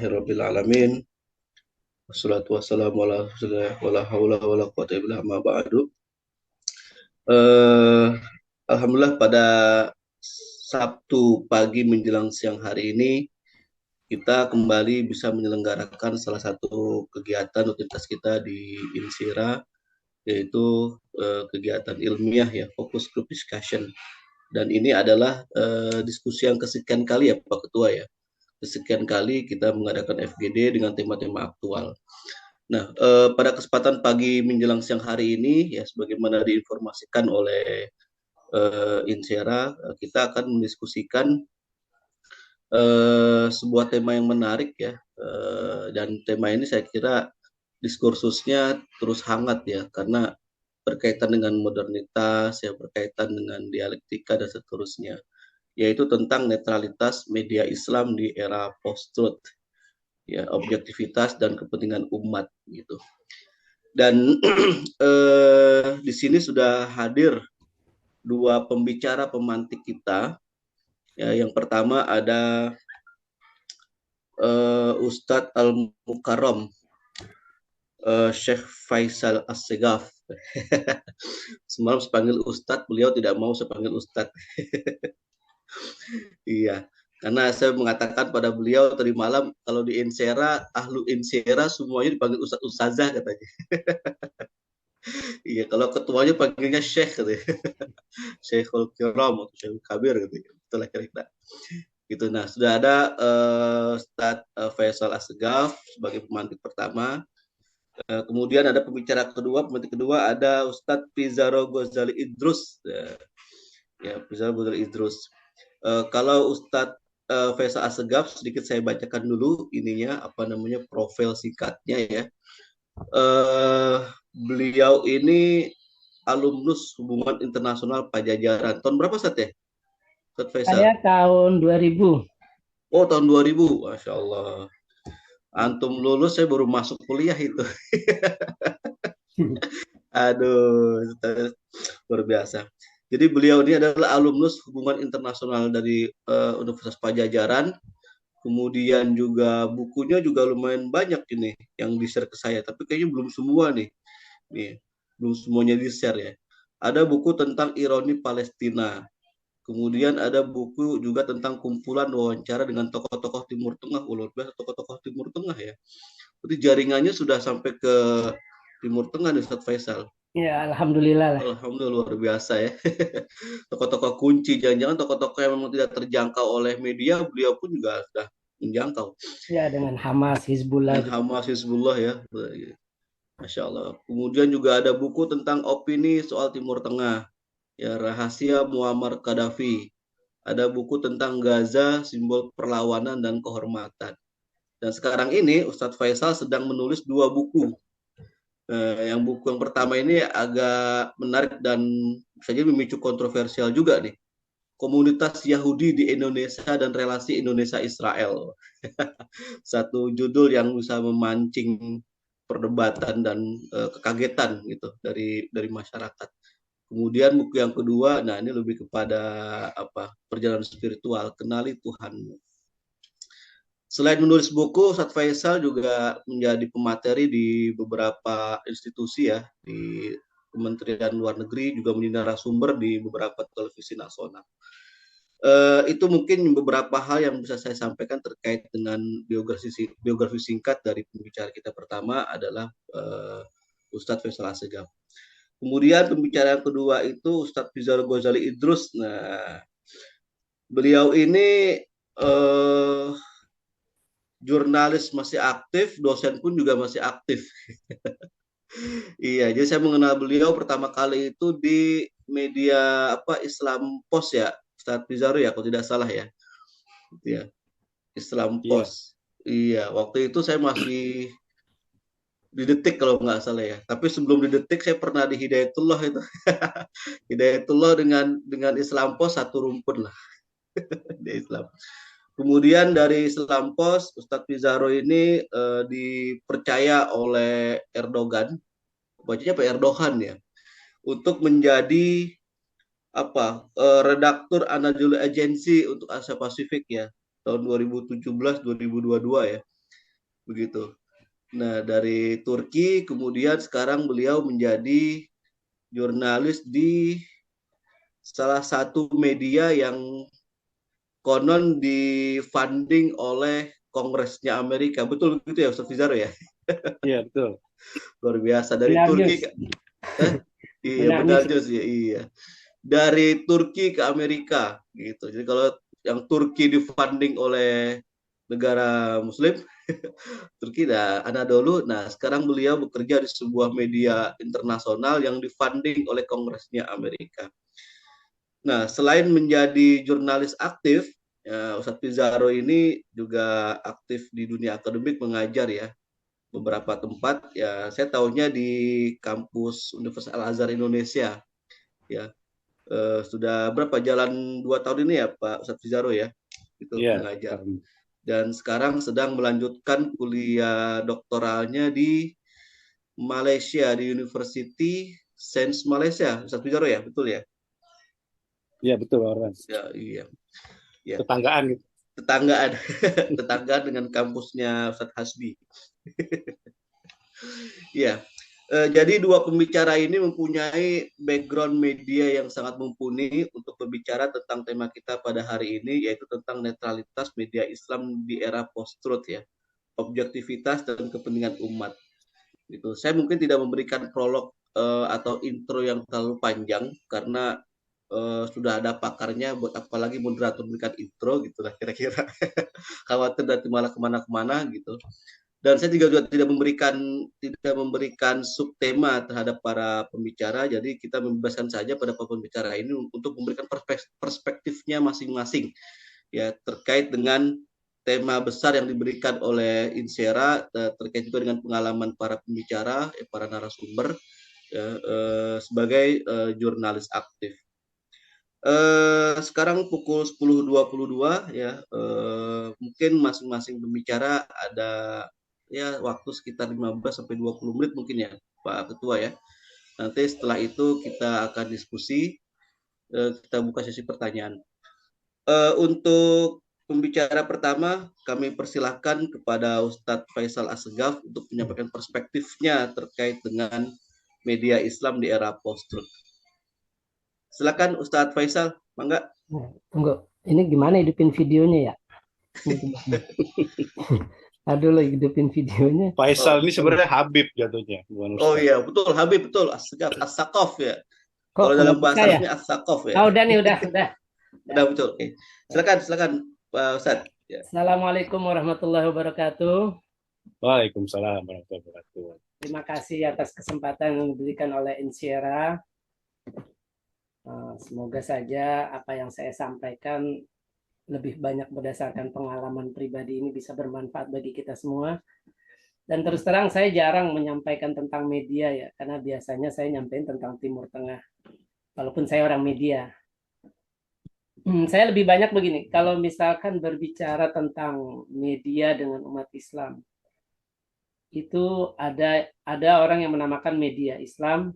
Alhamdulillahirrabbilalamin. Wassalatu wassalamu ala rasulillah wala hawla wala quwata illa billah ma ba'du. Eh, Alhamdulillah pada Sabtu pagi menjelang siang hari ini kita kembali bisa menyelenggarakan salah satu kegiatan rutinitas kita di INSIRA, yaitu kegiatan ilmiah ya, focus group discussion. Dan ini adalah diskusi yang kesekian kali ya Pak Ketua ya. Kesekian kali kita mengadakan FGD dengan tema-tema aktual. Nah, pada kesempatan pagi menjelang siang hari ini, ya sebagaimana diinformasikan oleh Insera, kita akan mendiskusikan sebuah tema yang menarik ya, dan tema ini saya kira diskursusnya terus hangat ya, karena berkaitan dengan modernitas, ya berkaitan dengan dialektika dan seterusnya, yaitu tentang netralitas media Islam di era post-truth, ya objektivitas dan kepentingan umat gitu. Dan di sini sudah hadir dua pembicara pemantik kita. Ya, yang pertama ada Ustadz Al-Mukarram, Syekh Faisal As-Segaf. Semalam sepanggil Ustadz, beliau tidak mau sepanggil Ustadz. Iya, karena saya mengatakan pada beliau tadi malam, kalau di Insera, ahlu Insera semuanya dipanggil Ustadz Ustazah katanya. Iya, kalau ketuanya panggilnya Syekh katanya. Syekhul Kiram atau Syekhul Kabir gitu. Itulah kira-kira. Gitu. Nah, sudah ada Ustadz Faisal Assegaf sebagai pemantik pertama. Kemudian ada pembicara kedua, pemantik kedua ada Ustadz Pizarro Ghazali Idrus. Ya, Pizarro Ghazali Idrus. Kalau Ustadz Faisal Assegaf, sedikit saya bacakan dulu ininya, apa namanya, profil singkatnya ya. Beliau ini alumnus Hubungan Internasional Pajajaran. Tahun berapa Ustadz ya? Ustadz Faisal? Saya tahun 2000. Oh, tahun 2000. Masya Allah. Antum lulus, saya baru masuk kuliah itu. Aduh, luar biasa. Jadi beliau ini adalah alumnus Hubungan Internasional dari Universitas Pajajaran. Kemudian juga bukunya juga lumayan banyak ini yang di-share ke saya. Tapi kayaknya belum semua nih. Nih, belum semuanya di-share ya. Ada buku tentang ironi Palestina. Kemudian ada buku juga tentang kumpulan wawancara dengan tokoh-tokoh Timur Tengah. Luar biasa, tokoh-tokoh Timur Tengah ya. Jadi jaringannya sudah sampai ke Timur Tengah nih Ustadz Faisal. Ya, alhamdulillah lah. Alhamdulillah luar biasa ya. Tokoh-tokoh kunci, jangan-jangan tokoh-tokoh yang memang tidak terjangkau oleh media, beliau pun juga sudah menjangkau. Ya, dengan Hamas, Hizbullah Dan juga. Hamas Hizbullah ya. Masya Allah. Kemudian juga ada buku tentang opini soal Timur Tengah. Ya, Rahasia Muammar Gaddafi. Ada buku tentang Gaza, simbol perlawanan dan kehormatan. Dan sekarang ini Ustadz Faisal sedang menulis dua buku. Yang buku yang pertama ini agak menarik dan bisa jadi memicu kontroversial juga nih. Komunitas Yahudi di Indonesia dan relasi Indonesia-Israel. Satu judul yang bisa memancing perdebatan dan kekagetan gitu dari masyarakat. Kemudian buku yang kedua, nah ini lebih kepada apa? Perjalanan spiritual, kenali Tuhanmu. Selain menulis buku, Ustadz Faisal juga menjadi pemateri di beberapa institusi ya, di Kementerian Luar Negeri, juga menjadi narasumber di beberapa televisi nasional. Itu mungkin beberapa hal yang bisa saya sampaikan terkait dengan biografi singkat dari pembicara kita pertama adalah Ustadz Faisal Assegaf. Kemudian pembicara yang kedua itu Ustadz Pizarro Ghazali Idrus. Nah, beliau ini jurnalis masih aktif, dosen pun juga masih aktif. Iya, jadi saya mengenal beliau pertama kali itu di media apa Islam Post ya, Ustadz Pizarro ya, kalau tidak salah ya. Gitu ya, Islam Iya. Post. Iya, waktu itu saya masih di Detik kalau nggak salah ya. Tapi sebelum di Detik saya pernah di Hidayatullah itu. Hidayatullah dengan Islam Post satu rumpun lah di Islam. Kemudian dari Islam Post, Ustadz Pizarro ini dipercaya oleh Erdogan, bacanya Pak Erdogan ya, untuk menjadi apa redaktur Anadolu Agency untuk Asia Pasifik ya tahun 2017-2022 ya. begitu. Nah, dari Turki kemudian sekarang beliau menjadi jurnalis di salah satu media yang konon difunding oleh Kongresnya Amerika. Betul begitu ya Ustaz Fizaro ya? Iya, betul. Luar biasa dari Benar Turki. news. Iya Benar benar news. Jus ya, iya. Dari Turki ke Amerika gitu. Jadi kalau yang Turki difunding oleh negara Muslim, Turki dah Anadolu. Nah, sekarang beliau bekerja di sebuah media internasional yang difunding oleh Kongresnya Amerika. Nah, selain menjadi jurnalis aktif, ya, Ustadz Pizarro ini juga aktif di dunia akademik mengajar ya beberapa tempat. Ya, saya tahunya di kampus Universitas Al Azhar Indonesia. Ya, sudah berapa jalan 2 tahun ini ya Pak Ustadz Pizarro ya, itu Iya, mengajar. Dan sekarang sedang melanjutkan kuliah doktoralnya di Malaysia di University Sains Malaysia, Ustadz Pizarro ya, betul ya? iya betul orang. Ya, iya. Ya, Tetanggaan gitu. tetanggaan tetanggaan dengan kampusnya Ustadz Hasbi. Ya, jadi dua pembicara ini mempunyai background media yang sangat mumpuni untuk berbicara tentang tema kita pada hari ini, yaitu tentang netralitas media Islam di era post-truth ya, objektivitas dan kepentingan umat. Gitu. Saya mungkin tidak memberikan prolog atau intro yang terlalu panjang karena sudah ada pakarnya, buat apalagi moderator memberikan intro gitu lah kira-kira. Khawatir nanti malah kemana-kemana gitu. Dan saya juga tidak memberikan subtema terhadap para pembicara, jadi kita membebaskan saja pada para pembicara ini untuk memberikan perspektifnya masing-masing ya terkait dengan tema besar yang diberikan oleh Insera, terkait juga dengan pengalaman para pembicara, para narasumber ya, sebagai jurnalis aktif. Sekarang pukul 10.22 ya, mungkin masing-masing pembicara ada ya waktu sekitar 15 sampai 20 menit mungkin ya Pak Ketua ya. Nanti setelah itu kita akan diskusi, kita buka sesi pertanyaan. Untuk pembicara pertama kami persilahkan kepada Ustadz Faisal Assegaf untuk menyampaikan perspektifnya terkait dengan media Islam di era post-truth. Silakan Ustadz Faisal, mangga. Tunggu, ini gimana hidupin videonya ya? Aduh, lo hidupin videonya. Faisal ini sebenarnya Habib jatuhnya, bukan Oh Ustaz. iya, betul Habib, betul Assegaf, As-Sakaf ya. Kok Kalau nggak dalam bisa bahasa ya? Arabnya As-Sakaf ya. Ah, udah nih, udah. Udah betul. Oke. Silakan Pak Ustadz. Ya. Assalamualaikum warahmatullahi wabarakatuh. Waalaikumsalam warahmatullahi wabarakatuh. Terima kasih atas kesempatan yang diberikan oleh Insyera. Semoga saja apa yang saya sampaikan lebih banyak berdasarkan pengalaman pribadi ini bisa bermanfaat bagi kita semua. Dan terus terang saya jarang menyampaikan tentang media ya, karena biasanya saya nyampaikan tentang Timur Tengah. Walaupun saya orang media. Saya lebih banyak begini, kalau misalkan berbicara tentang media dengan umat Islam, itu ada orang yang menamakan media Islam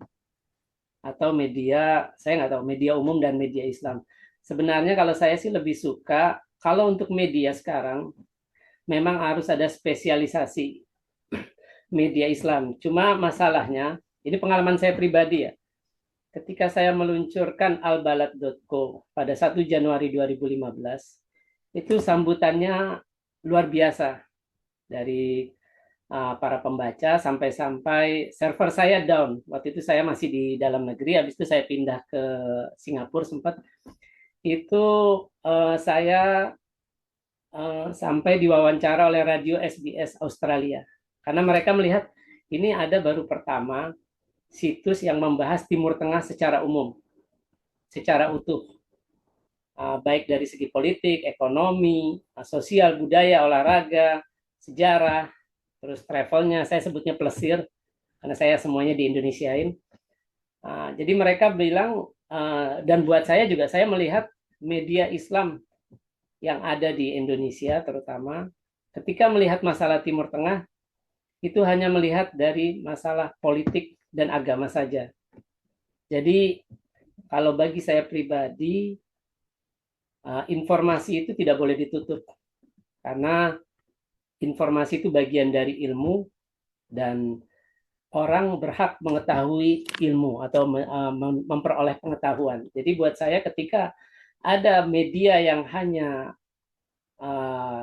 atau media, saya nggak tahu, media umum dan media Islam. Sebenarnya kalau saya sih lebih suka, kalau untuk media sekarang, memang harus ada spesialisasi media Islam. Cuma masalahnya, ini pengalaman saya pribadi ya, ketika saya meluncurkan albalad.co pada 1 Januari 2015, itu sambutannya luar biasa dari para pembaca sampai-sampai server saya down. Waktu itu saya masih di dalam negeri, habis itu saya pindah ke Singapura sempat. Itu saya sampai diwawancara oleh radio SBS Australia. Karena mereka melihat ini ada baru pertama situs yang membahas Timur Tengah secara umum, secara utuh. Baik dari segi politik, ekonomi, sosial, budaya, olahraga, sejarah, terus travelnya, saya sebutnya plesir, karena saya semuanya di Indonesiain. Jadi mereka bilang, dan buat saya juga, saya melihat media Islam yang ada di Indonesia terutama, ketika melihat masalah Timur Tengah, itu hanya melihat dari masalah politik dan agama saja. Jadi kalau bagi saya pribadi, informasi itu tidak boleh ditutup. Karena informasi itu bagian dari ilmu dan orang berhak mengetahui ilmu atau memperoleh pengetahuan. Jadi buat saya ketika ada media yang hanya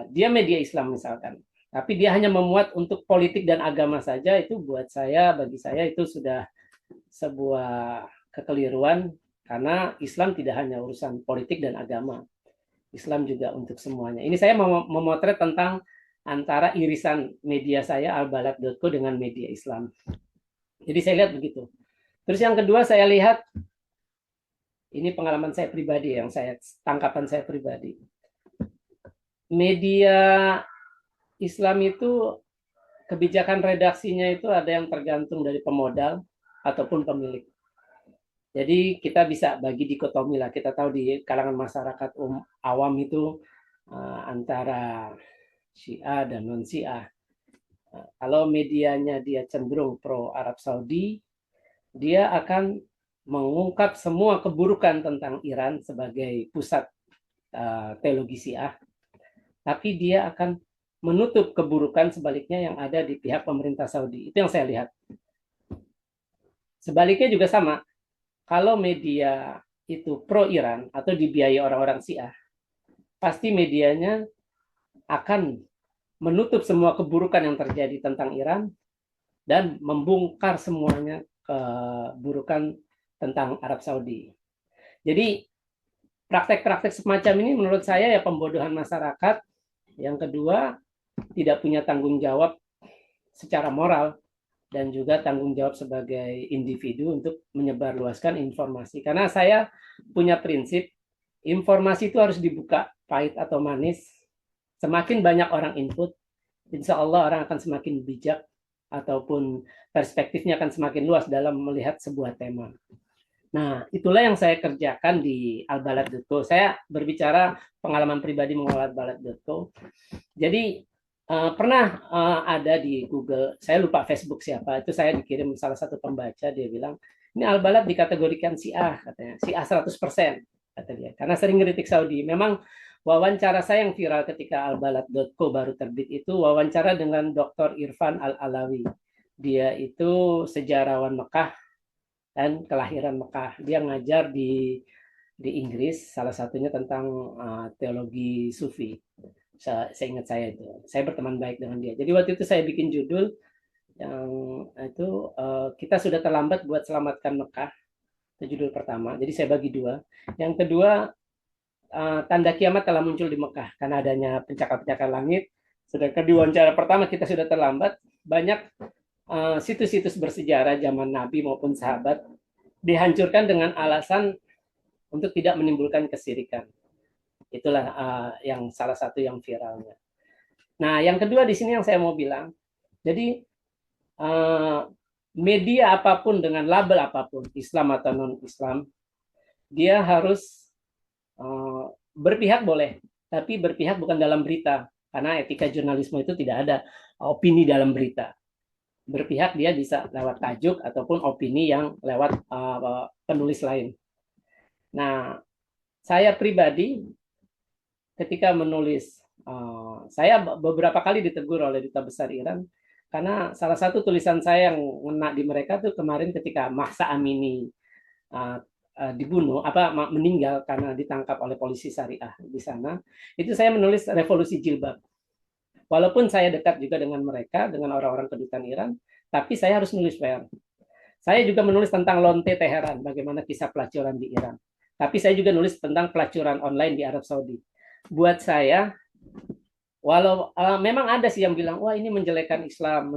dia media Islam misalkan, tapi dia hanya memuat untuk politik dan agama saja, itu buat saya, bagi saya itu sudah sebuah kekeliruan, karena Islam tidak hanya urusan politik dan agama. Islam juga untuk semuanya. Ini saya mau memotret tentang antara irisan media saya albalat.co dengan media Islam. Jadi saya lihat begitu. Terus yang kedua saya lihat, ini pengalaman saya pribadi, tangkapan saya pribadi. Media Islam itu kebijakan redaksinya itu ada yang tergantung dari pemodal ataupun pemilik. Jadi kita bisa bagi dikotomi lah. Kita tahu di kalangan masyarakat awam itu antara Syiah dan non Syiah. Kalau medianya dia cenderung pro Arab Saudi, dia akan mengungkap semua keburukan tentang Iran sebagai pusat teologi Syiah, tapi dia akan menutup keburukan sebaliknya yang ada di pihak pemerintah Saudi. Itu yang saya lihat. Sebaliknya juga sama. Kalau media itu pro Iran atau dibiayai orang-orang Syiah, pasti medianya akan menutup semua keburukan yang terjadi tentang Iran dan membongkar semuanya keburukan tentang Arab Saudi. Jadi praktek-praktek semacam ini menurut saya ya pembodohan masyarakat. Yang kedua, tidak punya tanggung jawab secara moral dan juga tanggung jawab sebagai individu untuk menyebarluaskan informasi. Karena saya punya prinsip, informasi itu harus dibuka, pahit atau manis. Semakin banyak orang input, insya Allah orang akan semakin bijak ataupun perspektifnya akan semakin luas dalam melihat sebuah tema. Nah, itulah yang saya kerjakan di albalat.co. Saya berbicara pengalaman pribadi mengelola albalat.co. Jadi pernah ada di Google, saya lupa Facebook siapa, itu saya dikirim salah satu pembaca, dia bilang, ini albalat dikategorikan Syiah, katanya. Syiah 100%, kata dia. Karena sering ngeritik Saudi. Memang wawancara saya yang viral ketika albalat.co baru terbit itu wawancara dengan Dr. Irfan Al-Alawi. Dia itu sejarawan Mekah dan kelahiran Mekah. Dia ngajar di Inggris, salah satunya tentang teologi Sufi. Saya ingat saya itu. Saya berteman baik dengan dia. Jadi waktu itu saya bikin judul yang itu kita sudah terlambat buat selamatkan Mekah. Itu judul pertama. Jadi saya bagi dua. Yang kedua, tanda kiamat telah muncul di Mekah karena adanya pencakar-pencakar langit. Sedangkan di wawancara pertama kita sudah terlambat, banyak situs-situs bersejarah zaman Nabi maupun sahabat dihancurkan dengan alasan untuk tidak menimbulkan kesirikan. Itulah yang salah satu yang viralnya. Nah, yang kedua di sini yang saya mau bilang, jadi media apapun dengan label apapun, Islam atau non-Islam, dia harus berpihak boleh, tapi berpihak bukan dalam berita, karena etika jurnalisme itu tidak ada opini dalam berita. Berpihak dia bisa lewat tajuk ataupun opini yang lewat penulis lain. Nah, saya pribadi ketika menulis, saya beberapa kali ditegur oleh Duta Besar Iran, karena salah satu tulisan saya yang ngena di mereka tuh kemarin ketika Mahsa Amini dibunuh, meninggal karena ditangkap oleh polisi syariah di sana, itu saya menulis revolusi jilbab. Walaupun saya dekat juga dengan mereka, dengan orang-orang kedutaan Iran, tapi saya harus nulis fair. Saya juga menulis tentang Lonte Teheran, bagaimana kisah pelacuran di Iran. Tapi saya juga nulis tentang pelacuran online di Arab Saudi. Buat saya, walau memang ada sih yang bilang, wah ini menjelekan Islam.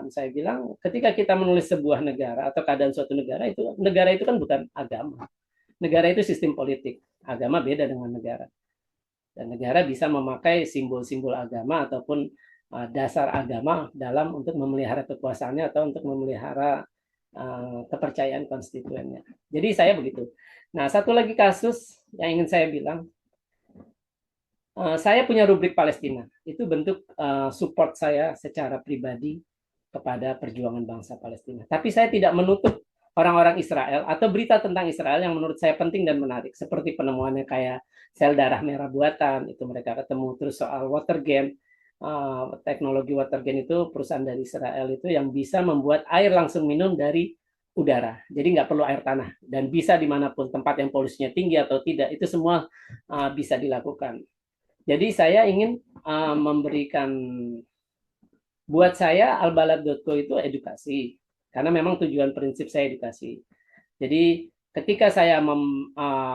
Saya bilang, ketika kita menulis sebuah negara atau keadaan suatu negara itu kan bukan agama. Negara itu sistem politik. Agama beda dengan negara. Dan negara bisa memakai simbol-simbol agama ataupun dasar agama dalam untuk memelihara kekuasaannya atau untuk memelihara kepercayaan konstituennya. Jadi saya begitu. Nah, satu lagi kasus yang ingin saya bilang, saya punya rubrik Palestina. Itu bentuk support saya secara pribadi kepada perjuangan bangsa Palestina. Tapi saya tidak menutup orang-orang Israel atau berita tentang Israel yang menurut saya penting dan menarik. Seperti penemuannya kayak sel darah merah buatan, itu mereka ketemu. Terus soal Watergate, teknologi Watergen itu perusahaan dari Israel itu yang bisa membuat air langsung minum dari udara. Jadi nggak perlu air tanah dan bisa dimanapun tempat yang polusinya tinggi atau tidak itu semua bisa dilakukan. Jadi saya ingin memberikan buat saya albalad.co itu edukasi karena memang tujuan prinsip saya edukasi. Jadi ketika saya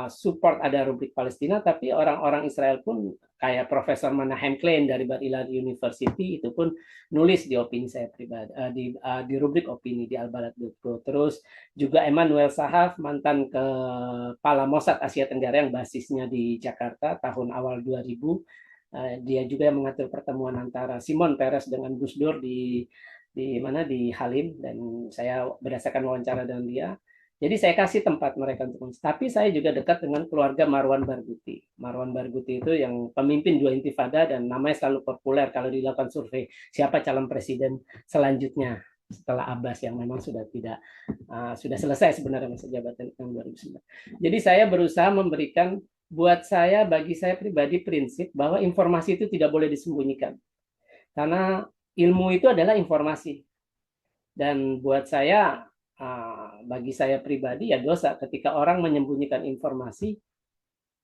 support ada rubrik Palestina, tapi orang-orang Israel pun kayak Profesor Menahem Klein dari Bar Ilan University itu pun nulis di opini saya pribadi di rubrik opini di albalad.co. Terus juga Emmanuel Sahaf mantan kepala Mossad Asia Tenggara yang basisnya di Jakarta tahun awal 2000. Dia juga yang mengatur pertemuan antara Simon Peres dengan Gus Dur di mana di Halim, dan saya berdasarkan wawancara dengan dia. Jadi saya kasih tempat mereka untuk, tapi saya juga dekat dengan keluarga Marwan Barghouti. Marwan Barghouti itu yang pemimpin 2 intifada dan namanya selalu populer kalau dilakukan survei siapa calon presiden selanjutnya setelah Abbas yang memang sudah tidak sudah selesai sebenarnya masa jabatan tahun 2009. Jadi saya berusaha memberikan, buat saya, bagi saya pribadi, prinsip bahwa informasi itu tidak boleh disembunyikan. Karena ilmu itu adalah informasi. Dan buat saya, bagi saya pribadi, ya dosa ketika orang menyembunyikan informasi.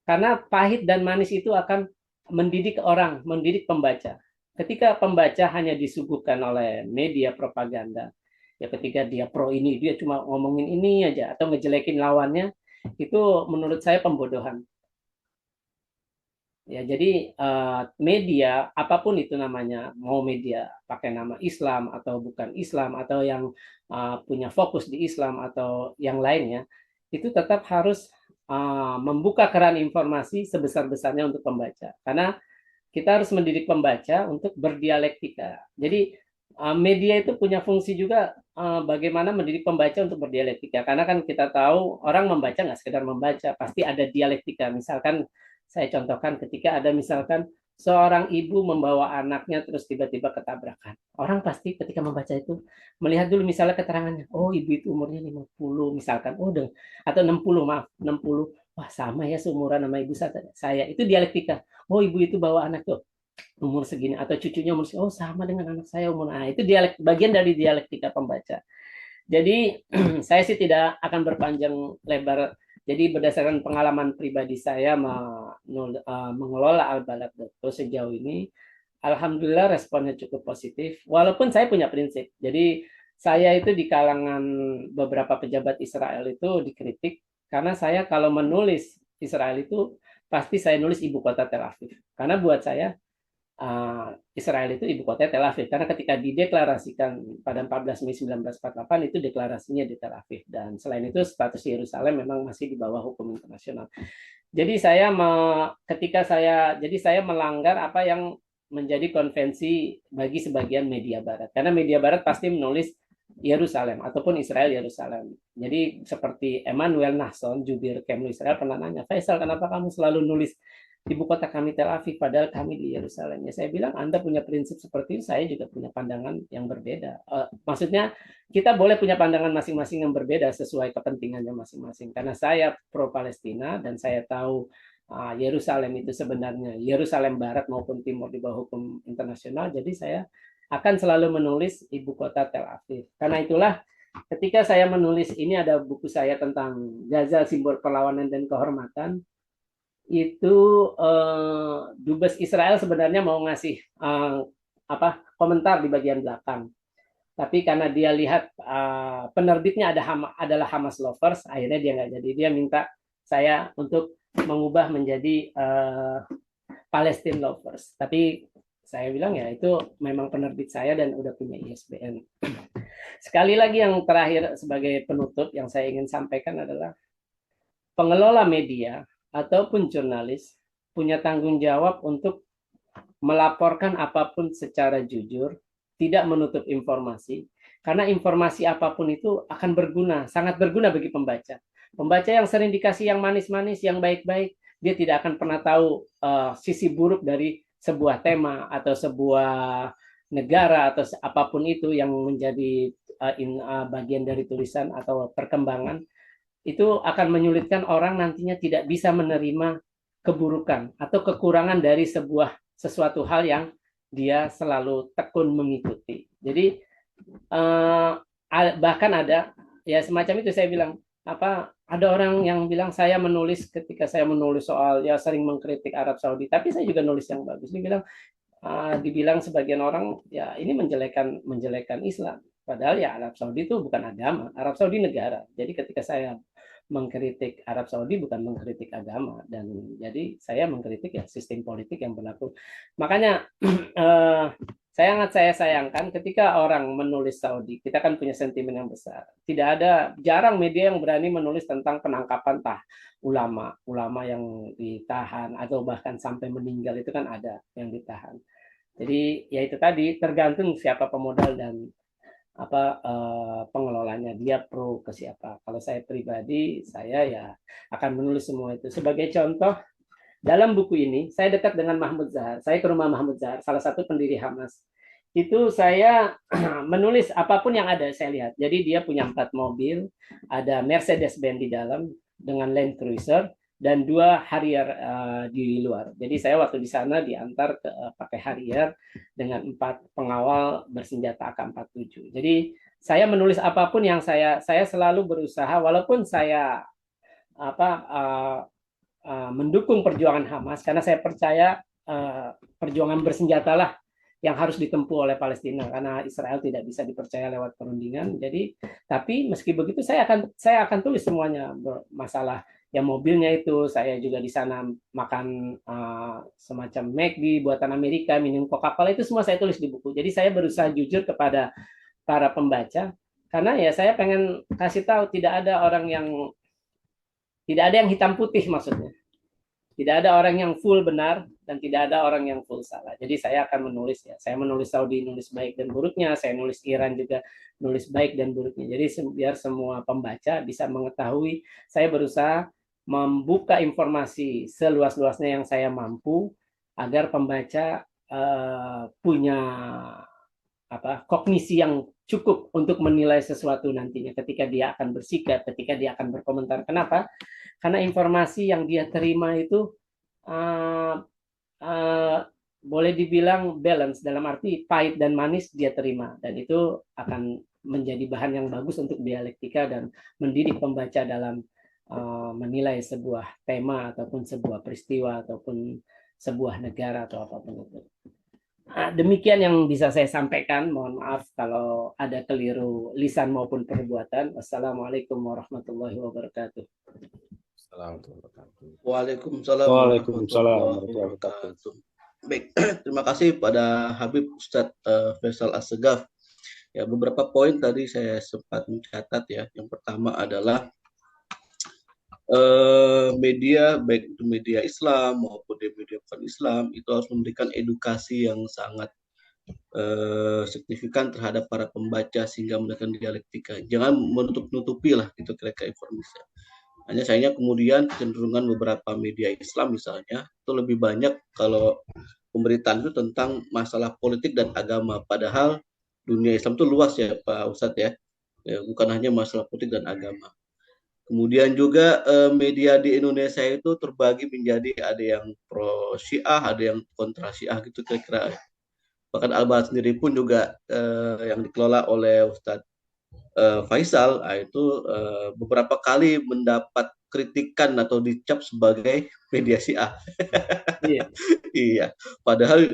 Karena pahit dan manis itu akan mendidik orang, mendidik pembaca. Ketika pembaca hanya disuguhkan oleh media propaganda, ya ketika dia pro ini, dia cuma ngomongin ini aja, atau ngejelekin lawannya, itu menurut saya pembodohan. Ya, jadi media apapun itu namanya, mau media pakai nama Islam atau bukan Islam atau yang punya fokus di Islam atau yang lainnya, itu tetap harus membuka keran informasi sebesar-besarnya untuk pembaca. Karena kita harus mendidik pembaca untuk berdialektika. Jadi media itu punya fungsi juga bagaimana mendidik pembaca untuk berdialektika. Karena kan kita tahu orang membaca nggak sekedar membaca, pasti ada dialektika. Misalkan saya contohkan ketika ada misalkan seorang ibu membawa anaknya terus tiba-tiba ketabrakan. Orang pasti ketika membaca itu melihat dulu misalnya keterangannya. Oh, ibu itu umurnya 50 misalkan. Oh, atau 60, maaf, 60. Wah, sama ya seumuran sama ibu saya. Itu dialektika. Oh, ibu itu bawa anak tuh umur segini atau cucunya umur segini. Oh, sama dengan anak saya umur. Nah, itu bagian dari dialektika pembaca. Jadi saya sih tidak akan berpanjang lebar. Jadi berdasarkan pengalaman pribadi saya mengelola albalad.co sejauh ini, alhamdulillah responnya cukup positif. Walaupun saya punya prinsip. Jadi saya itu di kalangan beberapa pejabat Israel itu dikritik karena saya kalau menulis Israel itu pasti saya nulis ibu kota Tel Aviv. Karena buat saya Israel itu ibu kota Tel Aviv, karena ketika dideklarasikan pada 14 Mei 1948 itu deklarasinya di Tel Aviv, dan selain itu status Yerusalem memang masih di bawah hukum internasional. Jadi saya melanggar apa yang menjadi konvensi bagi sebagian media Barat, karena media Barat pasti menulis Yerusalem ataupun Israel Yerusalem. Jadi seperti Emmanuel Nahson, jubir Kemlu Israel pernah nanya, Faisal, kenapa kamu selalu nulis ibu kota kami Tel Aviv padahal kami di Yerusalem? Ya saya bilang, Anda punya prinsip seperti itu, saya juga punya pandangan yang berbeda. Maksudnya kita boleh punya pandangan masing-masing yang berbeda sesuai kepentingannya masing-masing. Karena saya pro Palestina dan saya tahu Yerusalem itu sebenarnya Yerusalem Barat maupun Timur di bawah hukum internasional. Jadi saya akan selalu menulis ibu kota Tel Aviv. Karena itulah ketika saya menulis ini, ada buku saya tentang Gaza, simbol perlawanan dan kehormatan. Itu Dubes Israel sebenarnya mau ngasih komentar di bagian belakang, tapi karena dia lihat penerbitnya adalah Hamas lovers, akhirnya dia nggak jadi. Dia minta saya untuk mengubah menjadi Palestine lovers, tapi saya bilang ya itu memang penerbit saya dan udah punya ISBN. Sekali lagi yang terakhir sebagai penutup yang saya ingin sampaikan adalah pengelola media ataupun jurnalis punya tanggung jawab untuk melaporkan apapun secara jujur, tidak menutup informasi, karena informasi apapun itu akan berguna, sangat berguna bagi pembaca. Pembaca yang sering dikasih yang manis-manis, yang baik-baik, dia tidak akan pernah tahu sisi buruk dari sebuah tema atau sebuah negara atau apapun itu yang menjadi bagian dari tulisan atau perkembangan. Itu akan menyulitkan orang nantinya tidak bisa menerima keburukan atau kekurangan dari sesuatu hal yang dia selalu tekun mengikuti. Jadi bahkan ada ya semacam itu, saya bilang ada orang yang bilang saya menulis, ketika saya menulis soal ya sering mengkritik Arab Saudi, tapi saya juga nulis yang bagus. Dibilang sebagian orang ya ini menjelekan Islam. Padahal ya Arab Saudi itu bukan agama, Arab Saudi negara. Jadi ketika saya mengkritik Arab Saudi bukan mengkritik agama, dan jadi saya mengkritik ya sistem politik yang berlaku. Makanya saya sayangkan ketika orang menulis Saudi, kita kan punya sentimen yang besar. Jarang media yang berani menulis tentang penangkapan ulama yang ditahan atau bahkan sampai meninggal, itu kan ada yang ditahan. Jadi ya itu tadi, tergantung siapa pemodal dan pengelolanya, dia pro ke siapa. Kalau saya pribadi, saya ya akan menulis semua itu. Sebagai contoh, dalam buku ini saya dekat dengan Mahmud Zahar. Saya ke rumah Mahmud Zahar, salah satu pendiri Hamas. Itu saya menulis apapun yang ada, saya lihat. Jadi dia punya 4 mobil, ada Mercedes-Benz di dalam dengan Land Cruiser, dan 2 Harrier di luar. Jadi saya waktu di sana diantar pakai Harrier dengan 4 pengawal bersenjata AK-47. Jadi saya menulis apapun yang saya selalu berusaha, walaupun saya mendukung perjuangan Hamas, karena saya percaya perjuangan bersenjatalah yang harus ditempuh oleh Palestina, karena Israel tidak bisa dipercaya lewat perundingan. Jadi, tapi meski begitu saya akan tulis semuanya. Masalah yang mobilnya itu, saya juga di sana makan semacam McD buatan Amerika, minum Coca-Cola, itu semua saya tulis di buku. Jadi saya berusaha jujur kepada para pembaca, karena ya saya pengen kasih tahu tidak ada yang hitam putih, maksudnya. Tidak ada orang yang full benar dan tidak ada orang yang full salah. Jadi saya akan menulis ya. Saya menulis Saudi, nulis baik dan buruknya. Saya nulis Iran juga, nulis baik dan buruknya. Jadi biar semua pembaca bisa mengetahui. Saya berusaha membuka informasi seluas-luasnya yang saya mampu agar pembaca punya kognisi yang cukup untuk menilai sesuatu nantinya ketika dia akan bersikap, ketika dia akan berkomentar. Kenapa? Karena informasi yang dia terima itu boleh dibilang balance, dalam arti pahit dan manis dia terima, dan itu akan menjadi bahan yang bagus untuk dialektika dan mendidik pembaca dalam menilai sebuah tema ataupun sebuah peristiwa ataupun sebuah negara atau apapun itu. Demikian yang bisa saya sampaikan. Mohon maaf kalau ada keliru lisan maupun perbuatan. Wassalamualaikum warahmatullahi wabarakatuh. Waalaikumsalam Waalaikumsalam warahmatullahi wabarakatuh. Baik, terima kasih pada Habib Ustadz Faisal Assegaf. Ya, beberapa poin tadi saya sempat mencatat ya. Yang pertama adalah media, baik itu media Islam maupun media bukan Islam, itu harus memberikan edukasi yang sangat signifikan terhadap para pembaca sehingga melakukan dialektika. Jangan menutup-nutupi lah gitu kira-kira informasi. Hanya sayangnya kemudian kecenderungan beberapa media Islam misalnya itu lebih banyak kalau pemberitaan itu tentang masalah politik dan agama. Padahal dunia Islam itu luas ya Pak Ustadz ya, bukan hanya masalah politik dan agama. Kemudian juga media di Indonesia itu terbagi menjadi ada yang pro Syiah, ada yang kontra Syiah gitu kira-kira. Bahkan Al-Bahar sendiri pun juga yang dikelola oleh Ustadz Faisal itu beberapa kali mendapat kritikan atau dicap sebagai media Syiah. Iya. Iya, padahal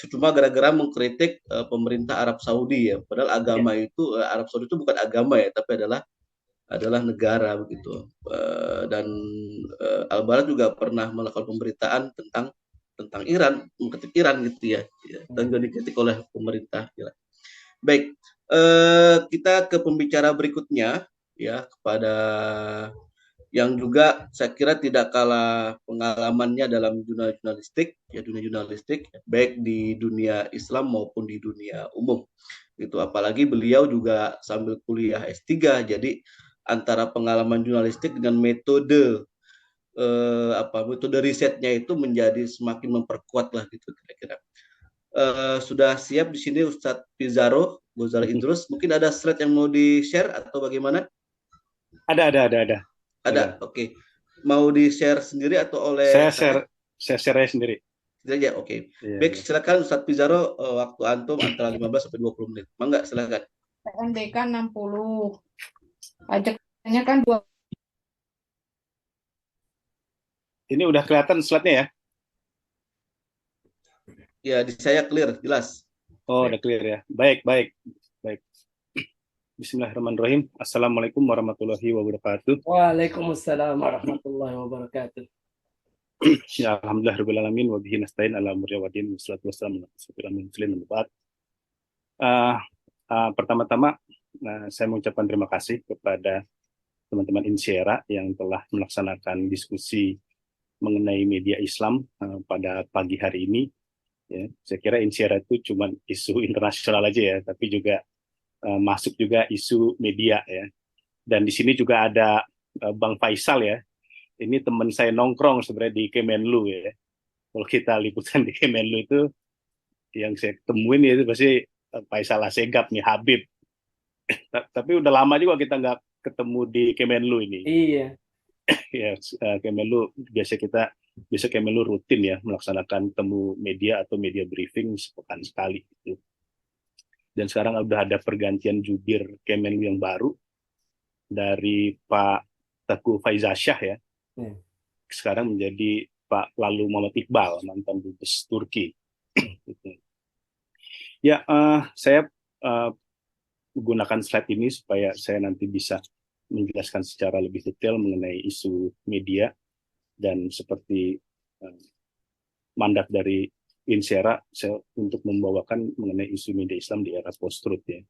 cuma gara-gara mengkritik pemerintah Arab Saudi ya. Padahal agama itu Arab Saudi itu bukan agama ya, tapi adalah negara begitu. Dan Al-Bara juga pernah melakukan pemberitaan tentang Iran, mengkritik Iran gitu ya, dan juga dikritik oleh pemerintah Iran. Baik, kita ke pembicara berikutnya ya, kepada yang juga saya kira tidak kalah pengalamannya dalam dunia jurnalistik, baik di dunia Islam maupun di dunia umum. Itu apalagi beliau juga sambil kuliah S3, jadi antara pengalaman jurnalistik dengan metode risetnya itu menjadi semakin memperkuat lah gitu kira-kira. Sudah siap di sini Ustadz Pizarro Ghazali Idrus. Mungkin ada slide yang mau di-share atau bagaimana? Ada. Oke. Mau di-share sendiri atau oleh saya share sendiri. Itu aja, oke. Iya, Baik, iya. silakan Ustadz Pizarro, waktu antum antara 15 sampai 20 menit. Mangga, silakan. PNBK 60. Pajaknya kan 2. Ini udah kelihatan slide-nya ya? Ya, di saya clear, jelas. Oh, udah clear ya. Baik, baik. Baik. Bismillahirrahmanirrahim. Assalamualaikum warahmatullahi wabarakatuh. Waalaikumsalam warahmatullahi wabarakatuh. Ya, alhamdulillah rabbil alamin wa bihi nasta'in ala umuri waddin wassalatu wassalamu ala asyrofil mursalin wa ba'd. Pertama-tama saya mengucapkan terima kasih kepada teman-teman Insyera yang telah melaksanakan diskusi mengenai media Islam pada pagi hari ini. Ya, saya kira Insyera itu cuma isu internasional aja ya, tapi juga masuk juga isu media ya. Dan di sini juga ada Bang Faisal ya. Ini teman saya nongkrong sebenarnya di Kemenlu ya. Kalau kita liputan di Kemenlu itu yang saya temuin itu pasti Faisal Asegaf nih, Habib. Tapi udah lama juga kita nggak ketemu di Kemenlu ini. Iya. Ya, Kemenlu biasa Kemenlu rutin ya melaksanakan temu media atau media briefing sepekan sekali gitu. Dan sekarang udah ada pergantian jubir Kemenlu yang baru dari Pak Teguh Faizasyah ya. Sekarang menjadi Pak Lalu Muhammad Iqbal, mantan dubes Turki. Ya, saya menggunakan slide ini supaya saya nanti bisa menjelaskan secara lebih detail mengenai isu media dan seperti mandat dari Insyera untuk membawakan mengenai isu media Islam di era post-truth ya.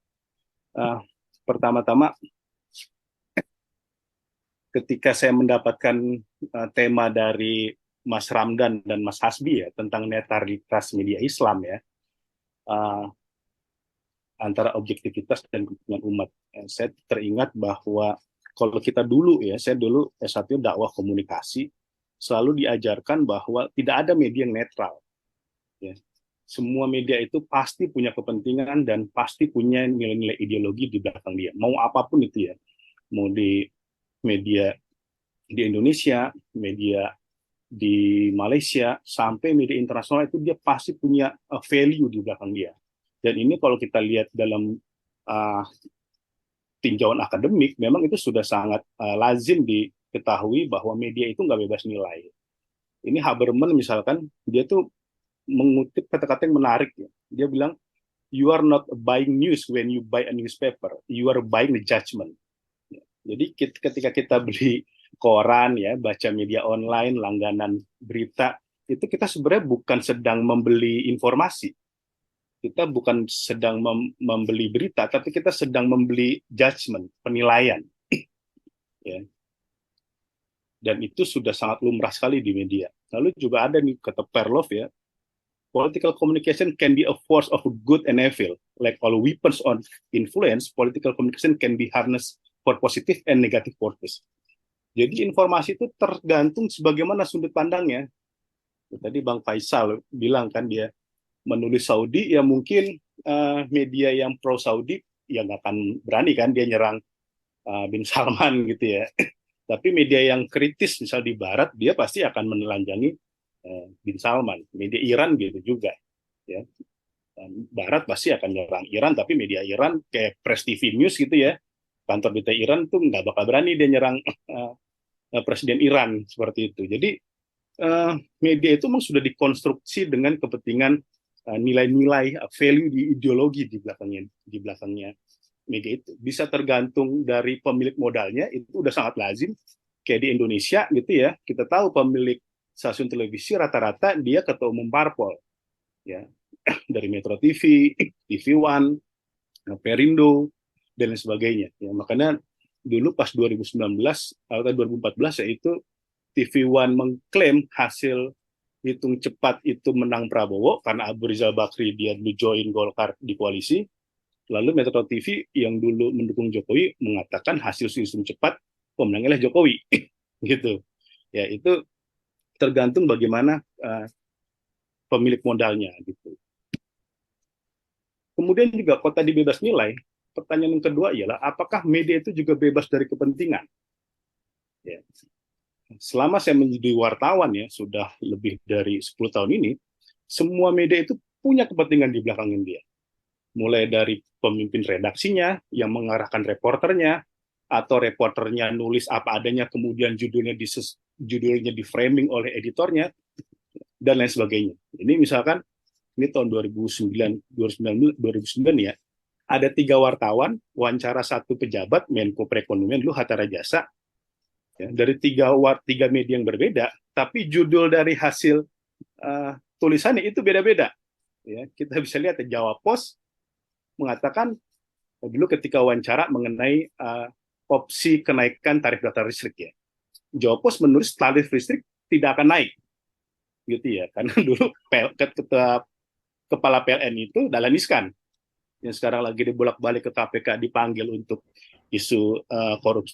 Pertama-tama, ketika saya mendapatkan tema dari Mas Ramdan dan Mas Hasbi ya tentang netralitas media Islam ya, antara objektivitas dan kepentingan umat. Saya teringat bahwa kalau kita dulu ya, saya dulu S1 dakwah komunikasi, selalu diajarkan bahwa tidak ada media yang netral. Ya. Semua media itu pasti punya kepentingan dan pasti punya nilai-nilai ideologi di belakang dia. Mau apapun itu ya, mau di media di Indonesia, media di Malaysia, sampai media internasional itu dia pasti punya value di belakang dia. Dan ini kalau kita lihat dalam tinjauan akademik, memang itu sudah sangat lazim diketahui bahwa media itu nggak bebas nilai. Ini Habermas misalkan, dia tuh mengutip kata-kata yang menarik. Ya. Dia bilang, you are not buying news when you buy a newspaper, you are buying the judgment. Ya. Jadi ketika kita beli koran, ya, baca media online, langganan berita, itu kita sebenarnya bukan sedang membeli informasi. Kita bukan sedang membeli berita, tapi kita sedang membeli judgment, penilaian. Ya. Dan itu sudah sangat lumrah sekali di media. Lalu juga ada nih kata Perloff ya, political communication can be a force of good and evil. Like all weapons on influence, political communication can be harnessed for positive and negative purpose. Jadi informasi itu tergantung sebagaimana sudut pandangnya. Tadi Bang Faisal bilang kan dia menulis Saudi, ya mungkin media yang pro Saudi ya nggak akan berani kan dia nyerang bin Salman gitu ya. Tapi media yang kritis misal di Barat, dia pasti akan menelanjangi bin Salman. Media Iran gitu juga. Ya. Barat pasti akan nyerang Iran, tapi media Iran kayak Press TV News gitu ya, kantor berita Iran tuh nggak bakal berani dia nyerang Presiden Iran seperti itu. Jadi media itu memang sudah dikonstruksi dengan kepentingan nilai-nilai value di ideologi di belakangnya media itu. Bisa tergantung dari pemilik modalnya, itu udah sangat lazim. Kayak di Indonesia gitu ya, kita tahu pemilik stasiun televisi rata-rata dia ketua umum parpol, ya, dari Metro TV, TV One, Perindo, dan lain sebagainya. Ya, makanya dulu pas 2019 atau 2014 yaitu TV One mengklaim hasil hitung cepat itu menang Prabowo karena Abu Rizal Bakri dia dulu join Golkar di koalisi. Lalu Metro TV yang dulu mendukung Jokowi mengatakan hasil hitung cepat pemenangnya Jokowi. Gitu. Ya, itu tergantung bagaimana pemilik modalnya gitu. Kemudian juga kota di bebas nilai, pertanyaan yang kedua ialah apakah media itu juga bebas dari kepentingan? Ya. Selama saya menjadi wartawan ya, sudah lebih dari 10 tahun ini, semua media itu punya kepentingan di belakangin dia. Mulai dari pemimpin redaksinya yang mengarahkan reporternya, atau reporternya nulis apa adanya, kemudian judulnya di framing oleh editornya, dan lain sebagainya. Ini misalkan, ini tahun 2009 ya, ada 3 wartawan wawancara 1 pejabat Menko Perekonomian dulu Hatta Rajasa, ya, dari 3 media yang berbeda, tapi judul dari hasil tulisannya itu beda-beda. Ya, kita bisa lihat Jawa Post mengatakan dulu ketika wawancara mengenai opsi kenaikan tarif daftar listrik, ya. Jawa Post menulis tarif listrik tidak akan naik, gitu ya, karena dulu kepala PLN itu Dahlan Iskan yang sekarang lagi dibolak-balik ke KPK, dipanggil untuk isu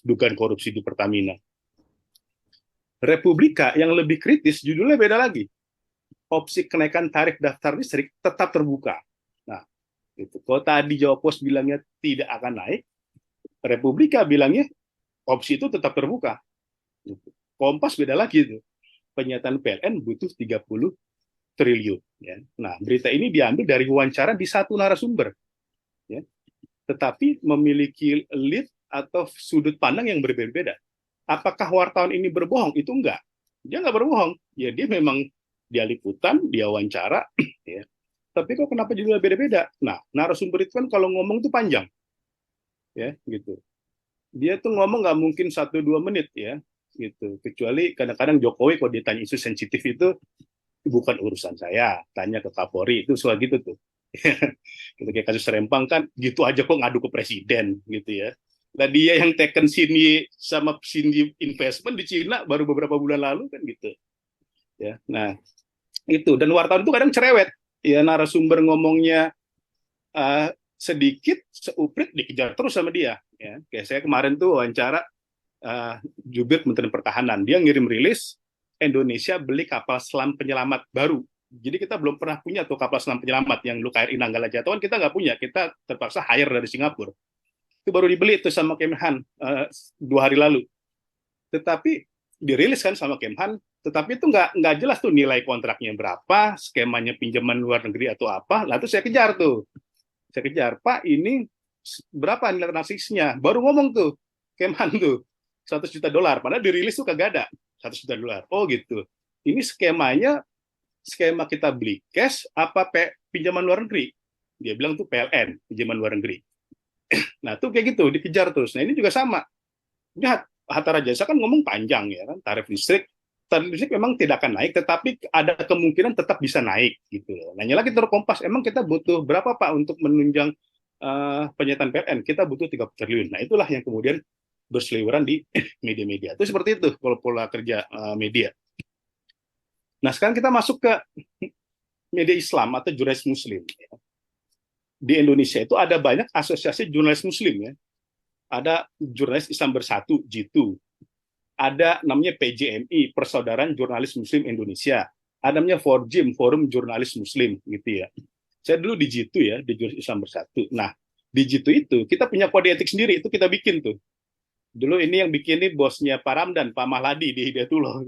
dugaan korupsi di Pertamina. Republika yang lebih kritis judulnya beda lagi. Opsi kenaikan tarif daftar listrik tetap terbuka. Nah, itu. Kalau tadi Jawa Post bilangnya tidak akan naik, Republika bilangnya opsi itu tetap terbuka. Kompas beda lagi itu. Pernyataan PLN butuh 30 triliun. Ya. Nah, berita ini diambil dari wawancara di 1 narasumber. Ya. Tetapi memiliki lead atau sudut pandang yang berbeda-beda. Apakah wartawan ini berbohong? Itu enggak. Dia enggak berbohong. Ya, dia memang dia liputan, dia wawancara. Ya. Tapi kok kenapa judulnya beda-beda? Nah, narasumber itu kan kalau ngomong itu panjang. Ya, gitu. Dia tuh ngomong nggak mungkin 1-2 menit, ya. Gitu. Kecuali kadang-kadang Jokowi kalau ditanya isu sensitif itu bukan urusan saya, tanya ke Kapolri, itu soal gitu tuh. Gitu, kayak kasus Rempang kan gitu aja kok ngadu ke presiden gitu ya. Nah, dia yang taken sini sama sini investment di Cina baru beberapa bulan lalu kan gitu. Ya. Nah, itu, dan wartawan itu kadang cerewet. Ya, narasumber ngomongnya sedikit, seuprit dikejar terus sama dia. Ya. Kayak saya kemarin tuh wawancara Jubir Menteri Pertahanan, dia ngirim rilis Indonesia beli kapal selam penyelamat baru. Jadi kita belum pernah punya tuh kapal selam penyelamat yang dulu KRI Nanggala Jatuhan, kita nggak punya, kita terpaksa hire dari Singapura. Itu baru dibeli tuh sama Kemhan 2 hari lalu. Tetapi dirilis kan sama Kemhan, tetapi itu nggak jelas tuh nilai kontraknya berapa, skemanya pinjaman luar negeri atau apa. Lalu saya kejar tuh, Pak ini berapa nilai transaksinya? Baru ngomong tuh Kemhan tuh $100 juta, padahal dirilis tuh kagak ada $100 juta. Oh gitu. Ini skema kita beli cash apa pinjaman luar negeri? Dia bilang tuh PLN, pinjaman luar negeri. Nah tuh kayak gitu dikejar terus. Nah ini juga sama. Ini Hatta Rajasa kan ngomong panjang ya kan, tarif listrik memang tidak akan naik, tetapi ada kemungkinan tetap bisa naik gitu. Nanya lagi terus Kompas, emang kita butuh berapa Pak untuk menunjang penyataan PLN? Kita butuh 30 triliun. Nah itulah yang kemudian berseliweran di media-media. Itu seperti itu kalau pola kerja media. Nah sekarang kita masuk ke media Islam atau jurnalis Muslim. Di Indonesia itu ada banyak asosiasi jurnalis Muslim ya. Ada Jurnalis Islam Bersatu, JITU. Ada namanya PJMI, Persaudaraan Jurnalis Muslim Indonesia. Ada namanya Forjim, Forum Jurnalis Muslim gitu ya. Saya dulu di JITU ya, di Jurnalis Islam Bersatu. Nah, di JITU itu kita punya kode etik sendiri, itu kita bikin tuh. Dulu ini yang bikin ini bosnya Pak Ramdan, Pak Mahladi di Hidayatullah.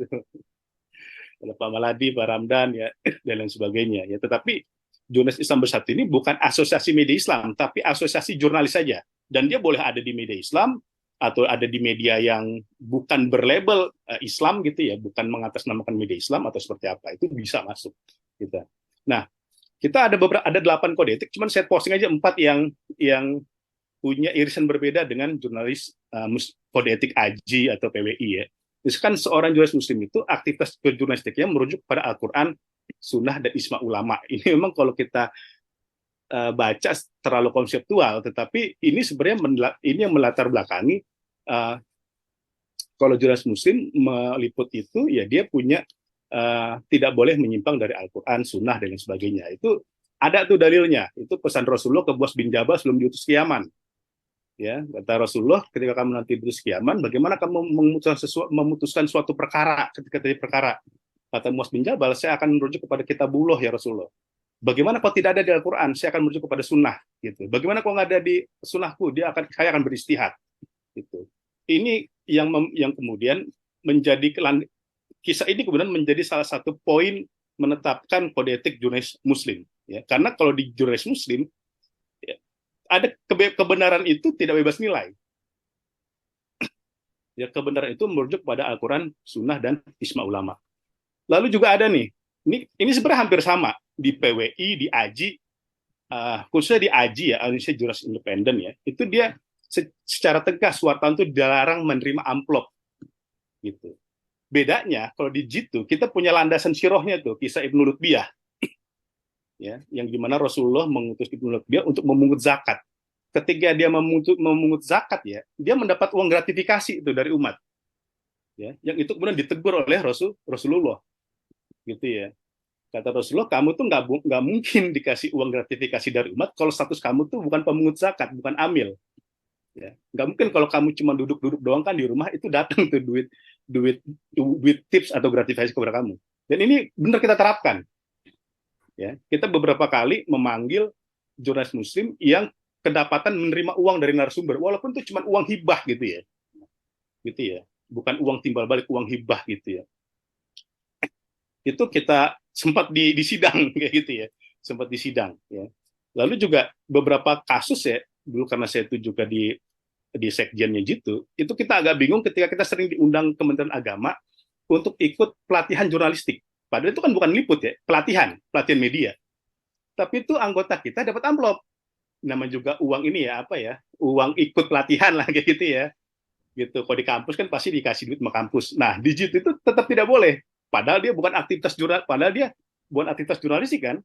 Pak Mahladi, Pak Ramdan ya, dan lain sebagainya. Ya, tetapi Jurnalis Islam Bersatu ini bukan asosiasi media Islam, tapi asosiasi jurnalis saja. Dan dia boleh ada di media Islam atau ada di media yang bukan berlabel Islam gitu ya, bukan mengatasnamakan media Islam atau seperti apa, itu bisa masuk. Gitu. Nah, kita ada 8 kode etik, cuman saya posting aja 4 yang punya irisan berbeda dengan jurnalis kode etik AJI atau PWI ya. Terus kan seorang jurnalis Muslim itu aktivitas jurnalistiknya merujuk pada Al-Quran, Sunnah, dan Ijma ulama. Ini memang kalau kita baca terlalu konseptual, tetapi ini sebenarnya ini yang melatar belakangi kalau jurnalis Muslim meliput itu ya dia punya tidak boleh menyimpang dari Al-Quran, Sunnah, dan lain sebagainya. Itu ada tuh dalilnya. Itu pesan Rasulullah ke Buas bin Jabal sebelum diutus ke Yaman. Ya, kata Rasulullah, ketika kamu nanti diutus ke Yaman, bagaimana kamu memutuskan suatu perkara ketika terjadi perkara? Kata Muaz bin Jabal, saya akan merujuk kepada kitabullah ya Rasulullah. Bagaimana kalau tidak ada di Al-Quran? Saya akan merujuk kepada sunnah. Gitu. Bagaimana kalau nggak ada di sunnahku? Saya akan beristihad. Gitu. Ini yang kemudian menjadi kisah ini kemudian menjadi salah satu poin menetapkan kode etik jurnalis Muslim. Ya, karena kalau di jurnalis Muslim ya, ada kebenaran itu tidak bebas nilai. Ya, kebenaran itu merujuk pada Al-Quran, Sunnah, dan Ijma ulama. Lalu juga ada nih, ini sebenarnya hampir sama di PWI, di AJI, khususnya di AJI ya, Indonesia Jurnalis Independen ya, itu dia secara tegas wartawan itu dilarang menerima amplop gitu. Bedanya kalau di JIT kita punya landasan syirahnya tuh, kisah Ibnu Lutbiyah ya, yang dimana Rasulullah mengutus Ibnu Lutbiyah untuk memungut zakat. Ketika dia memungut zakat ya, dia mendapat uang gratifikasi itu dari umat. Ya, yang itu kemudian ditegur oleh Rasulullah gitu ya. Kata Rasulullah, kamu tuh nggak mungkin dikasih uang gratifikasi dari umat kalau status kamu tuh bukan pemungut zakat, bukan amil. Ya, nggak mungkin kalau kamu cuma duduk-duduk doang kan di rumah, itu datang tuh duit tips atau gratifikasi kepada kamu. Dan ini benar kita terapkan. Ya, kita beberapa kali memanggil jurnalis Muslim yang kedapatan menerima uang dari narasumber, walaupun itu cuma uang hibah gitu ya, bukan uang timbal balik, uang hibah gitu ya. Itu kita sempat di sidang kayak gitu ya, sempat di sidang ya. Lalu juga beberapa kasus ya, dulu karena saya itu juga di sekjennya gitu, itu kita agak bingung ketika kita sering diundang Kementerian Agama untuk ikut pelatihan jurnalistik. Padahal itu kan bukan liput ya, pelatihan media. Tapi itu anggota kita dapat amplop. Nama juga uang ini ya, apa ya, uang ikut pelatihan lah kayak gitu ya. Gitu. Kalau di kampus kan pasti dikasih duit sama kampus. Nah, di JIT itu tetap tidak boleh. Padahal dia bukan aktivitas jurnalistik kan.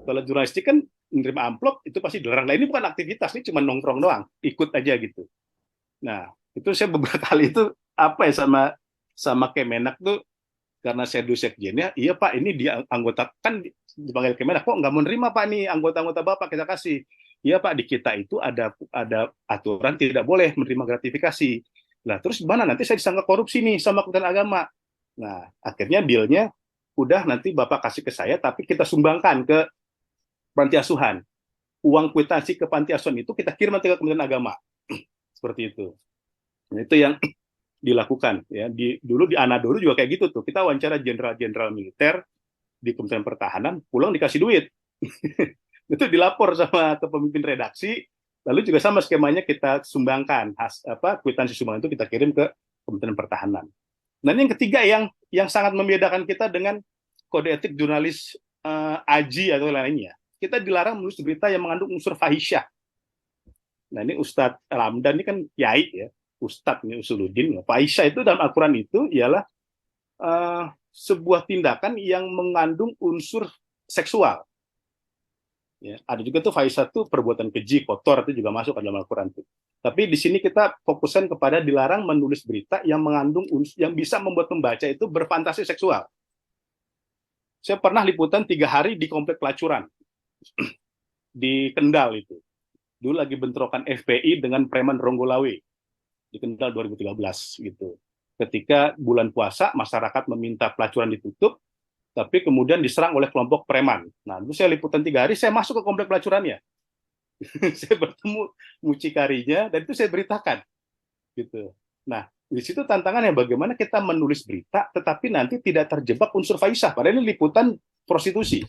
Kalau jurnalistik kan menerima amplop itu pasti dilarang. Nah, ini bukan aktivitas, ini cuma nongkrong doang, ikut aja gitu. Nah, itu saya beberapa kali itu apa ya sama Kemenak tuh, karena saya dulu sekjennya, iya Pak, ini dia anggota kan dipanggil Kemenak, kok nggak menerima Pak nih anggota-anggota Bapak kita kasih. Iya Pak, di kita itu ada aturan tidak boleh menerima gratifikasi. Nah, terus gimana? Nanti saya disangka korupsi nih sama Kementerian Agama. Nah, akhirnya dealnya udah nanti Bapak kasih ke saya, tapi kita sumbangkan ke panti asuhan. Uang kwitansi ke panti asuhan itu kita kirim nanti ke Kementerian Agama. Seperti itu. Nah, itu yang dilakukan ya. Dulu di Anadolu juga kayak gitu tuh. Kita wawancara jenderal-jenderal militer di Kementerian Pertahanan, pulang dikasih duit. Itu dilapor sama ke pemimpin redaksi, lalu juga sama skemanya kita sumbangkan, kwitansi sumbangan itu kita kirim ke Kementerian Pertahanan. Nah, ini yang ketiga yang sangat membedakan kita dengan kode etik jurnalis AJI atau lainnya. Kita dilarang menulis berita yang mengandung unsur fahisyah. Nah, ini Ustadz Ramdan ini kan kiai ya, Ustadz ini Usuluddin. Fahisyah itu dalam Al-Quran itu ialah sebuah tindakan yang mengandung unsur seksual. Ya, ada juga tuh fahisyah itu perbuatan keji, kotor, itu juga masuk ke dalam Al-Quran tuh. Tapi di sini kita fokuskan kepada dilarang menulis berita yang mengandung unsur yang bisa membuat pembaca itu berfantasi seksual. Saya pernah liputan 3 hari di komplek pelacuran di Kendal itu. Dulu lagi bentrokan FPI dengan preman Ronggolawe di Kendal 2013 gitu. Ketika bulan puasa masyarakat meminta pelacuran ditutup, tapi kemudian diserang oleh kelompok preman. Nah, itu saya liputan 3 hari, saya masuk ke komplek pelacurannya. Saya bertemu mucikarinya, dan itu saya beritakan. Gitu. Nah, di situ tantangannya bagaimana kita menulis berita, tetapi nanti tidak terjebak unsur fahisyah. Padahal ini liputan prostitusi.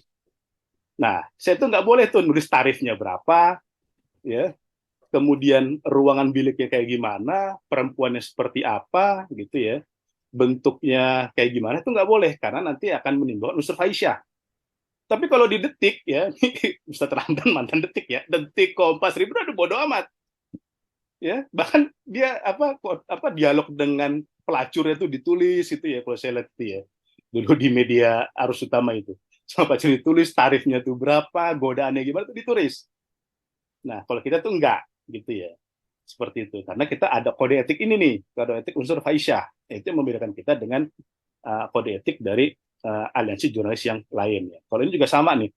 Nah, saya tuh nggak boleh tuh nulis tarifnya berapa, ya, kemudian ruangan biliknya kayak gimana, perempuannya seperti apa, gitu ya. Bentuknya kayak gimana itu nggak boleh karena nanti akan menimbulkan unsur fahisyah. Tapi kalau di Detik ya, Ustadz Ramdan mantan Detik ya, Detik, Kompas, Tribun ada bodo amat. Ya, bahkan dia dialog dengan pelacurnya itu ditulis itu ya, kalau saya lihat itu ya. Dulu di media arus utama itu. Sama pelacur ditulis tarifnya tuh berapa, godaannya gimana itu ditulis. Nah, kalau kita tuh enggak gitu ya. Seperti itu. Karena kita ada kode etik ini nih, kode etik unsur fahisyah. Itu yang membedakan kita dengan kode etik dari aliansi jurnalis yang lain. Ya. Kalau ini juga sama nih.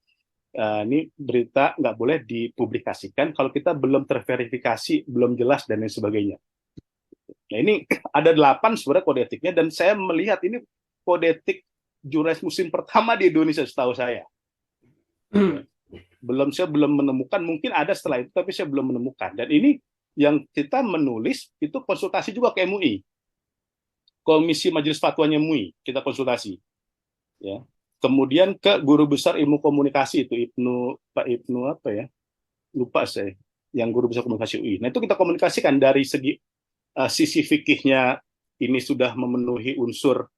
Ini berita nggak boleh dipublikasikan kalau kita belum terverifikasi, belum jelas, dan lain sebagainya. Nah, ini ada 8 sebenarnya kode etiknya, dan saya melihat ini kode etik jurnalis Muslim pertama di Indonesia setahu saya. Saya belum menemukan, mungkin ada setelah itu, tapi saya belum menemukan. Dan ini yang kita menulis itu konsultasi juga ke MUI, Komisi Majelis Fatwanya MUI, kita konsultasi. Ya, kemudian ke guru besar ilmu komunikasi itu Pak Ibnu apa ya? Lupa saya. Yang guru besar komunikasi UI. Nah, itu kita komunikasikan dari segi sisi fikihnya ini sudah memenuhi unsur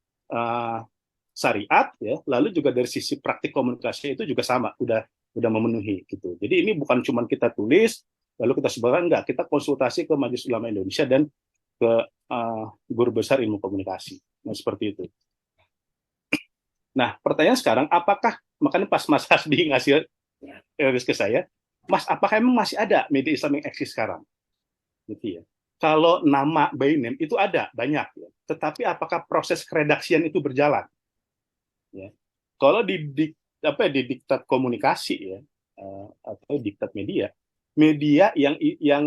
syariat ya, lalu juga dari sisi praktik komunikasi itu juga sama, udah memenuhi gitu. Jadi ini bukan cuma kita tulis lalu kita sebarkan, enggak, kita konsultasi ke Majelis Ulama Indonesia dan ke guru besar ilmu komunikasi. Nah, seperti itu. Nah, pertanyaan sekarang, apakah, makanya pas Mas Hasbi ngasih ke saya, Mas, apakah emang masih ada media Islam yang eksis sekarang? Gitu ya. Kalau nama by name itu ada banyak, ya. Tetapi apakah proses keredaksian itu berjalan? Ya. Kalau di diktat komunikasi ya, atau diktat media yang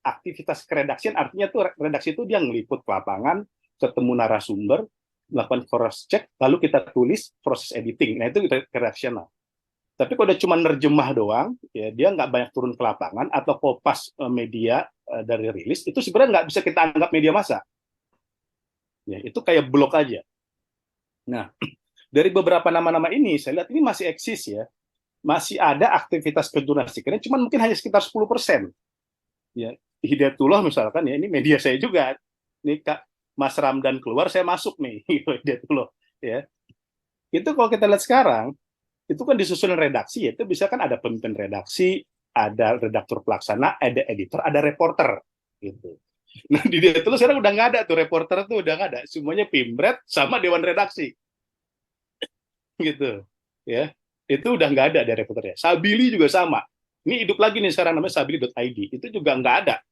aktivitas keredaksian, artinya tuh redaksi itu dia ngeliput ke lapangan, ketemu narasumber, melakukan cross check, lalu kita tulis proses editing. Nah, itu redaksional. Tapi kalau udah cuma nerjemah doang, ya dia nggak banyak turun ke lapangan atau kopas media dari rilis, itu sebenarnya nggak bisa kita anggap media massa. Ya, itu kayak blog aja. Nah, dari beberapa nama-nama ini, saya lihat ini masih eksis ya, masih ada aktivitas jurnalistikannya, cuma mungkin hanya sekitar 10%. Ya, Hidayatullah misalkan ya, ini media saya juga. Ini Kak Mas Ramdan keluar, saya masuk nih, Hidayatullah. Ya, itu kalau kita lihat sekarang, itu kan disusun redaksi, itu bisa kan ada pemimpin redaksi, ada redaktur pelaksana, ada editor, ada reporter, gitu. Nah, di Hidayatullah sekarang udah nggak ada tuh, reporter tuh udah nggak ada, semuanya pimpret sama dewan redaksi. Gitu ya, itu udah nggak ada dari reporternya. Sabili juga sama, ini hidup lagi nih sekarang, namanya sabili.id, itu juga nggak ada.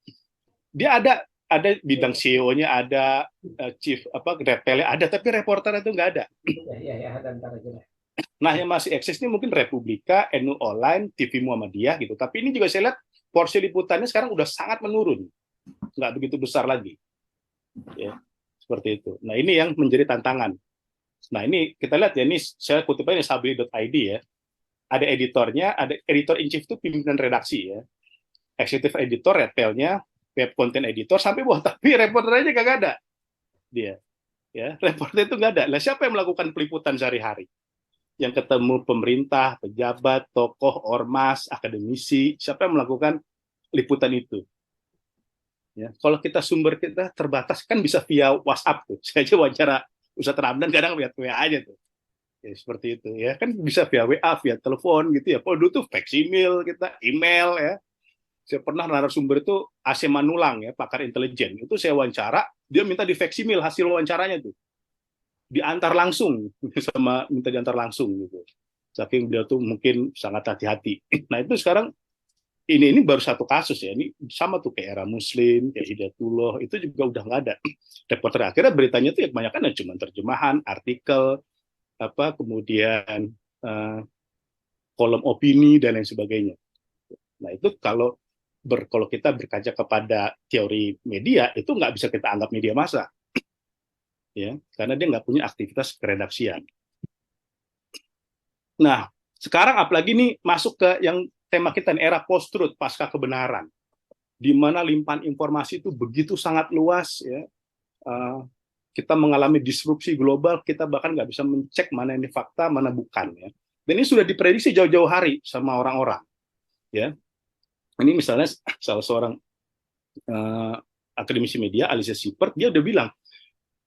Dia ada bidang CEO-nya, ada chief retailnya ada, tapi reporter itu nggak ada. Nah, yang masih eksis ini mungkin Republika, NU Online, TV Muhammadiyah gitu, tapi ini juga saya lihat porsi liputannya sekarang udah sangat menurun, nggak begitu besar lagi ya, seperti itu. Nah, ini yang menjadi tantangan. Nah, ini kita lihat ya, ini saya kutip aja sabili.id ya. Ada editornya, ada editor in chief itu pimpinan redaksi ya. Executive editor, retailnya, web content editor sampai bawah, tapi reporter aja gak ada. Dia ya, reporter itu gak ada. Lah siapa yang melakukan peliputan sehari-hari? Yang ketemu pemerintah, pejabat, tokoh, ormas, akademisi, siapa yang melakukan liputan itu? Ya, kalau kita sumber kita terbatas kan bisa via WhatsApp tuh. Saya aja wawancara Ustadz Ramdan kadang lihat WA aja tuh. Ya, seperti itu ya. Kan bisa via WA, via telepon gitu ya. Kalau dulu tuh fax email kita, email ya. Saya pernah narasumber itu AC Manulang ya, pakar intelijen. Itu saya wawancara, dia minta di fax email hasil wawancaranya tuh. Diantar langsung minta diantar langsung gitu. Saking beliau tuh mungkin sangat hati-hati. Nah, itu sekarang ini baru satu kasus ya, ini sama tuh kayak Era Muslim, kayak Hidayatullah, itu juga udah nggak ada. Reporter akhirnya beritanya tuh ya kebanyakan ya cuma terjemahan, artikel, kemudian kolom opini dan lain sebagainya. Nah, itu kalau kita berkaca kepada teori media, itu nggak bisa kita anggap media massa, ya, karena dia nggak punya aktivitas keredaksian. Nah, sekarang apalagi nih masuk ke yang tema kita, era post-truth, pasca kebenaran, di mana limpahan informasi itu begitu sangat luas, ya. Kita mengalami disrupsi global, kita bahkan nggak bisa mencek mana ini fakta, mana bukan, ya. Dan ini sudah diprediksi jauh-jauh hari sama orang-orang, ya. Ini misalnya salah seorang akademisi media, Alicia Siepert, dia udah bilang,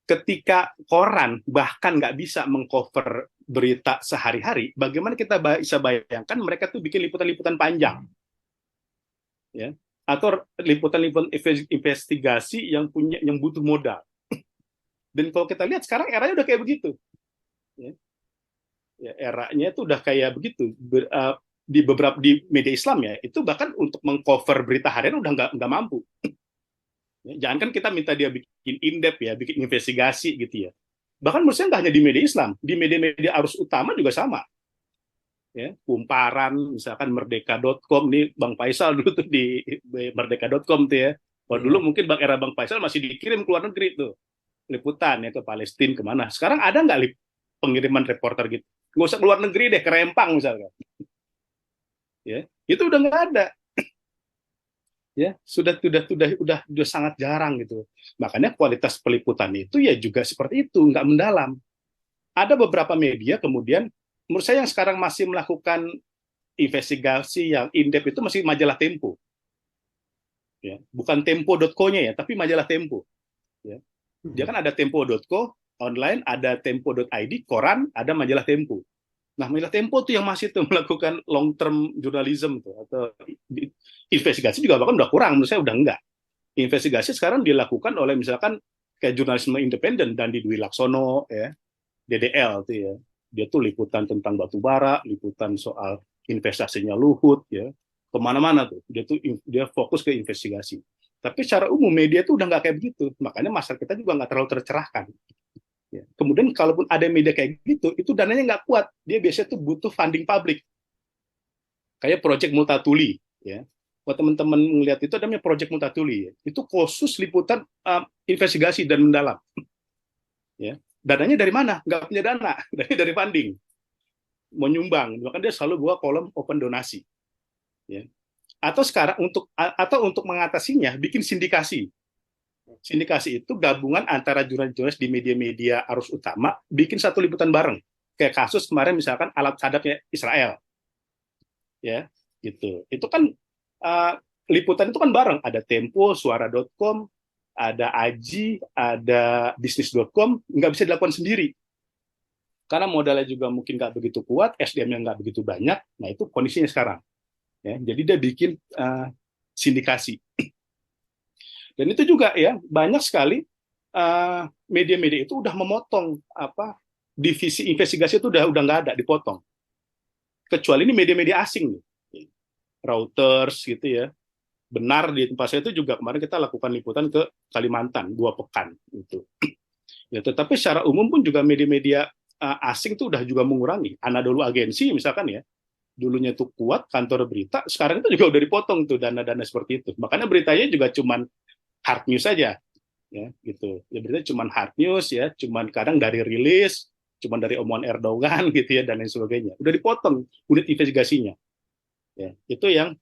ketika koran bahkan nggak bisa mengcover berita sehari-hari, bagaimana kita bisa bayangkan mereka tuh bikin liputan-liputan panjang, ya, atau liputan-liputan investigasi yang butuh modal. Dan kalau kita lihat sekarang eranya udah kayak begitu, ya, eranya itu udah kayak begitu. Di media Islam ya, itu bahkan untuk mengcover berita harian udah nggak mampu. Jangan kan kita minta dia bikin in-depth ya, bikin investigasi gitu ya. Bahkan menurut saya nggak hanya di media Islam, di media-media arus utama juga sama. Ya, Kumparan, misalkan Merdeka.com, nih Bang Faisal dulu tuh di Merdeka.com tuh ya. Kalau dulu mungkin Bang Faisal masih dikirim ke luar negeri tuh, liputan ya ke Palestina kemana. Sekarang ada nggak pengiriman reporter gitu? Nggak usah ke luar negeri deh, ke Rempang misalkan. Ya, itu udah nggak ada. Ya, sudah sangat jarang gitu. Makanya kualitas peliputan itu ya juga seperti itu, nggak mendalam. Ada beberapa media kemudian menurut saya yang sekarang masih melakukan investigasi yang in-depth itu masih majalah Tempo. Ya, bukan tempo.co-nya ya, tapi majalah Tempo. Ya. Dia kan ada tempo.co online, ada tempo.id, koran, ada majalah Tempo. Nah, majalah Tempo tuh yang masih tuh melakukan long term journalism tuh, atau investigasi juga bahkan udah kurang, menurut saya udah enggak. Investigasi sekarang dilakukan oleh misalkan kayak jurnalisme independen dan di Dwi Laksono ya, DDL tuh ya. Dia tuh liputan tentang batu bara, liputan soal investasinya Luhut ya. Kemana-mana tuh. Dia fokus ke investigasi. Tapi secara umum media tuh udah nggak kayak begitu. Makanya masyarakat kita juga nggak terlalu tercerahkan. Ya. Kemudian kalaupun ada media kayak gitu, itu dananya nggak kuat. Dia biasanya tuh butuh funding publik. Kayak Project Multatuli. Ya. Buat teman-teman melihat itu namanya Project Multatuli. Ya. Itu khusus liputan investigasi dan mendalam. Ya. Dananya dari mana? Nggak punya dana. Dari funding. Mau nyumbang. Bahkan dia selalu buat kolom open donasi. Ya. Atau untuk mengatasinya bikin sindikasi. Sindikasi itu gabungan antara jurnalis-jurnalis di media-media arus utama bikin satu liputan bareng. Kayak kasus kemarin misalkan alat sadapnya Israel. Ya, gitu. Itu kan liputan itu kan bareng, ada Tempo, suara.com, ada Aji, ada bisnis.com, nggak bisa dilakukan sendiri. Karena modalnya juga mungkin nggak begitu kuat, SDM-nya nggak begitu banyak, nah itu kondisinya sekarang. Ya, jadi dia bikin sindikasi. Dan itu juga ya banyak sekali media-media itu udah memotong divisi investigasi itu udah nggak ada, dipotong. Kecuali ini media-media asing nih, Reuters gitu ya. Benar di tempat saya itu juga kemarin kita lakukan liputan ke Kalimantan 2 pekan gitu. Ya, tetapi secara umum pun juga media-media asing itu udah juga mengurangi. Anadolu Agensi misalkan ya, dulunya itu kuat kantor berita, sekarang itu juga udah dipotong tuh dana-dana seperti itu. Makanya beritanya juga cuman hard news saja, ya gitu. Ya berita cuman hard news ya, cuman kadang dari rilis, cuman dari omongan Erdogan gitu ya dan lain sebagainya. Udah dipotong unit investigasinya. Ya, itu yang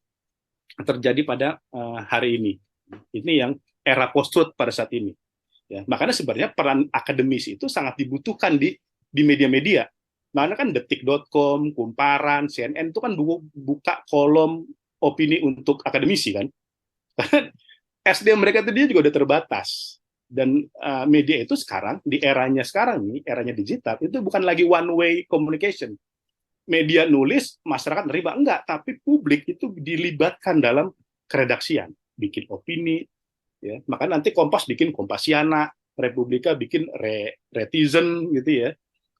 terjadi pada hari ini. Ini yang era post-truth pada saat ini. Ya, makanya sebenarnya peran akademisi itu sangat dibutuhkan di media-media. Makanya kan detik.com, Kumparan, CNN itu kan buka kolom opini untuk akademisi kan. Karena SDM mereka itu dia juga udah terbatas. Dan media itu sekarang, di eranya sekarang nih, eranya digital, itu bukan lagi one way communication. Media nulis, masyarakat nerima, enggak. Tapi publik itu dilibatkan dalam keredaksian. Bikin opini, ya. Maka nanti Kompas bikin Kompasiana, Republika bikin Retizen gitu ya.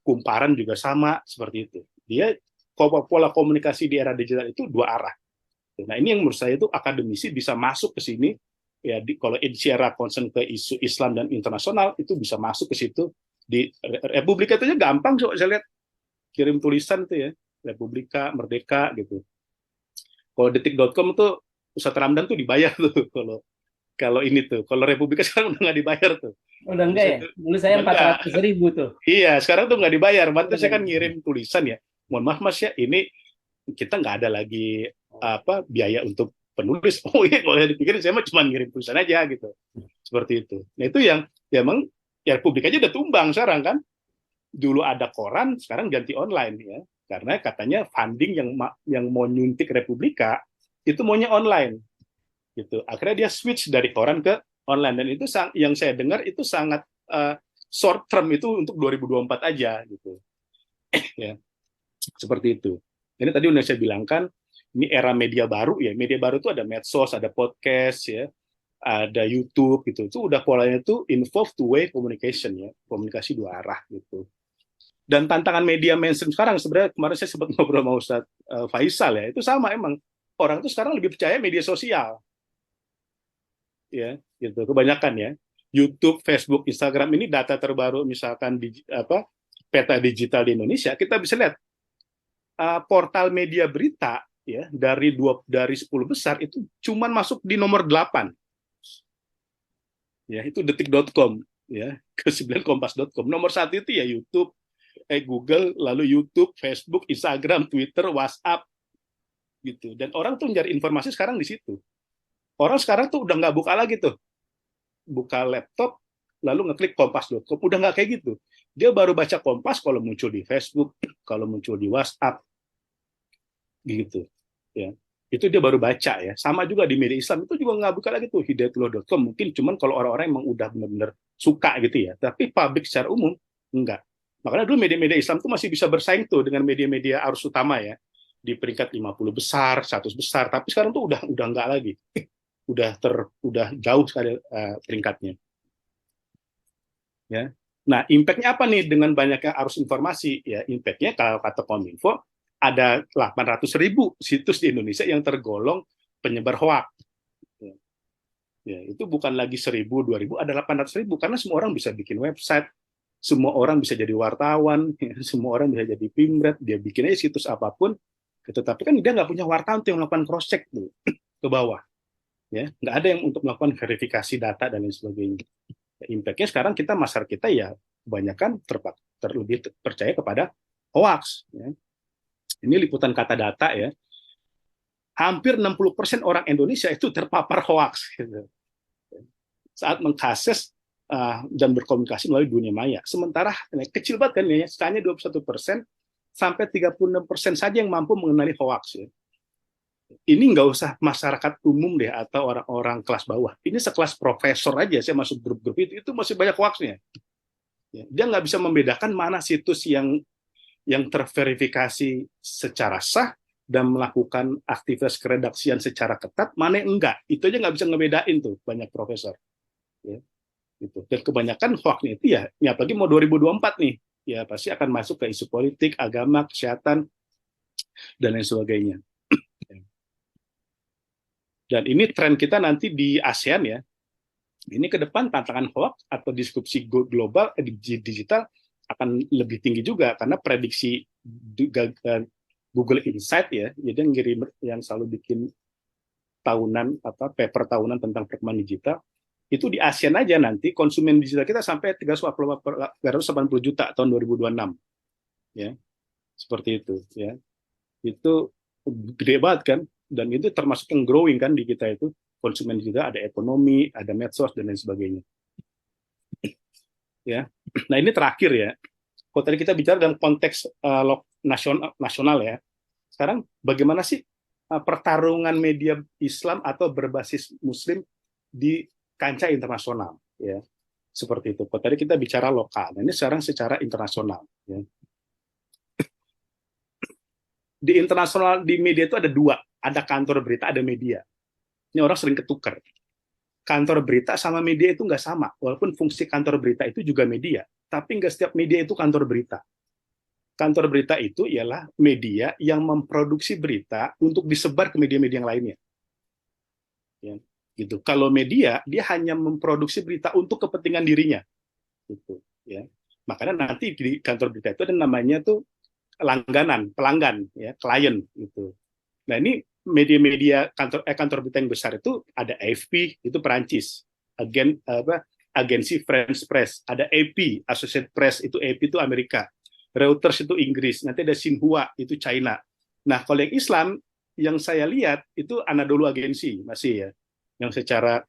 Kumparan juga sama seperti itu. Dia pola komunikasi di era digital itu dua arah. Nah ini yang menurut saya itu akademisi bisa masuk ke sini ya. Kalau secara concern ke isu Islam dan internasional itu bisa masuk ke situ. Di Republika itu gampang coba saya lihat, kirim tulisan itu ya, Republika, Merdeka gitu. Kalau detik.com tuh Ustadz Ramdan tuh dibayar tuh kalau ini tuh. Kalau Republika sekarang udah nggak dibayar tuh. Udah enggak ya? Dulu saya 400.000 tuh. Iya, sekarang tuh nggak dibayar. Waktu saya kan ngirim tulisan ya. Mohon maaf Mas ya, ini kita nggak ada lagi biaya untuk penulis. Oh iya, kalau saya dipikirin saya mah cuma ngirim tulisan aja gitu. Seperti itu. Nah itu yang ya emang ya Republik aja udah tumbang sekarang kan. Dulu ada koran, sekarang ganti online ya. Karena katanya funding yang mau nyuntik Republika itu maunya online. Gitu. Akhirnya dia switch dari koran ke online, dan itu yang saya dengar itu sangat short term, itu untuk 2024 aja gitu. Ya. Seperti itu. Ini tadi udah saya bilangkan, ini era media baru ya. Media baru itu ada medsos, ada podcast ya, ada YouTube gitu. Itu udah polanya itu involve two-way communication ya, komunikasi dua arah gitu. Dan tantangan media mainstream sekarang sebenarnya kemarin saya sempat ngobrol sama Ustadz Faisal ya, itu sama emang. Orang itu sekarang lebih percaya media sosial. Ya, gitu kebanyakan ya. YouTube, Facebook, Instagram ini data terbaru misalkan peta digital di Indonesia, kita bisa lihat portal media berita ya dari 10 besar itu cuman masuk di nomor 8. Ya, itu detik.com ya, ke-9 kompas.com. Nomor 1 itu ya YouTube, Google, lalu YouTube, Facebook, Instagram, Twitter, WhatsApp gitu. Dan orang tuh mencari informasi sekarang di situ. Orang sekarang tuh udah nggak buka lagi tuh, buka laptop, lalu ngeklik kompas.com, udah nggak kayak gitu. Dia baru baca Kompas kalau muncul di Facebook, kalau muncul di WhatsApp, gitu. Ya. Itu dia baru baca ya. Sama juga di media Islam itu juga nggak buka lagi tuh hidayatullah.com. Mungkin cuman kalau orang-orang emang udah benar-benar suka gitu ya. Tapi publik secara umum enggak. Makanya dulu media-media Islam tuh masih bisa bersaing tuh dengan media-media arus utama ya. Di peringkat 50 besar, 100 besar. Tapi sekarang tuh udah enggak lagi. udah jauh sekali peringkatnya. Ya. Nah, impact-nya apa nih dengan banyaknya arus informasi? Ya, impact-nya kalau kata Kominfo, ada 800.000 situs di Indonesia yang tergolong penyebar hoak. Ya, itu bukan lagi 1.000, 2.000, ada 800.000 karena semua orang bisa bikin website, semua orang bisa jadi wartawan, semua orang bisa jadi pimret, dia bikin aja situs apapun, tetapi kan dia nggak punya wartawan yang melakukan cross check tuh ke bawah, ya nggak ada yang untuk melakukan verifikasi data dan lain sebagainya. Impact-nya sekarang masyarakat kita ya kebanyakan lebih percaya kepada hoax. Ya. Ini liputan kata data ya. Hampir 60% orang Indonesia itu terpapar hoax. Gitu. Saat mengakses dan berkomunikasi melalui dunia maya. Sementara kecil banget kan ya, hanya 21% sampai 36% saja yang mampu mengenali hoax. Ya. Ini nggak usah masyarakat umum deh atau orang-orang kelas bawah. Ini sekelas profesor aja, saya masuk grup-grup itu masih banyak hoaxnya. Ya, dia nggak bisa membedakan mana situs yang terverifikasi secara sah dan melakukan aktivitas keredaksian secara ketat, mana yang enggak. Itu aja nggak bisa ngebedain tuh banyak profesor. Ya, gitu. Dan kebanyakan hoaxnya itu ya apalagi mau 2024 nih, ya pasti akan masuk ke isu politik, agama, kesehatan, dan lain sebagainya. Dan ini tren kita nanti di ASEAN ya. Ini ke depan tantangan hoax atau disrupsi global digital akan lebih tinggi juga karena prediksi Google Insight ya, jadi yang selalu bikin tahunan paper tahunan tentang perkembangan digital itu di ASEAN aja nanti konsumen digital kita sampai 380 juta tahun 2026 ya, seperti itu ya, itu gede banget kan. Dan itu termasuk yang growing kan di kita itu konsumen juga ada ekonomi, ada medsos dan lain sebagainya. Ya, nah ini terakhir ya. Kalau tadi kita bicara dalam konteks nasional ya, sekarang bagaimana sih pertarungan media Islam atau berbasis Muslim di kancah internasional ya, seperti itu. Kalau tadi kita bicara lokal, nah ini sekarang secara internasional. Ya. Di internasional di media itu ada dua. Ada kantor berita, ada media. Ini orang sering ketukar. Kantor berita sama media itu nggak sama. Walaupun fungsi kantor berita itu juga media, tapi nggak setiap media itu kantor berita. Kantor berita itu ialah media yang memproduksi berita untuk disebar ke media-media yang lainnya. Ya, gitu. Kalau media, dia hanya memproduksi berita untuk kepentingan dirinya. Gitu, ya. Makanya nanti di kantor berita itu ada namanya tuh pelanggan, ya, klien. Gitu. Nah ini media-media kantor berita yang besar itu ada AFP itu Perancis, agensi French Press, ada AP Associated Press itu AP itu Amerika, Reuters itu Inggris, nanti ada Xinhua itu China. Nah kalau yang Islam yang saya lihat itu Anadolu Agency masih ya, yang secara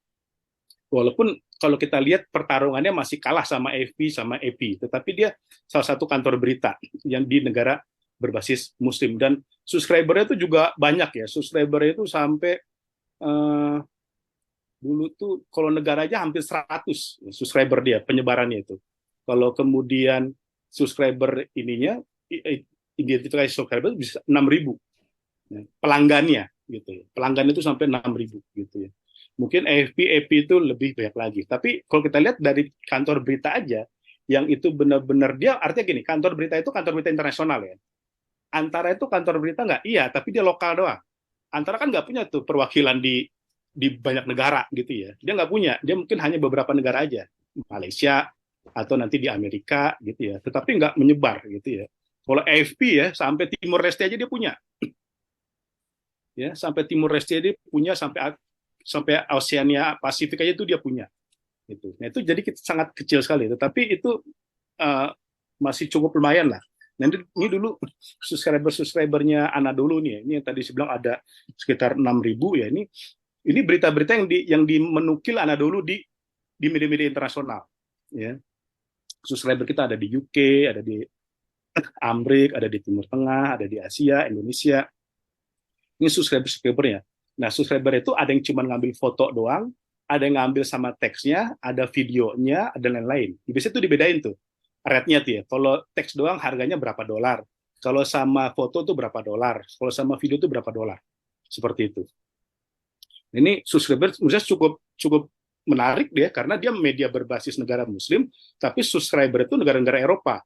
walaupun kalau kita lihat pertarungannya masih kalah sama AFP sama AP, tetapi dia salah satu kantor berita yang di negara berbasis Muslim dan subscribernya itu juga banyak ya, subscribernya itu sampai dulu tuh kalau negara aja hampir 100 subscriber dia penyebarannya itu. Kalau kemudian subscriber ininya identifikasi subscriber bisa 6.000 pelanggannya gitu ya. Pelanggan itu sampai 6.000 gitu ya. Mungkin AFP, AP itu lebih banyak lagi. Tapi kalau kita lihat dari kantor berita aja, yang itu benar-benar dia artinya gini, kantor berita itu kantor berita internasional ya. Antara itu kantor berita nggak? Iya, tapi dia lokal doang. Antara kan nggak punya tuh perwakilan di banyak negara gitu ya. Dia nggak punya, dia mungkin hanya beberapa negara aja. Malaysia, atau nanti di Amerika gitu ya. Tetapi nggak menyebar gitu ya. Kalau AFP ya, sampai Timor Leste aja dia punya. Ya, sampai Timor Leste dia punya, sampai Oceania Pasifik aja itu dia punya. Gitu. Nah itu jadi sangat kecil sekali. Tetapi itu masih cukup lumayan lah. Nah, ini dulu subscribernya Anadolu nih, ini yang tadi saya bilang ada sekitar 6.000 ya. Ini berita-berita yang dimenukil Anadolu di media-media internasional, ya. Subscriber kita ada di UK, ada di Amerika, ada di Timur Tengah, ada di Asia, Indonesia. Ini subscribernya. Nah, subscriber itu ada yang cuma ngambil foto doang, ada yang ngambil sama teksnya, ada videonya, ada lain-lain. Biasanya itu dibedain tuh, rate-nya tuh ya. Kalau teks doang harganya berapa dolar, kalau sama foto tuh berapa dolar, kalau sama video tuh berapa dolar. Seperti itu. Ini subscriber menurut saya cukup menarik dia, karena dia media berbasis negara Muslim, tapi subscriber itu negara-negara Eropa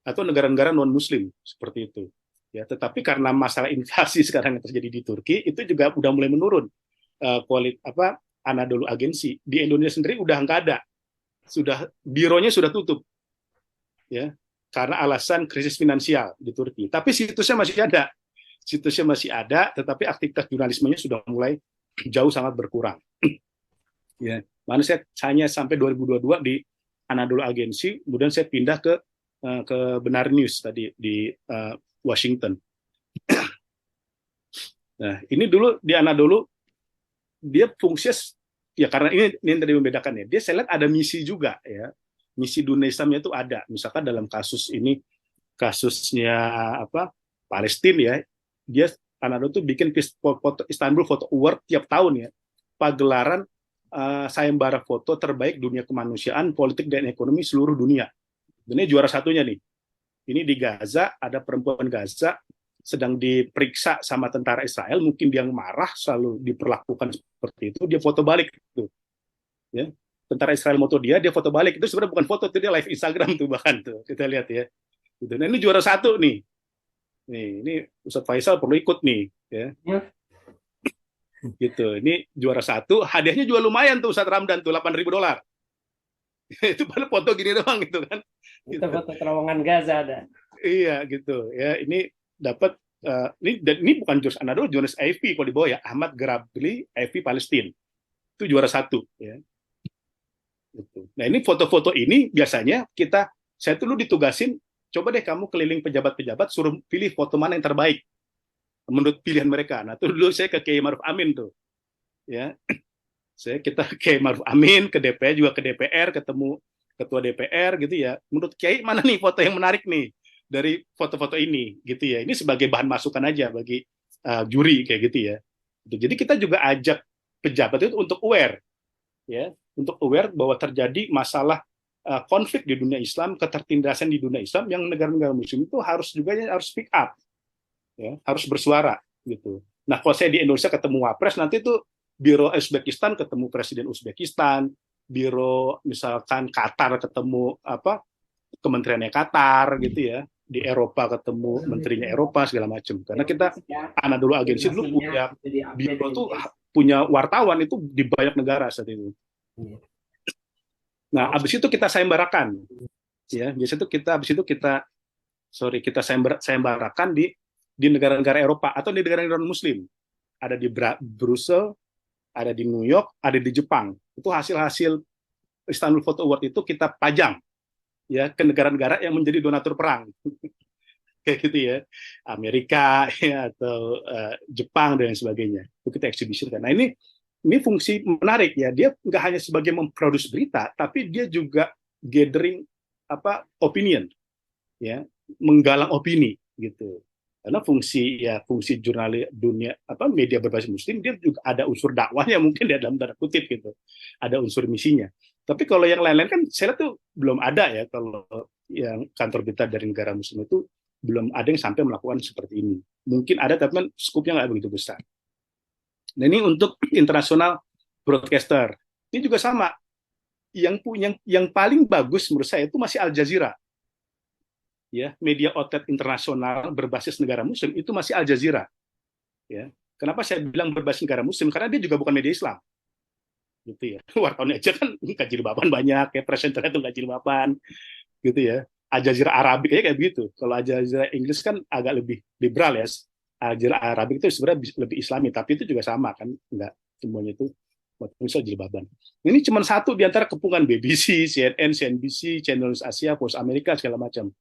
atau negara-negara non-Muslim, seperti itu. Ya, tetapi karena masalah inflasi sekarang yang terjadi di Turki itu juga udah mulai menurun. Anadolu Agency di Indonesia sendiri udah nggak ada, bironya sudah tutup, ya, karena alasan krisis finansial di Turki. Tapi situsnya masih ada, tetapi aktivitas jurnalismenya sudah mulai jauh sangat berkurang. Ya, mana saya hanya sampai 2022 di Anadolu Agency, kemudian saya pindah ke Benar News tadi di Washington. Nah, ini dulu di Anadolu dia fungsinya ya, karena ini yang tadi membedakan ya. Dia saya lihat ada misi juga ya. Misi dunia Islamnya itu ada. Misalkan dalam kasusnya Palestina ya. Dia Anadolu tuh bikin foto Istanbul Photo Award tiap tahun ya. Pagelaran sayembara foto terbaik dunia kemanusiaan, politik dan ekonomi seluruh dunia. Ini juara satunya nih. Ini di Gaza, ada perempuan Gaza sedang diperiksa sama tentara Israel, mungkin dia marah, selalu diperlakukan seperti itu, dia foto balik tuh. Ya. Tentara Israel foto dia foto balik. Itu sebenarnya bukan foto, itu dia live Instagram tuh bahkan tuh. Kita lihat ya. Gitu. Nah, ini juara satu nih. Ini Ustadz Faisal perlu ikut nih, ya. Gitu. Ini juara satu, hadiahnya juga lumayan tuh Ustadz Ramdan tuh, $8.000. Itu baru foto gini doang gitu kan. Itu foto terowongan Gaza ada. Iya gitu ya, ini dapat ini bukan jurnalis Anadolu, jurnalis AFP kalau di bawah ya, Ahmad Grabli, AFP Palestina. Itu juara satu ya. Gitu. Nah, ini foto-foto ini biasanya saya dulu ditugasin, coba deh kamu keliling pejabat-pejabat suruh pilih foto mana yang terbaik menurut pilihan mereka. Nah, itu dulu saya ke Kiai Maruf Amin tuh. Ya. Kita ke Maruf Amin, ke DPR juga ke DPR, ketemu ketua DPR gitu ya. Menurut Kiai mana nih foto yang menarik nih dari foto-foto ini gitu ya. Ini sebagai bahan masukan aja bagi juri kayak gitu ya. Jadi kita juga ajak pejabat itu untuk aware ya, untuk aware bahwa terjadi masalah konflik di dunia Islam, ketertindasan di dunia Islam yang negara-negara Muslim itu harus speak up. Ya, harus bersuara gitu. Nah, kalau saya di Indonesia ketemu Wapres nanti tuh Biro Uzbekistan ketemu Presiden Uzbekistan, Biro misalkan Qatar ketemu kementeriannya Qatar gitu ya, di Eropa ketemu menterinya Eropa segala macam. Karena kita Anadolu Agency dulu punya biro tuh punya wartawan itu di banyak negara saat itu. Nah, abis itu kita sayembarakan, ya. Biasanya itu kita sayembarakan di negara-negara Eropa atau di negara-negara non-Muslim. Ada di Brussels, ada di New York, ada di Jepang. Itu hasil-hasil Istanbul Photo Award itu kita pajang ya ke negara-negara yang menjadi donatur perang. Kayak gitu ya. Amerika ya, atau Jepang dan sebagainya. Itu kita exhibition. Nah, ini fungsi menarik ya. Dia nggak hanya sebagai memproduksi berita, tapi dia juga gathering opinion ya, menggalang opini gitu. Karena fungsi jurnalis dunia media berbasis Muslim, dia juga ada unsur dakwahnya mungkin dia dalam tanda kutip gitu, ada unsur misinya. Tapi kalau yang lain-lain kan saya lihat tuh belum ada ya, kalau yang kantor berita dari negara Muslim itu belum ada yang sampai melakukan seperti ini. Mungkin ada tapi skupnya nggak begitu besar. Nah, ini untuk internasional broadcaster ini juga sama. Yang paling bagus menurut saya itu masih Al Jazeera. Ya, media outlet internasional berbasis negara Muslim itu masih Al Jazeera. Ya, kenapa saya bilang berbasis negara Muslim? Karena dia juga bukan media Islam, gitu ya. Wartawannya aja kan nggak jilbaban banyak, ya presenternya tuh nggak jilbaban, gitu ya. Al Jazeera Arabik aja kayak begitu. Kalau Al Jazeera Inggris kan agak lebih liberal ya. Al Jazeera Arabik itu sebenarnya lebih Islami, tapi itu juga sama kan, nggak semuanya itu misal jilbaban. Ini cuma satu di antara kepungan BBC, CNN, CNBC, Channel Asia, Voice Amerika segala macam.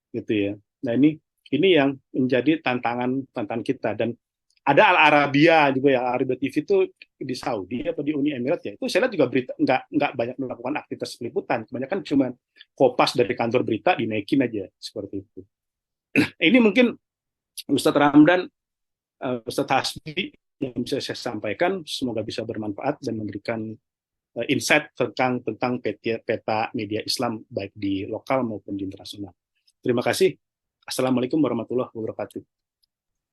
Gitu ya. Nah, ini yang menjadi tantangan kita, dan ada Al Arabia juga ya, Al Arabia TV itu di Saudi atau di Uni Emirat ya. Itu saya lihat juga berita nggak banyak melakukan aktivitas peliputan. Kebanyakan cuma kopas dari kantor berita dinaikin aja seperti itu. Ini mungkin Ustadz Ramdan, Ustadz Hasbi yang bisa saya sampaikan, semoga bisa bermanfaat dan memberikan insight tentang peta media Islam baik di lokal maupun di internasional. Terima kasih. Assalamualaikum warahmatullahi wabarakatuh.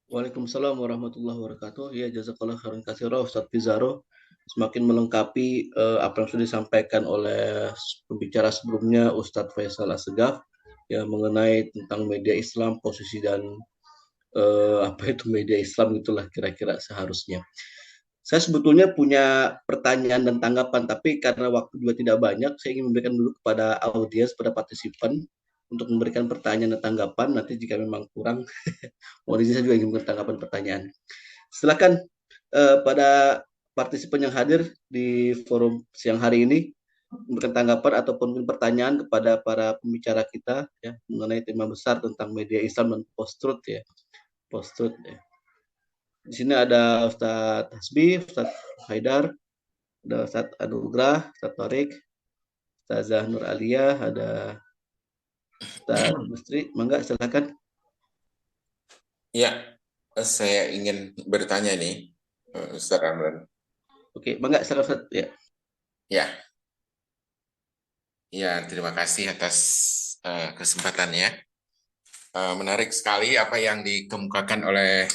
Waalaikumsalam warahmatullahi wabarakatuh. Ya, jazakallah khairan katsira Ustadz Pizarro. Semakin melengkapi apa yang sudah disampaikan oleh pembicara sebelumnya Ustadz Faisal Assegaf ya mengenai tentang media Islam, posisi dan apa itu media Islam itulah kira-kira seharusnya. Saya sebetulnya punya pertanyaan dan tanggapan, tapi karena waktu juga tidak banyak, saya ingin memberikan dulu kepada audiens, pada partisipan untuk memberikan pertanyaan dan tanggapan. Nanti jika memang kurang, mohon izin saya juga ingin memberikan tanggapan pertanyaan. Silakan pada partisipan yang hadir di forum siang hari ini memberikan tanggapan ataupun pertanyaan kepada para pembicara kita ya mengenai tema besar tentang media Islam dan post-truth ya. Post-truth ya. Di sini ada Ustadz Hasbi, Ustadz Haidar, ada Ustadz Anugrah, Ustadz Tarik, Ustazah Nur Alia, ada Ustadz Mustri. Mangga silakan. Ya, saya ingin bertanya nih, Ustaz Ramdan. Oke, mangga silakan Ustadz. Ya. Ya, terima kasih atas kesempatannya. Menarik sekali apa yang dikemukakan oleh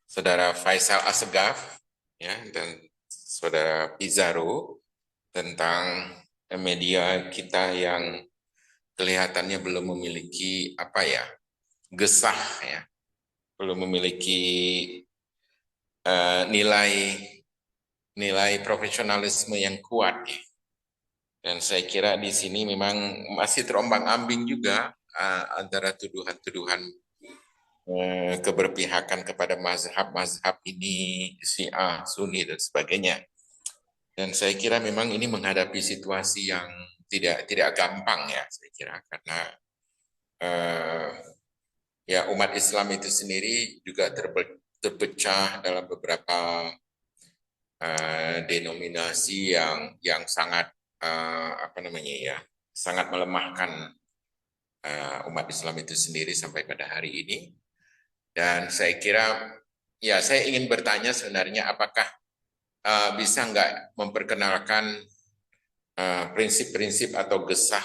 Saudara Faisal Assegaf ya, dan Saudara Pizarro tentang media kita yang kelihatannya belum memiliki gesah ya, belum memiliki nilai profesionalisme yang kuat ya. Dan saya kira di sini memang masih terombang-ambing juga antara tuduhan-tuduhan keberpihakan kepada mazhab ini, Syiah, Sunni dan sebagainya. Dan saya kira memang ini menghadapi situasi yang tidak gampang ya, saya kira karena ya umat Islam itu sendiri juga terpecah dalam beberapa denominasi yang sangat sangat melemahkan umat Islam itu sendiri sampai pada hari ini. Dan saya kira ya saya ingin bertanya sebenarnya apakah bisa nggak memperkenalkan prinsip-prinsip atau gesah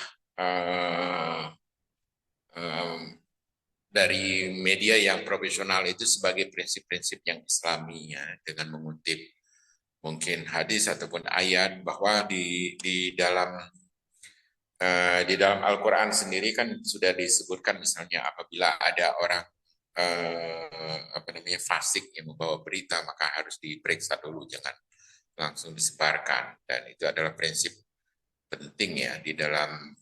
dari media yang profesional itu sebagai prinsip-prinsip yang Islami ya, dengan mengutip mungkin hadis ataupun ayat bahwa di dalam Al-Quran sendiri kan sudah disebutkan misalnya apabila ada orang fasik yang membawa berita maka harus diperiksa dulu, jangan langsung disebarkan, dan itu adalah prinsip penting ya di dalam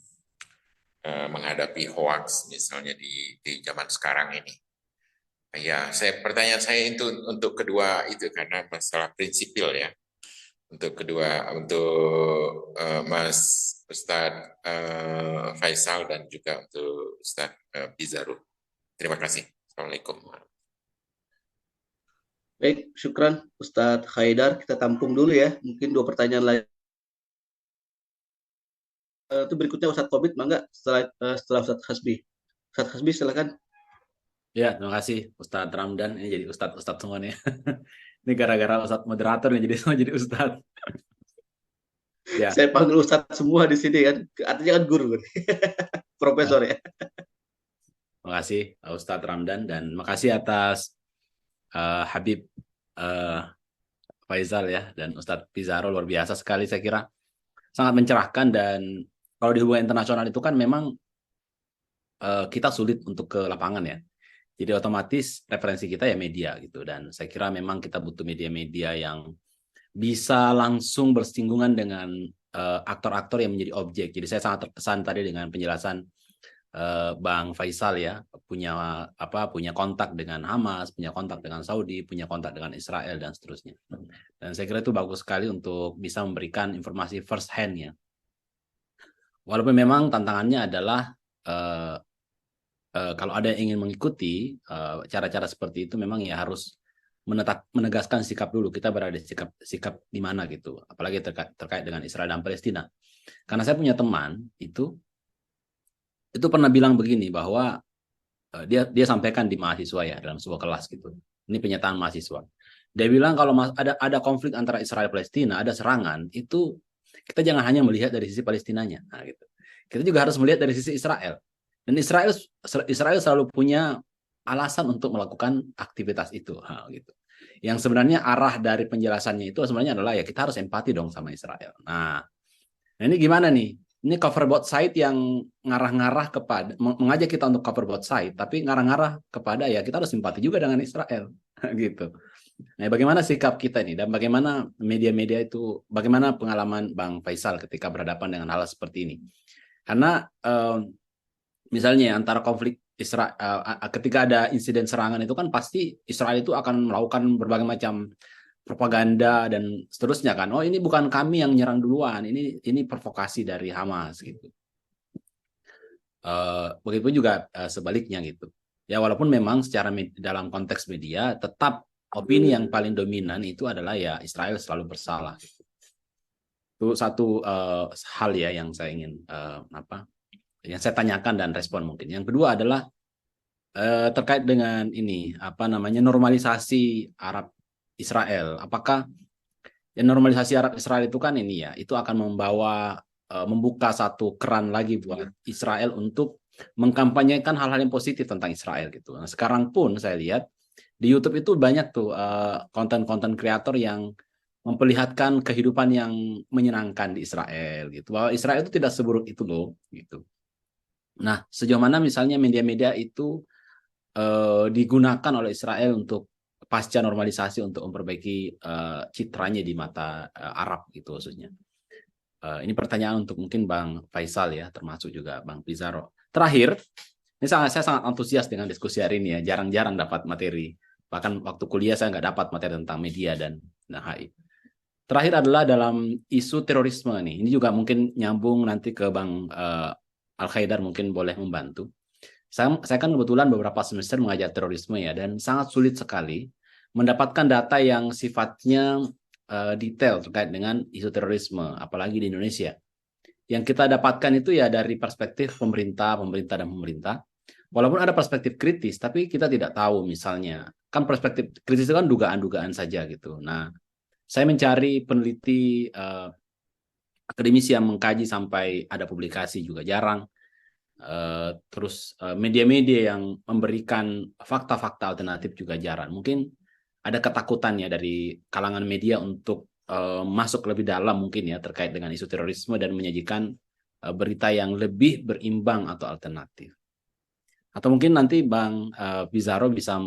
menghadapi hoax misalnya di zaman sekarang ini. Ya, pertanyaan saya itu untuk kedua itu karena masalah prinsipil ya. Untuk Mas Ustadz Faisal dan juga untuk Ustadz Pizarro. Terima kasih. Assalamualaikum. Baik, syukran Ustadz Haidar. Kita tampung dulu ya. Mungkin 2 pertanyaan lain. Itu berikutnya Ustadz Qobit, mangga setelah Ustadz Hasbi. Ustadz Hasbi silakan. Ya, terima kasih Ustadz Ramdan. Ini jadi Ustadz semua nih. Ini gara-gara Ustadz moderator nih jadi Ustadz. Ya. Saya panggil Ustadz semua di sini kan. Artinya kan guru. Profesor ya. Terima kasih Ustadz Ramdan dan makasih atas Habib Faisal ya dan Ustadz Pizarro, luar biasa sekali saya kira. Sangat mencerahkan, dan kalau di hubungan internasional itu kan memang kita sulit untuk ke lapangan ya. Jadi otomatis referensi kita ya media gitu, dan saya kira memang kita butuh media-media yang bisa langsung bersinggungan dengan aktor-aktor yang menjadi objek. Jadi saya sangat terkesan tadi dengan penjelasan Bang Faisal ya, punya kontak dengan Hamas, punya kontak dengan Saudi, punya kontak dengan Israel dan seterusnya. Dan saya kira itu bagus sekali untuk bisa memberikan informasi first hand ya. Walaupun memang tantangannya adalah kalau ada yang ingin mengikuti cara-cara seperti itu, memang ya harus menegaskan sikap dulu, kita berada di sikap di mana gitu, apalagi terkait dengan Israel dan Palestina. Karena saya punya teman itu pernah bilang begini, bahwa dia sampaikan di mahasiswa ya, dalam sebuah kelas gitu. Ini pernyataan mahasiswa. Dia bilang kalau ada konflik antara Israel dan Palestina, ada serangan, itu kita jangan hanya melihat dari sisi Palestinanya. Nah, gitu. Kita juga harus melihat dari sisi Israel. Dan Israel selalu punya alasan untuk melakukan aktivitas itu. Nah, gitu. Yang sebenarnya arah dari penjelasannya itu sebenarnya adalah ya kita harus empati dong sama Israel. Nah ini gimana nih? Ini cover both side yang ngarah-ngarah kepada, mengajak kita untuk cover both side, tapi ngarah-ngarah kepada ya kita harus simpati juga dengan Israel. Gitu. Nah, bagaimana sikap kita ini, dan bagaimana media-media itu, bagaimana pengalaman Bang Faisal ketika berhadapan dengan hal seperti ini? Karena misalnya antara konflik Israel, ketika ada insiden serangan itu kan pasti Israel itu akan melakukan berbagai macam propaganda dan seterusnya kan. Oh, ini bukan kami yang nyerang duluan, ini provokasi dari Hamas gitu. Begitu juga sebaliknya gitu. Ya walaupun memang secara dalam konteks media tetap opini yang paling dominan itu adalah ya Israel selalu bersalah. Gitu. Itu satu hal ya yang saya ingin yang saya tanyakan dan respon mungkin. Yang kedua adalah terkait dengan ini normalisasi Arab Israel. Apakah normalisasi Arab Israel itu kan ini ya, itu akan membuka satu keran lagi buat Israel untuk mengkampanyekan hal-hal yang positif tentang Israel gitu. Nah, sekarang pun saya lihat di YouTube itu banyak tuh konten-konten kreator yang memperlihatkan kehidupan yang menyenangkan di Israel gitu. Bahwa Israel itu tidak seburuk itu loh gitu. Nah, sejauh mana misalnya media-media itu digunakan oleh Israel untuk pasca normalisasi untuk memperbaiki citranya di mata Arab gitu khususnya. Ini pertanyaan untuk mungkin Bang Faisal ya, termasuk juga Bang Pizarro. Terakhir, ini saya sangat antusias dengan diskusi hari ini ya, jarang-jarang dapat materi. Bahkan waktu kuliah saya nggak dapat materi tentang media dan HI. Terakhir adalah dalam isu terorisme nih. Ini juga mungkin nyambung nanti ke Bang Al-Khaidar, mungkin boleh membantu. Saya kan kebetulan beberapa semester mengajar terorisme ya, dan sangat sulit sekali mendapatkan data yang sifatnya detail terkait dengan isu terorisme, apalagi di Indonesia. Yang kita dapatkan itu ya dari perspektif pemerintah dan pemerintah. Walaupun ada perspektif kritis, tapi kita tidak tahu misalnya. Kan perspektif kritis itu kan dugaan-dugaan saja gitu. Nah, saya mencari peneliti akademisi yang mengkaji sampai ada publikasi juga jarang. Terus media-media yang memberikan fakta-fakta alternatif juga jarang. Mungkin ada ketakutan ya dari kalangan media untuk masuk lebih dalam mungkin ya terkait dengan isu terorisme dan menyajikan berita yang lebih berimbang atau alternatif. Atau mungkin nanti Bang Pizarro bisa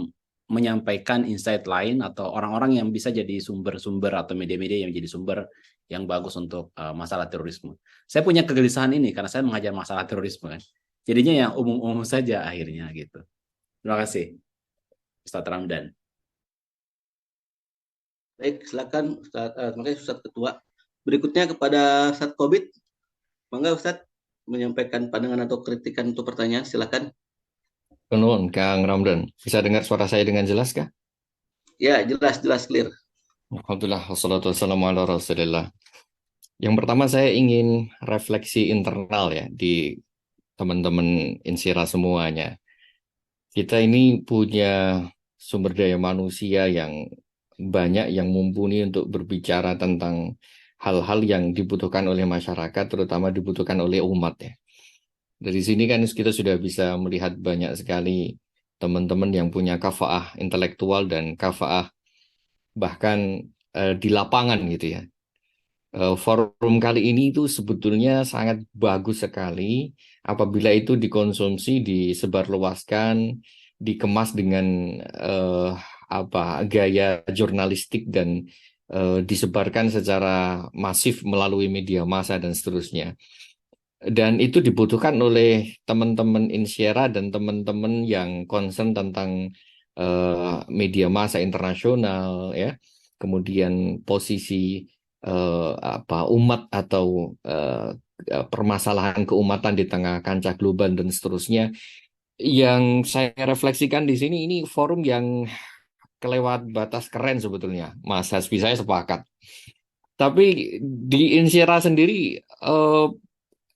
menyampaikan insight lain atau orang-orang yang bisa jadi sumber-sumber atau media-media yang jadi sumber yang bagus untuk masalah terorisme. Saya punya kegelisahan ini karena saya mengajar masalah terorisme kan. Jadinya yang umum-umum saja akhirnya gitu. Terima kasih, Ustaz Ramdan. Baik, silakan Ustaz. Terima kasih Ustaz Ketua. Berikutnya kepada Ustaz Kobit. Mangga Ustaz menyampaikan pandangan atau kritikan untuk pertanyaan, silakan. Nuhun, Kang Ramdan. Bisa dengar suara saya dengan jelas kah? Ya, jelas clear. Alhamdulillah, wassalatu wassalamu ala rasulillah. Yang pertama saya ingin refleksi internal ya di teman-teman Insira semuanya. Kita ini punya sumber daya manusia yang banyak yang mumpuni untuk berbicara tentang hal-hal yang dibutuhkan oleh masyarakat, terutama dibutuhkan oleh umat ya. Dari sini kan kita sudah bisa melihat banyak sekali teman-teman yang punya kafaah intelektual dan kafaah bahkan di lapangan gitu ya. Forum kali ini itu sebetulnya sangat bagus sekali apabila itu dikonsumsi, disebarluaskan, dikemas dengan gaya jurnalistik dan disebarkan secara masif melalui media massa dan seterusnya. Dan itu dibutuhkan oleh teman-teman Insyera dan teman-teman yang concern tentang media massa internasional ya, kemudian posisi umat atau permasalahan keumatan di tengah kancah global dan seterusnya. yang saya refleksikan di sini ini forum yang kelewat batas keren sebetulnya, Mas Hasbi, saya sepakat. Tapi di Insira sendiri,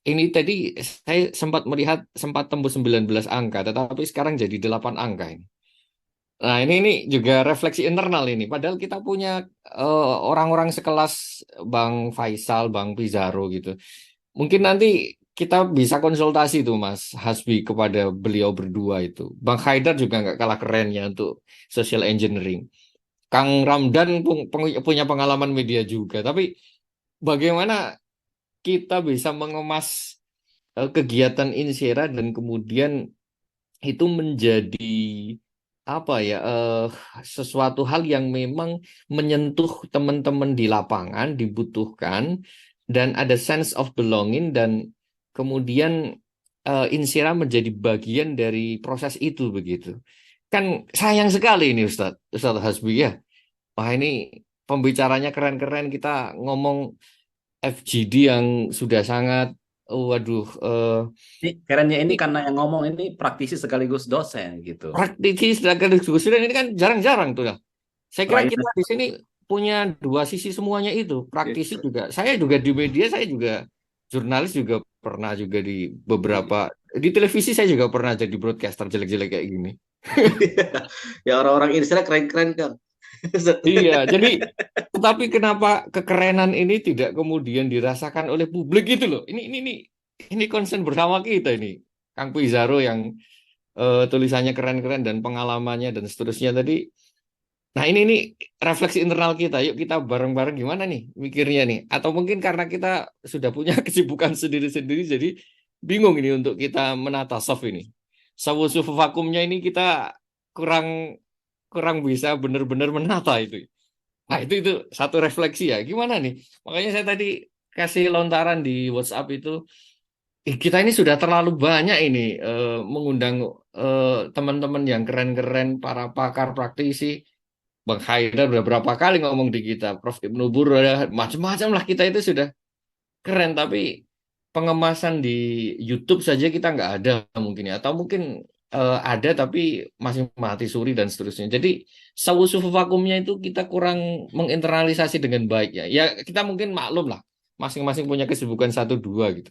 ini tadi saya sempat melihat sempat tembus 19 angka, tetapi sekarang jadi 8 angka ini. Nah, ini juga refleksi internal ini. Padahal kita punya orang-orang sekelas Bang Faisal, Bang Pizarro gitu. Mungkin nanti kita bisa konsultasi tuh Mas Hasbi kepada beliau berdua itu. Bang Haidar juga nggak kalah kerennya untuk social engineering. Kang Ramdan punya pengalaman media juga. Tapi bagaimana kita bisa mengemas kegiatan Insera dan kemudian itu menjadi apa ya sesuatu hal yang memang menyentuh teman-teman di lapangan dibutuhkan dan ada sense of belonging dan kemudian Insira menjadi bagian dari proses itu begitu. Kan sayang sekali ini Ustadz Hasbi ya. Wah ini pembicaranya keren-keren kita ngomong FGD yang sudah sangat waduh Ini kerennya ini karena yang ngomong ini praktisi sekaligus dosen gitu. praktisi sedangkan diskusi dan ini kan jarang-jarang tuh ya. Saya kira Right. kita di sini punya dua sisi semuanya itu. Praktisi juga. Saya juga di media, saya juga jurnalis juga pernah juga di beberapa di televisi saya juga pernah jadi broadcaster jelek-jelek kayak gini. Ya orang-orang Indonesia keren-keren kan. Iya, jadi tetapi kenapa kekerenan ini tidak kemudian dirasakan oleh publik gitu loh. Ini concern bersama kita ini. Kang Pizarro yang tulisannya keren-keren dan pengalamannya dan seterusnya tadi. Nah ini refleksi internal kita. Yuk kita bareng-bareng gimana nih mikirnya nih. Atau mungkin karena kita sudah punya kesibukan sendiri-sendiri jadi bingung ini untuk kita menata soft ini. Sawusu vakumnya ini kita kurang kurang bisa benar-benar menata itu. Nah itu satu refleksi ya. Gimana nih? Makanya saya tadi kasih lontaran di WhatsApp itu. Kita ini sudah terlalu banyak ini mengundang teman-teman yang keren-keren, para pakar praktisi. Bang Haidar udah berapa kali ngomong di kita, Prof. Ibnu Bur, macam-macam lah kita itu sudah keren, tapi pengemasan di YouTube saja kita nggak ada mungkin ya, atau mungkin ada tapi masih mati suri dan seterusnya. Jadi sawusu vakumnya itu kita kurang menginternalisasi dengan baik ya. Ya kita mungkin maklum lah, masing-masing punya kesibukan satu dua gitu.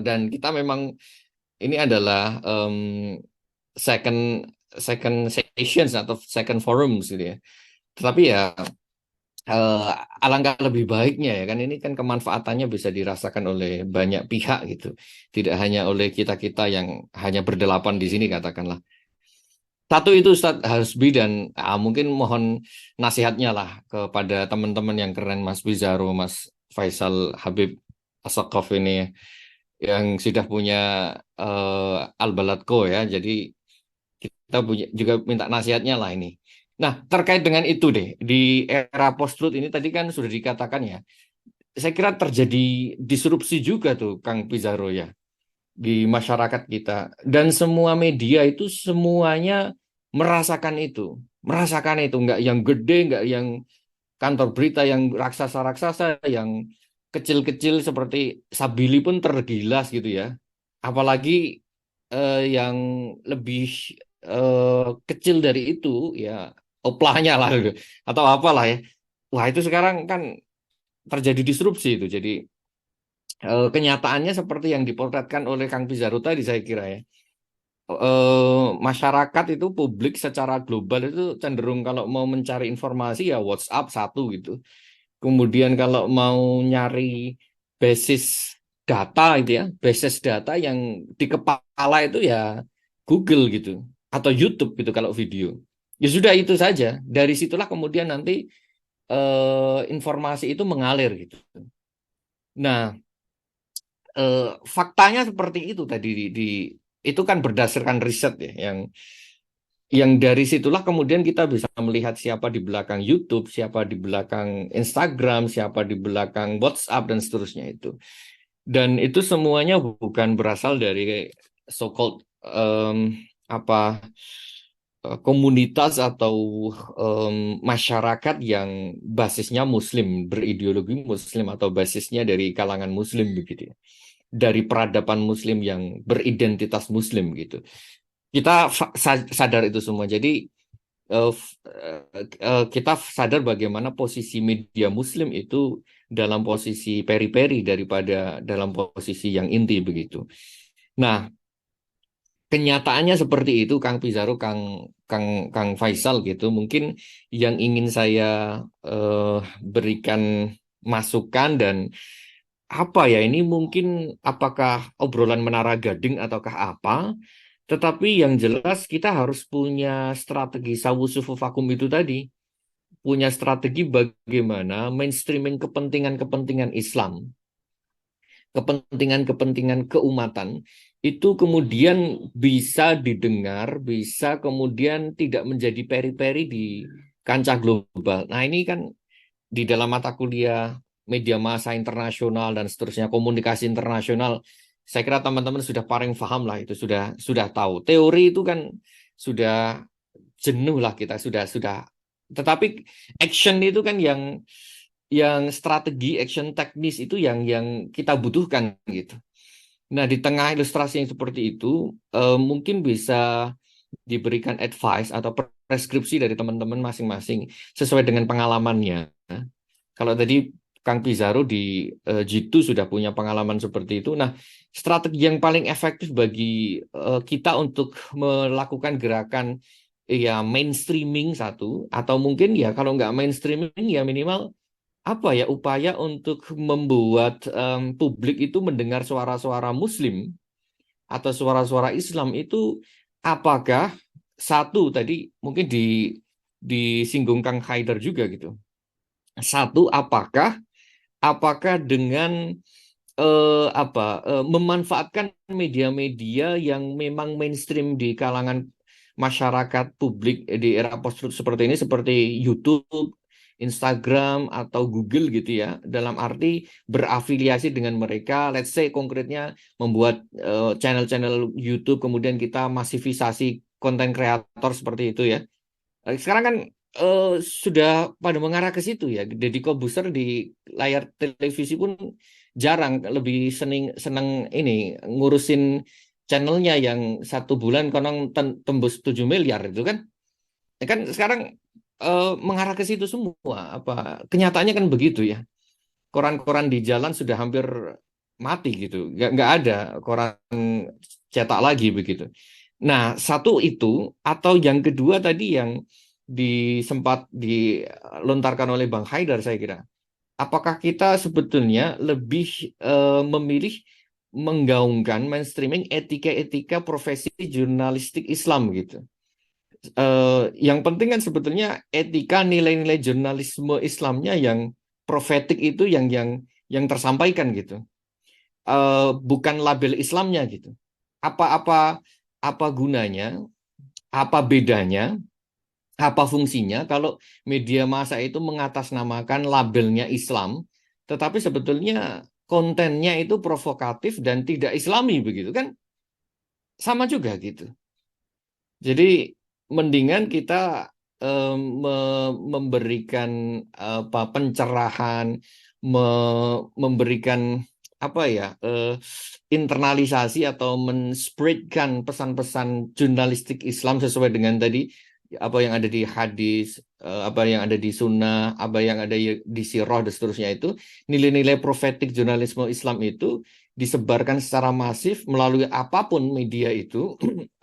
Dan kita memang ini adalah second second sessions atau second forums gitu ya. Tetapi ya alangkah lebih baiknya ya kan ini kan kemanfaatannya bisa dirasakan oleh banyak pihak gitu. Tidak hanya oleh kita-kita yang hanya berdelapan di sini katakanlah. Satu itu Ustadz Hasbi dan mungkin mohon nasihatnya lah kepada teman-teman yang keren Mas Bizarro, Mas Faisal Habib Asakov ini yang sudah punya Al-Baladko ya. Jadi kita juga minta nasihatnya lah ini. Nah, terkait dengan itu deh, di era post-truth ini tadi kan sudah dikatakan ya, saya kira terjadi disrupsi juga tuh Kang Pizarro ya, di masyarakat kita. Dan semua media itu semuanya merasakan itu. Nggak yang gede, nggak yang kantor berita yang raksasa-raksasa, yang kecil-kecil seperti Sabili pun tergilas gitu ya. Apalagi yang lebih kecil dari itu ya oplahnya lah gitu. Atau apalah ya. Wah itu sekarang kan terjadi disrupsi itu. Jadi kenyataannya seperti yang dipotretkan oleh Kang Pizarro tadi saya kira ya. Masyarakat itu publik secara global itu cenderung kalau mau mencari informasi ya WhatsApp satu gitu. Kemudian kalau mau nyari basis data itu ya, basis data yang di kepala itu ya Google gitu atau YouTube gitu kalau video. Ya sudah itu saja. Dari situlah kemudian nanti informasi itu mengalir gitu. Nah, faktanya seperti itu tadi itu kan berdasarkan riset ya yang dari situlah kemudian kita bisa melihat siapa di belakang YouTube, siapa di belakang Instagram, siapa di belakang WhatsApp dan seterusnya itu. Dan itu semuanya bukan berasal dari so-called komunitas atau masyarakat yang basisnya Muslim, berideologi Muslim atau basisnya dari kalangan Muslim begitu ya. dari peradaban Muslim yang beridentitas Muslim gitu. Kita sadar itu semua. Jadi kita sadar bagaimana posisi media Muslim itu dalam posisi peri-peri daripada dalam posisi yang inti begitu. Nah, kenyataannya seperti itu, Kang Pizarro, Kang Faisal gitu. Mungkin yang ingin saya berikan masukan dan apa ya ini mungkin apakah obrolan menara gading ataukah apa? Tetapi yang jelas kita harus punya strategi sawusufu vakum itu tadi, punya strategi bagaimana mainstreaming kepentingan-kepentingan Islam, kepentingan-kepentingan keumatan itu kemudian bisa didengar, bisa kemudian tidak menjadi peri-peri di kancah global. Nah, ini kan di dalam mata kuliah media massa internasional dan seterusnya, komunikasi internasional, saya kira teman-teman sudah paling paham lah itu, sudah tahu. Teori itu kan sudah jenuh lah kita, sudah. Tetapi action itu kan yang strategi action teknis itu yang kita butuhkan gitu. Nah, di tengah ilustrasi yang seperti itu, mungkin bisa diberikan advice atau preskripsi dari teman-teman masing-masing sesuai dengan pengalamannya. Kalau tadi Kang Pizarro di G2 sudah punya pengalaman seperti itu. Nah, strategi yang paling efektif bagi kita untuk melakukan gerakan ya mainstreaming satu, atau mungkin ya kalau nggak mainstreaming ya minimal apa ya upaya untuk membuat publik itu mendengar suara-suara Muslim atau suara-suara Islam itu, apakah satu tadi mungkin disinggung Kang Haidar juga gitu. Satu, apakah dengan memanfaatkan media-media yang memang mainstream di kalangan masyarakat publik di era post-truth seperti ini, seperti YouTube, Instagram, atau Google gitu ya, dalam arti berafiliasi dengan mereka, let's say konkretnya membuat channel-channel YouTube, kemudian kita masivisasi konten kreator seperti itu ya. Sekarang kan sudah pada mengarah ke situ ya. Deddy Corbuzier di layar televisi pun jarang, lebih seneng ini ngurusin channelnya yang satu bulan konon tembus 7 miliar itu kan. Ya kan sekarang mengarah ke situ semua. Kenyataannya kan begitu ya. Koran-koran di jalan sudah hampir mati gitu. Nggak ada koran cetak lagi begitu. Nah, satu itu, atau yang kedua tadi yang sempat dilontarkan oleh Bang Haidar saya kira. Apakah kita sebetulnya lebih memilih menggaungkan mainstreaming etika-etika profesi jurnalistik Islam gitu. Yang penting kan sebetulnya etika nilai-nilai jurnalisme Islamnya yang profetik itu yang tersampaikan gitu. Bukan label Islamnya gitu. Apa gunanya? Apa bedanya? Apa fungsinya kalau media massa itu mengatasnamakan labelnya Islam, tetapi sebetulnya kontennya itu provokatif dan tidak Islami begitu kan? Sama juga gitu. Jadi mendingan kita memberikan pencerahan, memberikan internalisasi atau menspreadkan pesan-pesan jurnalistik Islam sesuai dengan tadi apa yang ada di hadis, apa yang ada di sunnah, apa yang ada di sirah dan seterusnya itu, nilai-nilai profetik jurnalisme Islam itu disebarkan secara masif melalui apapun media itu,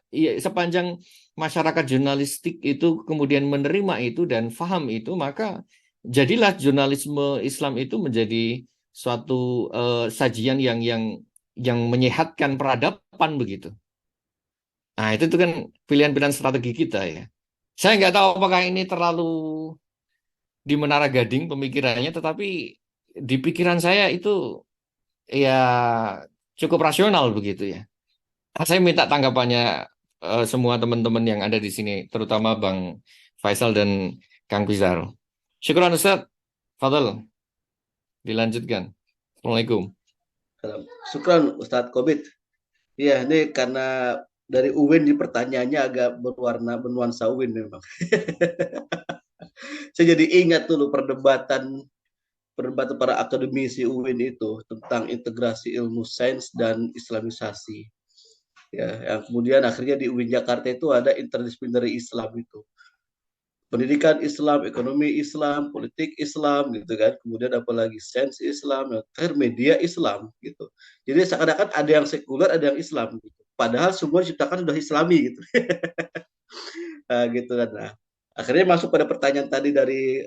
ya, sepanjang masyarakat jurnalistik itu kemudian menerima itu dan paham itu, maka jadilah jurnalisme Islam itu menjadi suatu sajian yang menyehatkan peradaban begitu. Nah, itu kan pilihan-pilihan strategi kita ya. Saya nggak tahu apakah ini terlalu di menara gading pemikirannya, tetapi di pikiran saya itu ya cukup rasional begitu ya. Saya minta tanggapannya semua teman-teman yang ada di sini, terutama Bang Faisal dan Kang Pizarro. Syukuran Ustaz. Fadal, dilanjutkan. Assalamualaikum. Syukran Ustadz Kobit. Iya, ini karena dari Uwin di pertanyaannya agak bernuansa Uwin memang. Saya jadi ingat dulu perdebatan perdebatan para akademisi UIN itu tentang integrasi ilmu sains dan Islamisasi. Ya, yang kemudian akhirnya di UIN Jakarta itu ada interdisipliner Islam itu. Pendidikan Islam, ekonomi Islam, politik Islam gitu kan. Kemudian apalagi sains Islam, media Islam gitu. Jadi seakan-akan ada yang sekuler, ada yang Islam gitu. Padahal semua diciptakan sudah Islami gitu. Nah, gitu kan. Nah, akhirnya masuk pada pertanyaan tadi dari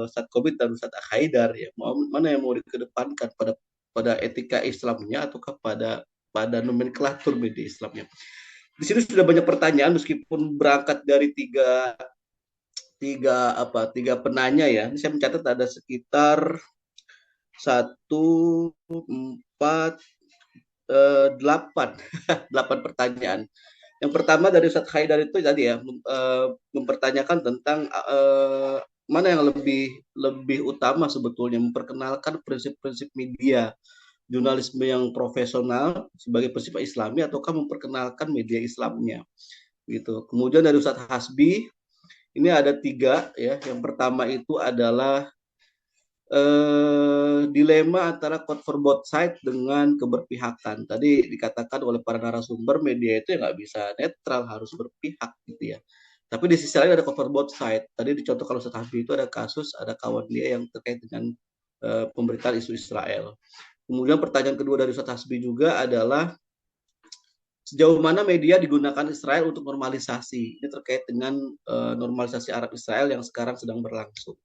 Ustadz Komit dan Ustadz Haidar ya, mana yang mau dikedepankan pada etika Islamnya atau pada nomenklatur media Islamnya. Di sini sudah banyak pertanyaan meskipun berangkat dari tiga penanya ya. Ini saya mencatat ada sekitar 1, 4, 8 8 pertanyaan. Yang pertama dari Ustadz Haidar itu tadi ya, mempertanyakan tentang mana yang lebih utama sebetulnya, memperkenalkan prinsip-prinsip media jurnalisme yang profesional sebagai prinsip Islami ataukah memperkenalkan media Islamnya gitu. Kemudian dari Ustadz Hasbi ini ada 3 ya. Yang pertama itu adalah dilema antara code for both side dengan keberpihakan. Tadi dikatakan oleh para narasumber media itu nggak bisa netral, harus berpihak gitu ya. Tapi di sisi lain ada code for both side. Tadi dicontohkan Ustadz Habib itu ada kasus, ada kawan dia yang terkait dengan pemberitaan isu Israel. Kemudian pertanyaan kedua dari Ustadz Hasbi juga adalah sejauh mana media digunakan Israel untuk normalisasi. Ini terkait dengan normalisasi Arab Israel yang sekarang sedang berlangsung.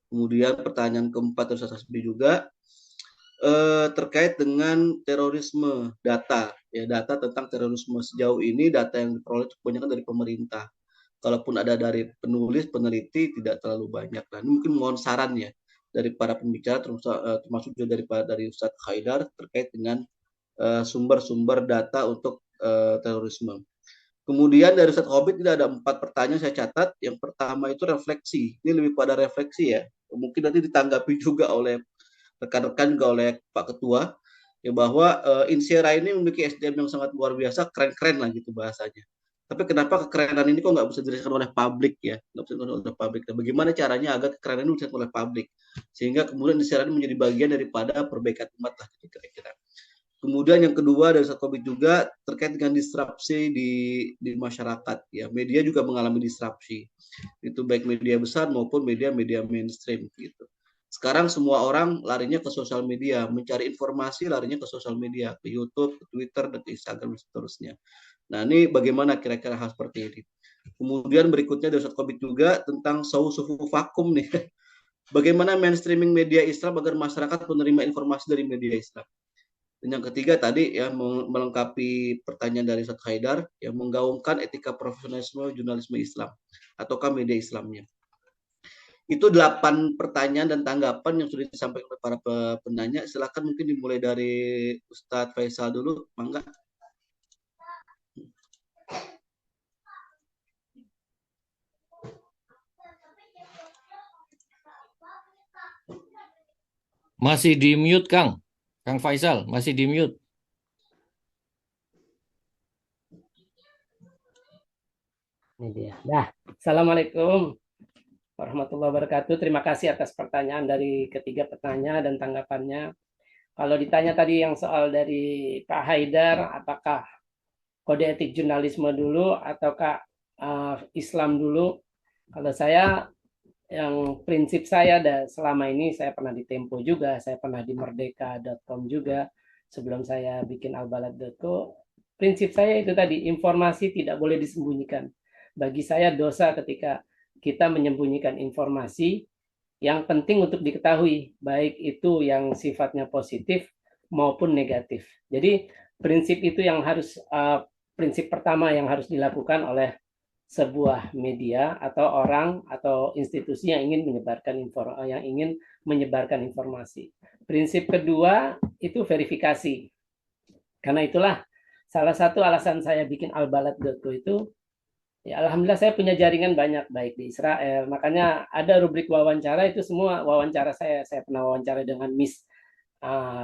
Kemudian pertanyaan keempat dari Ustadz Hasbi juga terkait dengan terorisme data. Ya, data tentang terorisme sejauh ini data yang diperoleh kebanyakan dari pemerintah. Kalaupun ada dari penulis, peneliti tidak terlalu banyak. Nah, ini mungkin mohon saran ya dari para pembicara termasuk juga dari Ustadz Haidar terkait dengan sumber-sumber data untuk terorisme. Kemudian dari Ustadz Hobit tidak ada 4 pertanyaan saya catat. Yang pertama itu refleksi. Ini lebih pada refleksi ya. Mungkin nanti ditanggapi juga oleh rekan-rekan juga oleh Pak Ketua ya, bahwa Insera ini memiliki SDM yang sangat luar biasa, keren-keren lah gitu bahasanya. Tapi kenapa kekerenan ini kok nggak bisa dirasakan oleh publik ya? Nggak bisa dirasakan oleh publik. Nah, bagaimana caranya agar kekerenan ini dirasakan oleh publik? Sehingga kemudian Insera ini menjadi bagian daripada perbaikan umat lah kira-kira. Kemudian yang kedua dari Ustadz Komit juga terkait dengan disrupsi di masyarakat ya. Media juga mengalami disrupsi. Itu baik media besar maupun media-media mainstream gitu. Sekarang semua orang larinya ke sosial media, mencari informasi larinya ke sosial media, ke YouTube, ke Twitter, dan ke Instagram dan seterusnya. Nah, ini bagaimana kira-kira hal seperti ini. Kemudian berikutnya dari Ustadz Komit juga tentang sufu vakum nih. Bagaimana mainstreaming media Islam agar masyarakat menerima informasi dari media Islam. Dan yang ketiga tadi ya, melengkapi pertanyaan dari Ustadz Haidar yang menggaungkan etika profesionalisme jurnalisme Islam ataukah media Islamnya. Itu 8 pertanyaan dan tanggapan yang sudah disampaikan oleh para penanya. Silakan mungkin dimulai dari Ustadz Faisal dulu, mangga. Masih di mute, Kang. Kang Faisal, masih di mute. Ini dia. Nah, Assalamualaikum warahmatullahi wabarakatuh. Terima kasih atas pertanyaan dari ketiga petanya dan tanggapannya. Kalau ditanya tadi yang soal dari Pak Haidar, apakah kode etik jurnalisme dulu ataukah Islam dulu? Kalau saya, yang prinsip saya selama ini, saya pernah di Tempo juga, saya pernah di merdeka.com juga, sebelum saya bikin albalad.co. Prinsip saya itu tadi, informasi tidak boleh disembunyikan. Bagi saya dosa ketika kita menyembunyikan informasi yang penting untuk diketahui, baik itu yang sifatnya positif maupun negatif. Jadi prinsip itu yang harus, prinsip pertama yang harus dilakukan oleh sebuah media atau orang atau institusi yang ingin menyebarkan informasi. Prinsip kedua itu verifikasi. Karena itulah salah satu alasan saya bikin albalad.co itu, ya alhamdulillah saya punya jaringan banyak baik di Israel. Makanya ada rubrik wawancara, itu semua wawancara saya. Saya pernah wawancara dengan Miss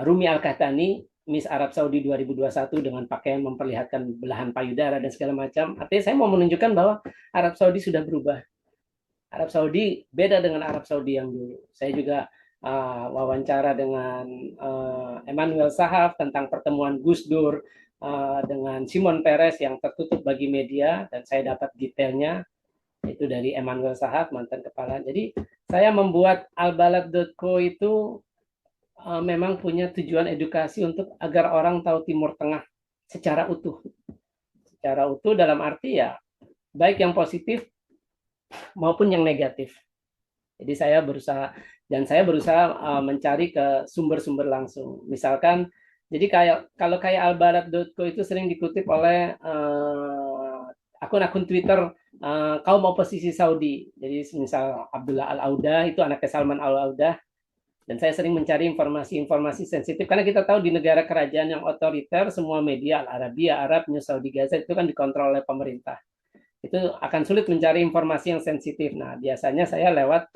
Rumi Al-Kahtani, Miss Arab Saudi 2021 dengan pakaian memperlihatkan belahan payudara dan segala macam. Artinya saya mau menunjukkan bahwa Arab Saudi sudah berubah. Arab Saudi beda dengan Arab Saudi yang dulu. Saya juga wawancara dengan Emmanuel Sahaf tentang pertemuan Gus Dur dengan Simon Peres yang tertutup bagi media, dan saya dapat detailnya itu dari Emmanuel Sahaf, mantan kepala. Jadi saya membuat albalad.co itu memang punya tujuan edukasi untuk agar orang tahu Timur Tengah secara utuh. Secara utuh dalam arti ya baik yang positif maupun yang negatif. Jadi saya berusaha mencari ke sumber-sumber langsung. Misalkan, jadi kalau kayak albarat.co itu sering dikutip oleh akun-akun Twitter kaum oposisi Saudi. Jadi misal Abdullah Al-Audah itu anaknya Salman Al-Audah. Dan saya sering mencari informasi-informasi sensitif karena kita tahu di negara kerajaan yang otoriter semua media Al-Arabia, Arab, News Saudi Gaza itu kan dikontrol oleh pemerintah. Itu akan sulit mencari informasi yang sensitif. Nah, biasanya saya lewat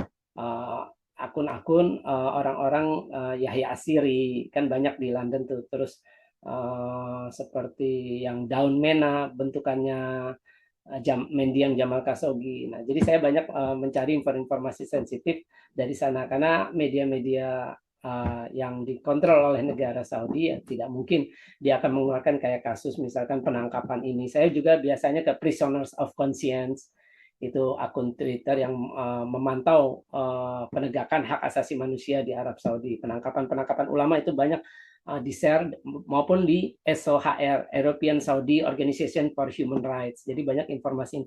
akun-akun orang-orang Yahya Asiri, kan banyak di London tuh. Terus seperti yang Daun Mena, bentukannya Mendiang Jamal Khashoggi. Nah, jadi saya banyak mencari informasi sensitif dari sana karena media-media yang dikontrol oleh negara Saudi ya tidak mungkin dia akan mengeluarkan kayak kasus misalkan penangkapan ini. Saya juga biasanya ke Prisoners of Conscience, itu akun Twitter yang memantau penegakan hak asasi manusia di Arab Saudi. Penangkapan ulama itu banyak di-share maupun di SOHR, European Saudi Organization for Human Rights. Jadi banyak informasi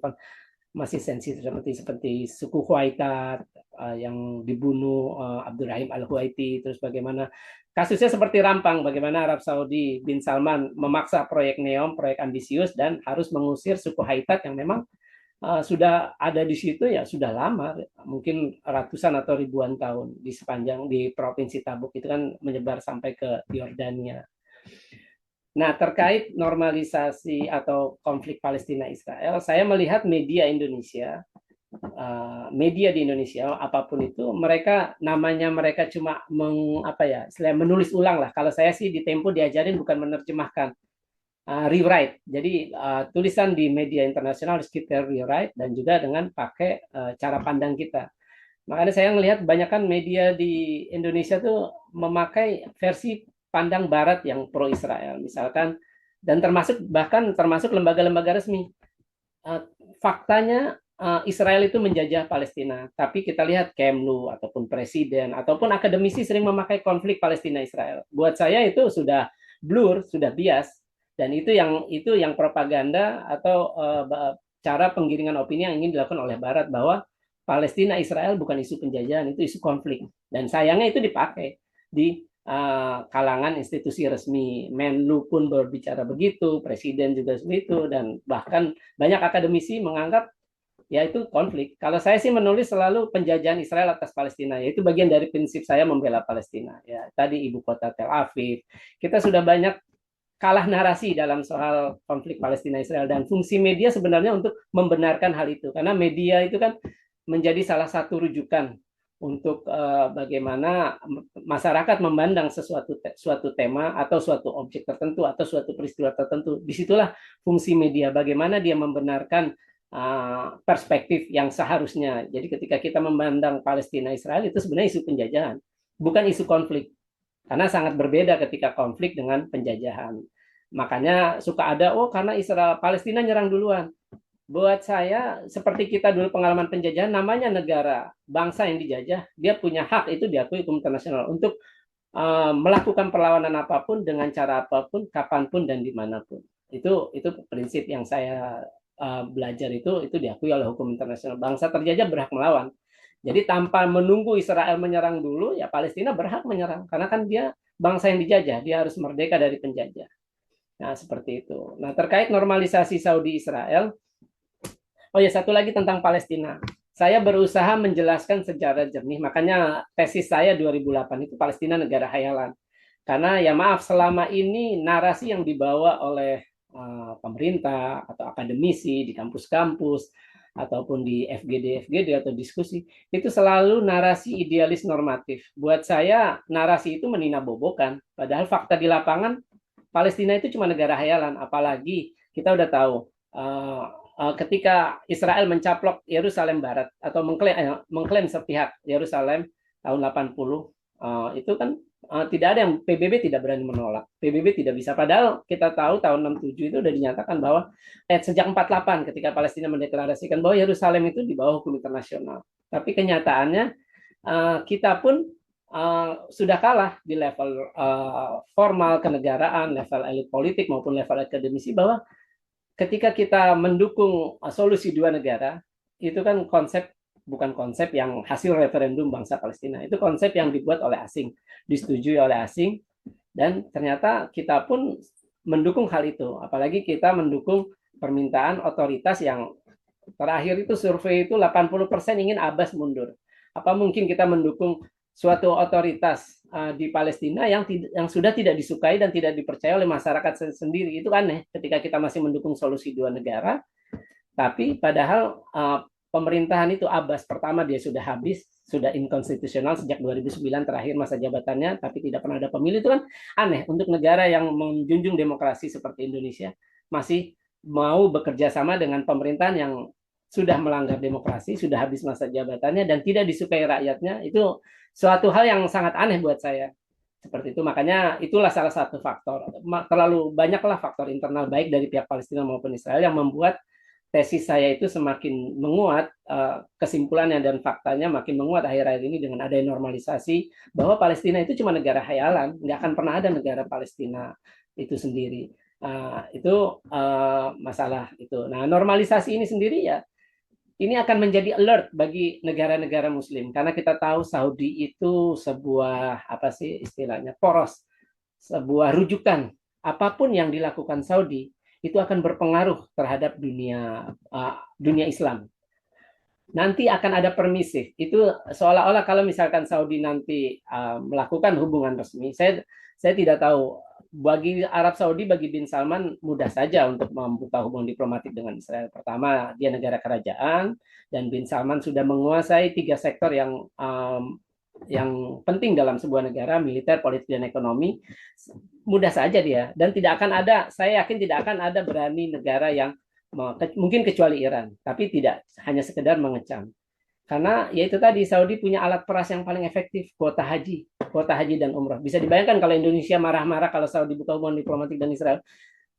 masih sensitif seperti suku Huwaitat yang dibunuh Abdurrahim Al-Huwaiti, terus bagaimana kasusnya seperti Rampang, bagaimana Arab Saudi bin Salman memaksa proyek NEOM, proyek ambisius, dan harus mengusir suku Huwaitat yang memang sudah ada di situ ya sudah lama, mungkin ratusan atau ribuan tahun di sepanjang di provinsi Tabuk itu kan menyebar sampai ke Yordania. Nah, terkait normalisasi atau konflik Palestina-Israel, saya melihat media Indonesia, media di Indonesia apapun itu, mereka cuma menulis ulang lah. Kalau saya sih di Tempo diajarin bukan menerjemahkan, rewrite. Jadi tulisan di media internasional harus kita rewrite dan juga dengan pakai cara pandang kita. Makanya saya melihat kebanyakan media di Indonesia tuh memakai versi pandang Barat yang pro Israel, misalkan, dan termasuk lembaga-lembaga resmi. Faktanya Israel itu menjajah Palestina, tapi kita lihat Kemlu ataupun presiden ataupun akademisi sering memakai konflik Palestina-Israel. Buat saya itu sudah blur, sudah bias. Dan itu yang propaganda atau cara penggiringan opini yang ingin dilakukan oleh Barat bahwa Palestina Israel bukan isu penjajahan, itu isu konflik. Dan sayangnya itu dipakai di kalangan institusi resmi. Menlu pun berbicara begitu, presiden juga begitu, dan bahkan banyak akademisi menganggap ya itu konflik. Kalau saya sih menulis selalu penjajahan Israel atas Palestina, yaitu bagian dari prinsip saya membela Palestina. Ya, tadi ibu kota Tel Aviv. Kita sudah banyak kalah narasi dalam soal konflik Palestina-Israel, dan fungsi media sebenarnya untuk membenarkan hal itu, karena media itu kan menjadi salah satu rujukan untuk bagaimana masyarakat memandang suatu tema atau suatu objek tertentu atau suatu peristiwa tertentu. Disitulah fungsi media, bagaimana dia membenarkan perspektif yang seharusnya. Jadi ketika kita memandang Palestina-Israel itu sebenarnya isu penjajahan, bukan isu konflik. Karena sangat berbeda ketika konflik dengan penjajahan. Makanya suka ada, karena Israel Palestina nyerang duluan. Buat saya, seperti kita dulu pengalaman penjajahan, namanya negara, bangsa yang dijajah, dia punya hak itu diakui hukum internasional untuk melakukan perlawanan apapun, dengan cara apapun, kapanpun, dan dimanapun. Itu prinsip yang saya belajar itu diakui oleh hukum internasional. Bangsa terjajah berhak melawan. Jadi tanpa menunggu Israel menyerang dulu, ya Palestina berhak menyerang. Karena kan dia bangsa yang dijajah, dia harus merdeka dari penjajah. Nah, seperti itu. Nah, terkait normalisasi Saudi-Israel, satu lagi tentang Palestina. Saya berusaha menjelaskan secara jernih, makanya tesis saya 2008 itu Palestina negara hayalan. Karena ya maaf, selama ini narasi yang dibawa oleh pemerintah atau akademisi di kampus-kampus, ataupun di FGD atau diskusi, itu selalu narasi idealis normatif. Buat saya, narasi itu meninabobokan. Padahal fakta di lapangan, Palestina itu cuma negara hayalan. Apalagi kita udah tahu, ketika Israel mencaplok Yerusalem Barat, atau mengklaim sepihak Yerusalem tahun 80, Itu kan tidak ada yang PBB tidak berani menolak. PBB tidak bisa. Padahal kita tahu tahun 67 itu sudah dinyatakan bahwa sejak 48 ketika Palestina mendeklarasikan bahwa Yerusalem itu di bawah hukum internasional. Tapi kenyataannya kita pun sudah kalah di level formal kenegaraan, level elit politik maupun level akademisi, bahwa ketika kita mendukung solusi dua negara, itu kan bukan konsep yang hasil referendum bangsa Palestina. Itu konsep yang dibuat oleh asing, disetujui oleh asing, dan ternyata kita pun mendukung hal itu. Apalagi kita mendukung permintaan otoritas yang terakhir itu survei itu 80% ingin Abbas mundur. Apa mungkin kita mendukung suatu otoritas di Palestina yang sudah tidak disukai dan tidak dipercaya oleh masyarakat sendiri? Itu aneh ketika kita masih mendukung solusi dua negara, tapi padahal pemerintahan itu Abbas pertama dia sudah habis, sudah inkonstitusional sejak 2009 terakhir masa jabatannya, tapi tidak pernah ada pemilu. Itu kan aneh untuk negara yang menjunjung demokrasi seperti Indonesia masih mau bekerja sama dengan pemerintahan yang sudah melanggar demokrasi, sudah habis masa jabatannya dan tidak disukai rakyatnya. Itu suatu hal yang sangat aneh buat saya. Seperti itu, makanya itulah salah satu faktor. Terlalu banyaklah faktor internal baik dari pihak Palestina maupun Israel yang membuat tesis saya itu semakin menguat, kesimpulannya dan faktanya makin menguat akhir-akhir ini dengan adanya normalisasi bahwa Palestina itu cuma negara khayalan, nggak akan pernah ada negara Palestina itu sendiri. Itu masalah itu. Nah, normalisasi ini sendiri ya, ini akan menjadi alert bagi negara-negara Muslim karena kita tahu Saudi itu sebuah apa sih istilahnya poros, sebuah rujukan. Apapun yang dilakukan Saudi itu akan berpengaruh terhadap dunia Islam. Nanti akan ada permisif. Itu seolah-olah kalau misalkan Saudi nanti melakukan hubungan resmi, saya tidak tahu. Bagi Arab Saudi, bagi bin Salman mudah saja untuk membuka hubungan diplomatik dengan Israel. Pertama, dia negara kerajaan dan bin Salman sudah menguasai 3 sektor yang penting dalam sebuah negara, militer, politik, dan ekonomi. Mudah saja dia, dan tidak akan ada, saya yakin tidak akan ada berani negara yang mungkin kecuali Iran, tapi tidak hanya sekedar mengecam. Karena yaitu tadi Saudi punya alat peras yang paling efektif, kuota haji dan umrah. Bisa dibayangkan kalau Indonesia marah-marah kalau Saudi buka hubungan diplomatik dan Israel,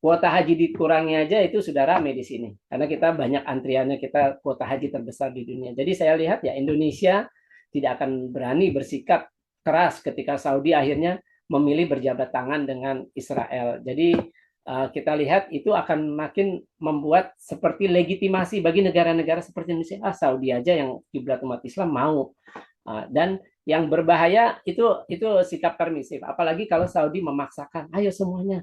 kuota haji dikurangi aja itu sudah ramai di sini. Karena kita banyak antriannya, kita kuota haji terbesar di dunia. Jadi saya lihat ya Indonesia tidak akan berani bersikap keras ketika Saudi akhirnya memilih berjabat tangan dengan Israel. Jadi kita lihat itu akan makin membuat seperti legitimasi bagi negara-negara seperti Indonesia. Saudi aja yang kiblat umat Islam mau. Dan yang berbahaya itu sikap permisif. Apalagi kalau Saudi memaksakan, ayo semuanya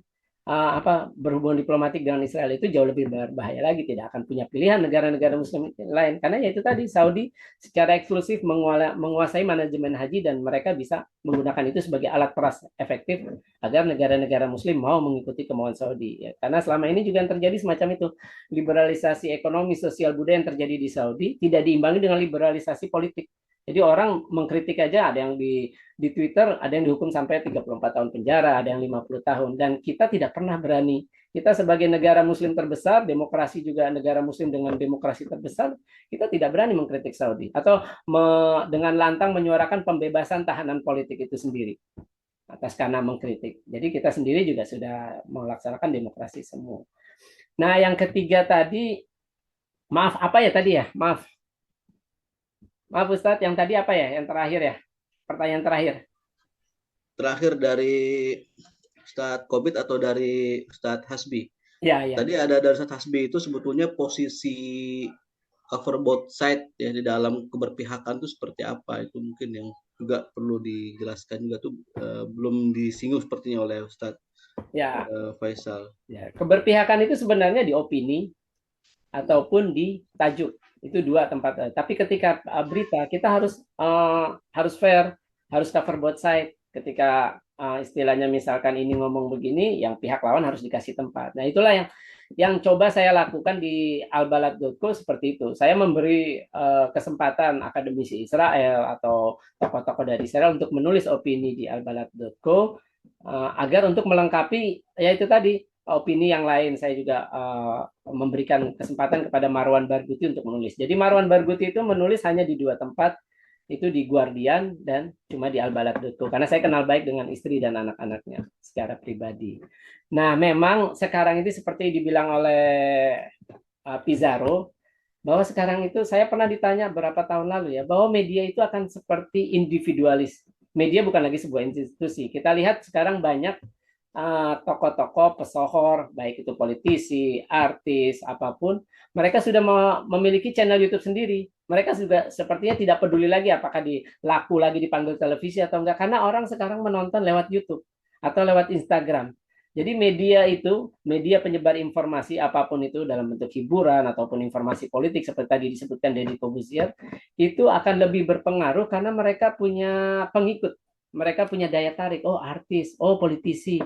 berhubungan diplomatik dengan Israel, itu jauh lebih berbahaya lagi. Tidak akan punya pilihan negara-negara Muslim lain. Karena ya itu tadi Saudi secara eksklusif menguasai manajemen haji dan mereka bisa menggunakan itu sebagai alat peras efektif agar negara-negara Muslim mau mengikuti kemauan Saudi. Ya, karena selama ini juga yang terjadi semacam itu, liberalisasi ekonomi, sosial, budaya yang terjadi di Saudi tidak diimbangi dengan liberalisasi politik. Jadi orang mengkritik aja, ada yang di Twitter, ada yang dihukum sampai 34 tahun penjara, ada yang 50 tahun. Dan kita tidak pernah berani. Kita sebagai negara Muslim terbesar, demokrasi juga negara Muslim dengan demokrasi terbesar, kita tidak berani mengkritik Saudi. Atau dengan lantang menyuarakan pembebasan tahanan politik itu sendiri. Atas karena mengkritik. Jadi kita sendiri juga sudah melaksanakan demokrasi semua. Nah yang ketiga tadi, maaf apa ya tadi ya? Maaf Ustadz, yang tadi apa ya? Yang terakhir ya? Pertanyaan terakhir. Terakhir dari Ustadz Kobit atau dari Ustadz Hasbi? Ya. Tadi ada dari Ustadz Hasbi itu sebetulnya posisi cover both side ya di dalam keberpihakan itu seperti apa? Itu mungkin yang juga perlu dijelaskan juga tuh belum disinggung sepertinya oleh Ustadz Faisal. Ya, keberpihakan itu sebenarnya di opini ataupun di tajuk. Itu dua tempat. Tapi ketika berita kita harus fair, harus cover both side. Ketika istilahnya misalkan ini ngomong begini, yang pihak lawan harus dikasih tempat. Nah itulah yang coba saya lakukan di albalad.co seperti itu. Saya memberi kesempatan akademisi Israel atau tokoh-tokoh dari Israel untuk menulis opini di albalad.co agar untuk melengkapi yaitu tadi opini yang lain. Saya juga memberikan kesempatan kepada Marwan Barghouti untuk menulis. Jadi Marwan Barghouti itu menulis hanya di 2 tempat, itu di Guardian dan cuma di albalat.co karena saya kenal baik dengan istri dan anak-anaknya secara pribadi. Nah, memang sekarang ini seperti dibilang oleh Pizarro bahwa sekarang itu saya pernah ditanya beberapa tahun lalu ya bahwa media itu akan seperti individualis. Media bukan lagi sebuah institusi. Kita lihat sekarang banyak tokoh-tokoh pesohor, baik itu politisi, artis, apapun, mereka sudah memiliki channel YouTube sendiri. Mereka juga sepertinya tidak peduli lagi apakah laku lagi dipanggil televisi atau enggak, karena orang sekarang menonton lewat YouTube atau lewat Instagram. Jadi media itu, media penyebar informasi apapun itu dalam bentuk hiburan ataupun informasi politik seperti tadi disebutkan Deddy Corbuzier, itu akan lebih berpengaruh karena mereka punya pengikut, mereka punya daya tarik. Oh, artis, oh, politisi.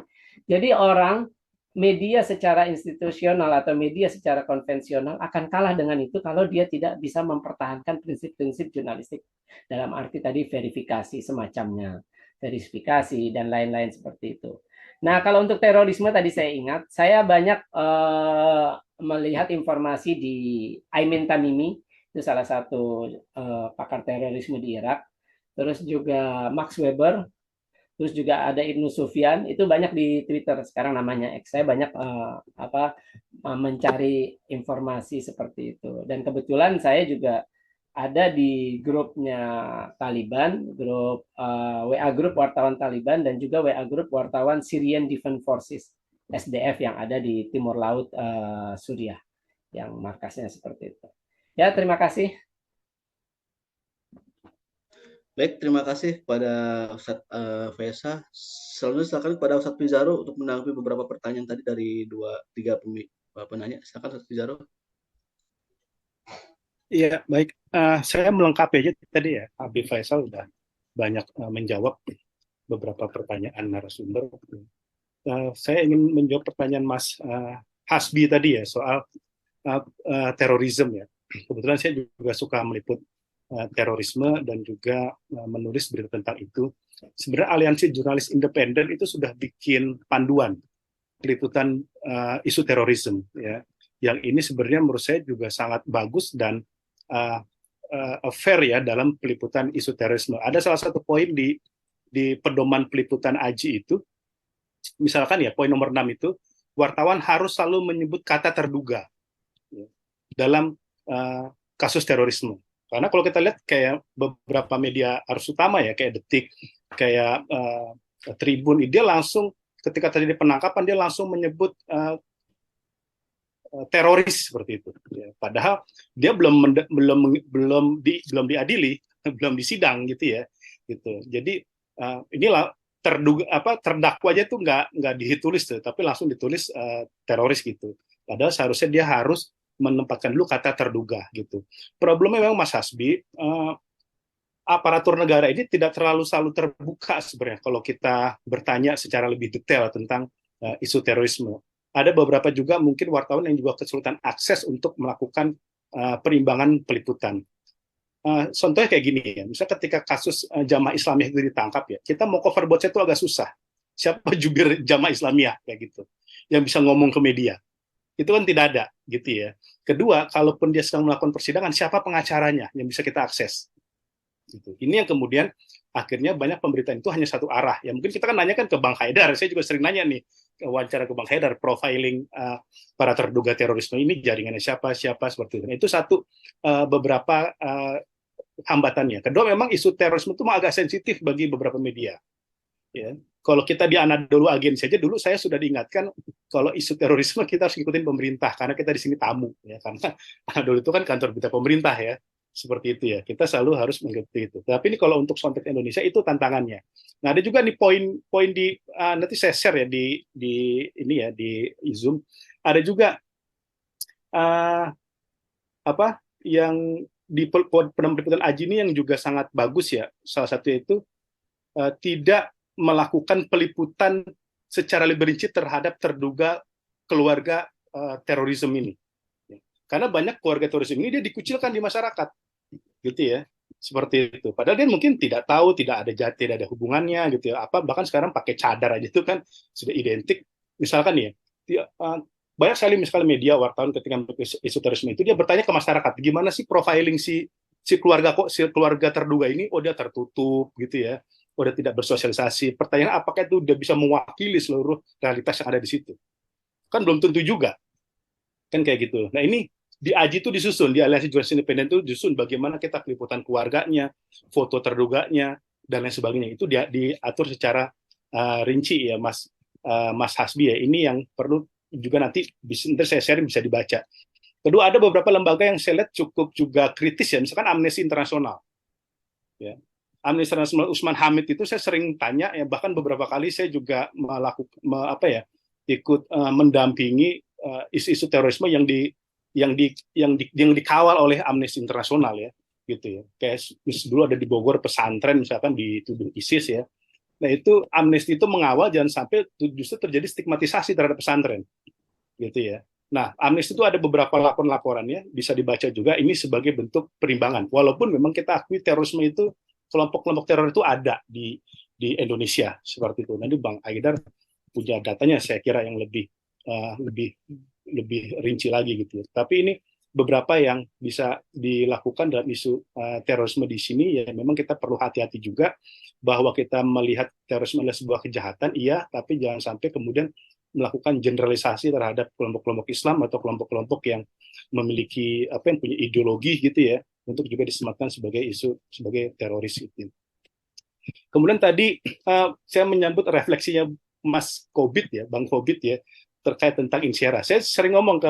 Jadi orang media secara institusional atau media secara konvensional akan kalah dengan itu kalau dia tidak bisa mempertahankan prinsip-prinsip jurnalistik dalam arti tadi verifikasi semacamnya, verifikasi dan lain-lain seperti itu. Nah, kalau untuk terorisme tadi saya ingat, saya banyak melihat informasi di Ayman Tamimi, itu salah satu pakar terorisme di Irak. Terus juga Max Weber, terus juga ada Ibnu Sufyan, itu banyak di Twitter sekarang namanya X. Saya banyak mencari informasi seperti itu. Dan kebetulan saya juga ada di grupnya Taliban, grup WA grup wartawan Taliban dan juga WA grup wartawan Syrian Defense Forces SDF yang ada di Timur Laut Suriah yang markasnya seperti itu. Ya, terima kasih. Baik, terima kasih pada Ustadz Faisa. Selanjutnya silakan kepada Ustadz Pizarro untuk menanggapi beberapa pertanyaan tadi dari tiga penanya. Silakan Ustadz Pizarro. Iya, baik. Saya melengkapi aja tadi ya, Habib Faisal udah banyak menjawab beberapa pertanyaan narasumber. Saya ingin menjawab pertanyaan Mas Hasbi tadi ya, soal terorisme ya. Kebetulan saya juga suka meliput terorisme dan juga menulis berita tentang itu. Sebenarnya Aliansi Jurnalis Independen itu sudah bikin panduan peliputan isu terorisme ya. Yang ini sebenarnya menurut saya juga sangat bagus dan fair ya dalam peliputan isu terorisme. Ada salah satu poin di pedoman peliputan AJI itu, misalkan ya poin nomor 6 itu, wartawan harus selalu menyebut kata terduga ya, dalam kasus terorisme. Karena kalau kita lihat kayak beberapa media arus utama ya, kayak Detik, kayak Tribun, dia langsung ketika terjadi penangkapan dia langsung menyebut teroris seperti itu. Ya, padahal dia belum diadili, belum disidang gitu ya. Gitu. Jadi inilah terdakwa aja tuh nggak ditulis tuh, tapi langsung ditulis teroris gitu. Padahal seharusnya dia harus menempatkan dulu kata terduga gitu. Problemnya memang Mas Hasbi, aparatur negara ini tidak selalu terbuka sebenarnya kalau kita bertanya secara lebih detail tentang isu terorisme. Ada beberapa juga mungkin wartawan yang juga kesulitan akses untuk melakukan perimbangan peliputan. Contohnya kayak gini ya, misalnya ketika kasus Jamaah Islamiyah itu ditangkap ya, kita mau cover botnya itu agak susah. Siapa jubir Jamaah Islamiyah kayak gitu, yang bisa ngomong ke media. Itu kan tidak ada gitu ya. Kedua, kalaupun dia sedang melakukan persidangan, siapa pengacaranya yang bisa kita akses? Gitu. Ini yang kemudian akhirnya banyak pemberitaan itu hanya satu arah. Ya mungkin kita kan nanya kan ke Bang Haidar, saya juga sering nanya nih, wawancara ke Bang Haidar, profiling para terduga terorisme ini jaringannya siapa seperti itu. Itu satu beberapa hambatannya. Kedua, memang isu terorisme itu agak sensitif bagi beberapa media. Ya. Kalau kita di Anadolu Agensi saja dulu saya sudah diingatkan kalau isu terorisme kita harus ikutin pemerintah karena kita di sini tamu ya, karena Anadolu itu kan kantor berita pemerintah ya. Seperti itu ya, kita selalu harus mengikuti itu. Tapi ini kalau untuk konteks Indonesia itu tantangannya. Nah, ada juga nih poin di nanti saya share ya di ini ya di Zoom. Ada juga yang di peliputan AJI ini yang juga sangat bagus ya. Salah satu itu tidak melakukan peliputan secara lebih rinci terhadap terduga keluarga terorisme ini. Karena banyak keluarga terorisme ini dia dikucilkan di masyarakat, gitu ya, seperti itu. Padahal dia mungkin tidak tahu, tidak ada hubungannya, gitu ya. Bahkan sekarang pakai cadar aja itu kan sudah identik. Misalkan ya, banyak sekali misalnya media wartawan ketika isu terorisme itu dia bertanya ke masyarakat, gimana sih profiling si si keluarga terduga ini dia tertutup gitu ya, dia tidak bersosialisasi. Pertanyaan, apakah itu udah bisa mewakili seluruh realitas yang ada di situ? Kan belum tentu juga, kan kayak gitu. Nah ini di AJI itu disusun, di Aliansi Jurnalis Independen itu disusun bagaimana kita peliputan keluarganya, foto terduganya, dan lain sebagainya. Itu diatur secara rinci ya, Mas Hasbi ya. Ini yang perlu juga nanti saya sharing bisa dibaca. Kedua, ada beberapa lembaga yang saya lihat cukup juga kritis ya, misalkan Amnesty International. Ya. Amnesty International Usman Hamid itu saya sering tanya ya, bahkan beberapa kali saya juga ikut mendampingi isu-isu terorisme yang dikawal oleh Amnesty International ya, gitu ya. Kayak dulu ada di Bogor pesantren misalkan dituduh ISIS ya. Nah itu Amnesty itu mengawal jangan sampai justru terjadi stigmatisasi terhadap pesantren, gitu ya. Nah Amnesty itu ada beberapa laporan-laporannya, bisa dibaca juga. Ini sebagai bentuk perimbangan. Walaupun memang kita akui terorisme itu, kelompok-kelompok teror itu ada di Indonesia seperti itu. Nanti Bang Haidar punya datanya, saya kira yang lebih rinci lagi gitu. Tapi ini beberapa yang bisa dilakukan dalam isu terorisme di sini ya, memang kita perlu hati-hati juga bahwa kita melihat terorisme adalah sebuah kejahatan, iya, tapi jangan sampai kemudian melakukan generalisasi terhadap kelompok-kelompok Islam atau kelompok-kelompok yang memiliki yang punya ideologi gitu ya, untuk juga disematkan sebagai isu sebagai teroris itu. Kemudian tadi saya menyambut refleksinya Mas Kobit ya, Bang Kobit ya, terkait tentang Insyara. Saya sering ngomong ke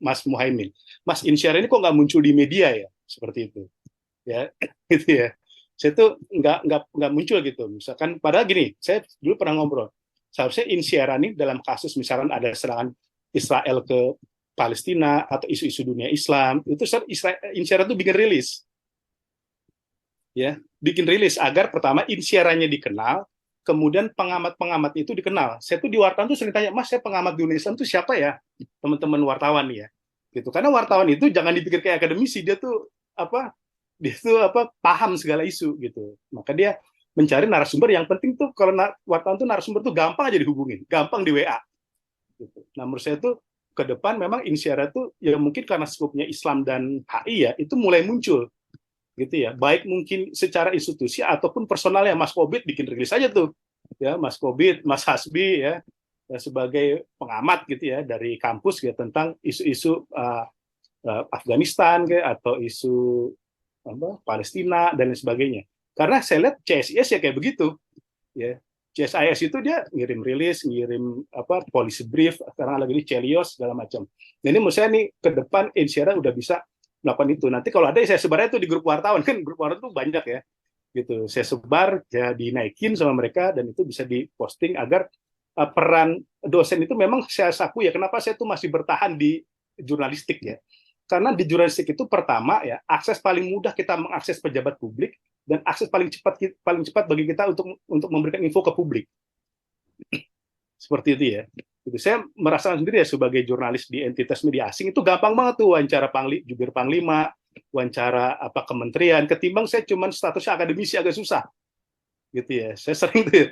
Mas Muhaimin, Mas, Insyara ini kok nggak muncul di media ya, seperti itu, ya, gitu ya. Saya tuh nggak muncul gitu. Misalkan, padahal gini, saya dulu pernah ngobrol, seharusnya Insyara ini dalam kasus misalkan ada serangan Israel ke Palestina atau isu-isu dunia Islam, itu Insyara tuh bikin rilis, ya, bikin rilis agar pertama Insyaranya dikenal, kemudian pengamat-pengamat itu dikenal. Saya tuh di wartawan tuh sering tanya, Mas, saya pengamat dunia Islam tuh siapa ya, teman-teman wartawan ya, gitu. Karena wartawan itu jangan dipikir kayak akademisi, dia tuh paham segala isu gitu. Maka dia mencari narasumber yang penting tuh, kalau wartawan tuh narasumber tuh gampang aja dihubungin, gampang di WA. Gitu. Nah menurut saya tuh ke depan memang Insyara tuh ya mungkin karena skupnya Islam dan HI ya, itu mulai muncul gitu ya, baik mungkin secara institusi ataupun personalnya. Mas Kobit bikin rilis aja tuh ya, Mas Kobit, Mas Hasbi ya, sebagai pengamat gitu ya dari kampus ya, tentang isu-isu Afghanistan atau isu Palestina dan lain sebagainya. Karena saya lihat CSIS ya kayak begitu ya, CSIS itu dia ngirim rilis, ngirim policy brief, sekarang lagi di Celios segala macam. Jadi menurut saya nih ke depan Insyara udah bisa melakukan itu. Nanti kalau ada saya sebarnya itu di grup wartawan, kan grup wartawan itu banyak ya, gitu. Saya sebar, ya dinaikin sama mereka, dan itu bisa diposting agar peran dosen itu memang saya akui ya, kenapa saya tuh masih bertahan di jurnalistik ya. Karena di jurnalistik itu pertama ya, akses paling mudah kita mengakses pejabat publik, dan akses paling cepat bagi kita untuk memberikan info ke publik. Seperti itu ya. Saya merasakan sendiri ya sebagai jurnalis di entitas media asing itu gampang banget tuh wawancara jubir panglima, wawancara kementerian, ketimbang saya cuman statusnya akademisi agak susah. Gitu ya. Saya sering tuh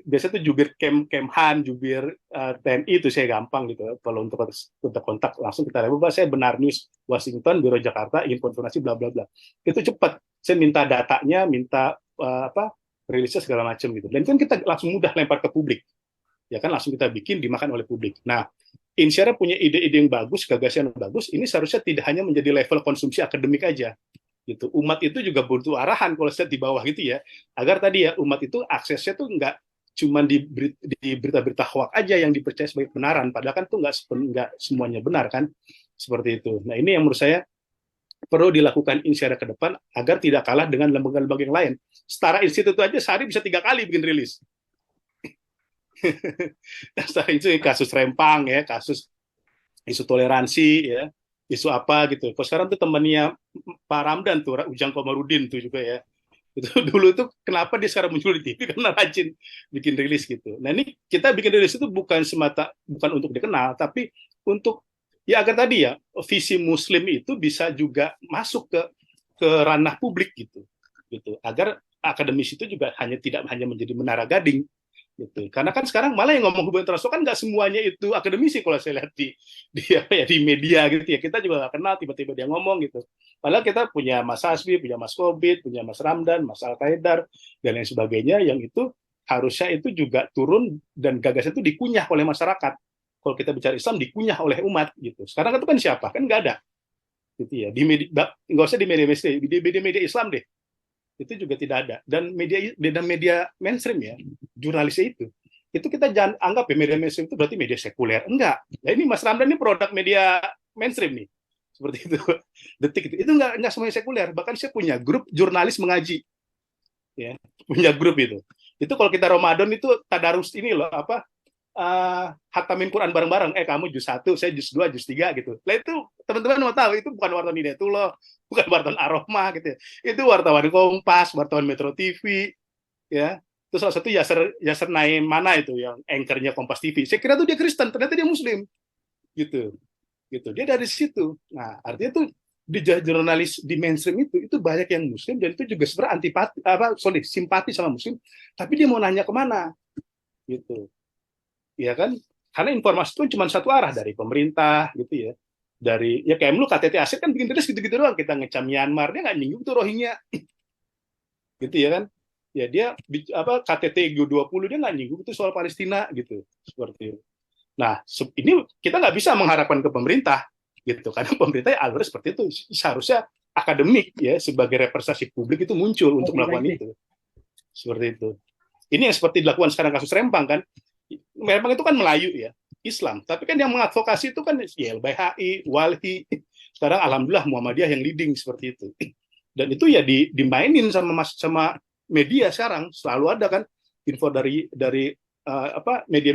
biasanya tuh jubir Kemhan, jubir TNI itu saya gampang gitu. Kalau untuk kontak langsung kita lihat, saya Benar News Washington, Biro Jakarta, ingin konfirmasi bla bla bla. Itu cepat. Saya minta datanya, minta rilisnya segala macam gitu. Dan kan kita langsung mudah lempar ke publik. Ya kan, langsung kita bikin, dimakan oleh publik. Nah, Insyara punya ide-ide yang bagus, gagasan yang bagus. Ini seharusnya tidak hanya menjadi level konsumsi akademik aja. Gitu. Umat itu juga butuh arahan kalau saya di bawah gitu ya, agar tadi ya umat itu aksesnya tuh nggak cuma di berita-berita hoax aja yang dipercaya sebagai kebenaran, padahal kan tuh nggak semuanya benar kan, seperti itu. Nah ini yang menurut saya perlu dilakukan Insyara ke depan agar tidak kalah dengan lembaga-lembaga yang lain. Setara Institut aja sehari bisa 3 kali bikin rilis. Setara itu kasus Rempang ya, kasus isu toleransi ya, isu apa gitu. Kalau sekarang tuh temannya Pak Ramdan tuh, Ujang Komarudin tuh juga ya. Itu dulu tuh kenapa dia sekarang muncul di TV, karena rajin bikin rilis gitu. Nah ini kita bikin rilis itu bukan untuk dikenal, tapi untuk ya agar tadi ya visi Muslim itu bisa juga masuk ke ranah publik gitu. Agar akademis itu juga tidak hanya menjadi menara gading, gitu. Karena kan sekarang malah yang ngomong hubungan internasional kan nggak semuanya itu akademisi kalau saya lihat di media gitu ya. Kita juga nggak kenal tiba-tiba dia ngomong gitu. Padahal kita punya Mas Hasbi, punya Mas Kobit, punya Mas Ramdan, Mas Al-Qaedar dan lain sebagainya yang itu harusnya itu juga turun dan gagasan itu dikunyah oleh masyarakat. Kalau kita bicara Islam dikunyah oleh umat gitu. Sekarang itu kan siapa? Kan nggak ada. Gitu ya. Di media nggak usah di media Islam deh. Itu juga tidak ada. Dan media mainstream ya, jurnalisnya itu kita jangan anggap ya media mainstream itu berarti media sekuler. Enggak. Nah, ini Mas Ramdan ini produk media mainstream nih. Seperti itu. Detik itu enggak semuanya sekuler. Bahkan saya punya grup jurnalis mengaji. Ya, punya grup itu. Itu kalau kita Ramadan itu tadarus ini loh apa? Hatamin Quran bareng-bareng. Kamu juz 1, saya juz 2, juz 3 gitu. Lah itu teman-teman mau tahu itu bukan wartawan Hidayatullah, bukan wartawan Ar-Rahmah gitu ya. Itu wartawan Kompas, wartawan Metro TV ya. Terus salah satu Yasser Naim mana itu yang anchornya Kompas TV. Saya kira tuh dia Kristen, ternyata dia Muslim. Gitu. Dia dari situ. Nah, artinya tuh di jurnalis di mainstream itu banyak yang Muslim dan itu juga sebenarnya simpati sama Muslim, tapi dia mau nanya kemana gitu. Ya kan, karena informasi itu cuma satu arah dari pemerintah gitu ya, dari ya kayak lu KTT Asyik kan bikin tulis gitu-gitu doang, kita ngecam Myanmar dia nggak nyinggung tuh Rohingya gitu ya kan, ya dia KTT G20 dia nggak nyinggung itu soal Palestina gitu seperti itu. Nah ini kita nggak bisa mengharapkan ke pemerintah gitu, karena pemerintah alurnya seperti itu, seharusnya akademik ya sebagai representasi publik itu muncul untuk melakukan itu seperti itu. Ini yang seperti dilakukan sekarang kasus Rempang kan. Memang itu kan Melayu ya, Islam. Tapi kan yang mengadvokasi itu kan YLBHI, Walhi. Sekarang alhamdulillah Muhammadiyah yang leading seperti itu. Dan itu ya dimainin sama media sekarang. Selalu ada kan info dari media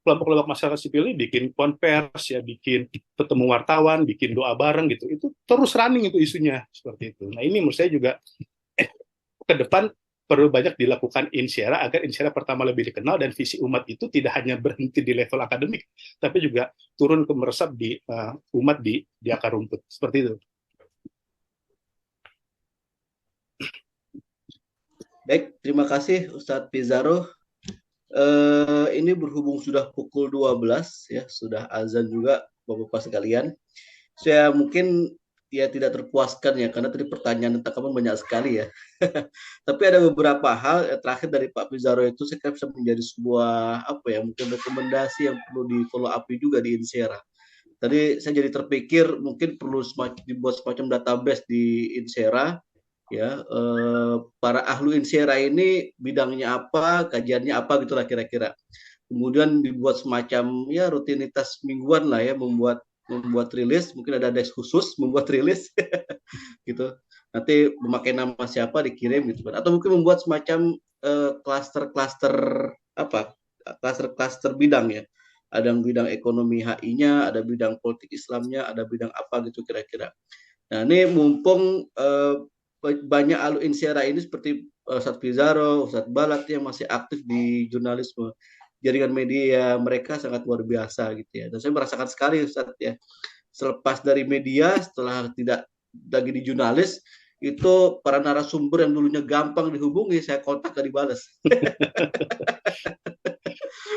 kelompok-kelompok masyarakat sipil ini bikin konvers ya, bikin ketemu wartawan, bikin doa bareng gitu. Itu terus running itu isunya seperti itu. Nah, ini menurut saya juga ke depan perlu banyak dilakukan Insyara agar Insyara pertama lebih dikenal dan visi umat itu tidak hanya berhenti di level akademik, tapi juga turun ke meresap di umat di akar rumput. Seperti itu. Baik, terima kasih Ustadz Pizarro. Ini berhubung sudah pukul 12 ya, sudah azan juga Bapak-Bapak sekalian. Saya mungkin ya tidak terpuaskan ya, karena tadi pertanyaan tentang kamu banyak sekali ya. Tapi ada beberapa hal terakhir dari Pak Pizarro itu saya kira bisa menjadi sebuah mungkin rekomendasi yang perlu di follow up juga di Insyara. Tadi saya jadi terpikir mungkin perlu dibuat semacam database di Insyara ya, para ahlu Insyara ini bidangnya apa, kajiannya apa gitulah kira-kira. Kemudian dibuat semacam ya rutinitas mingguan lah ya, membuat rilis, mungkin ada desk khusus membuat rilis gitu. Nanti memakai nama siapa dikirim gitu kan. Atau mungkin membuat semacam klaster bidang ya. Ada yang bidang ekonomi HI-nya, ada bidang politik Islamnya, ada bidang apa gitu kira-kira. Nah, ini mumpung banyak ahlu Insyara ini seperti Ustadz Pizarro, Ustadz Balat yang masih aktif di jurnalisme, jaringan media mereka sangat luar biasa gitu ya. Dan saya merasakan sekali Ustadz ya, selepas dari media, setelah tidak lagi di jurnalis, itu para narasumber yang dulunya gampang dihubungi, saya kontak gak dibalas.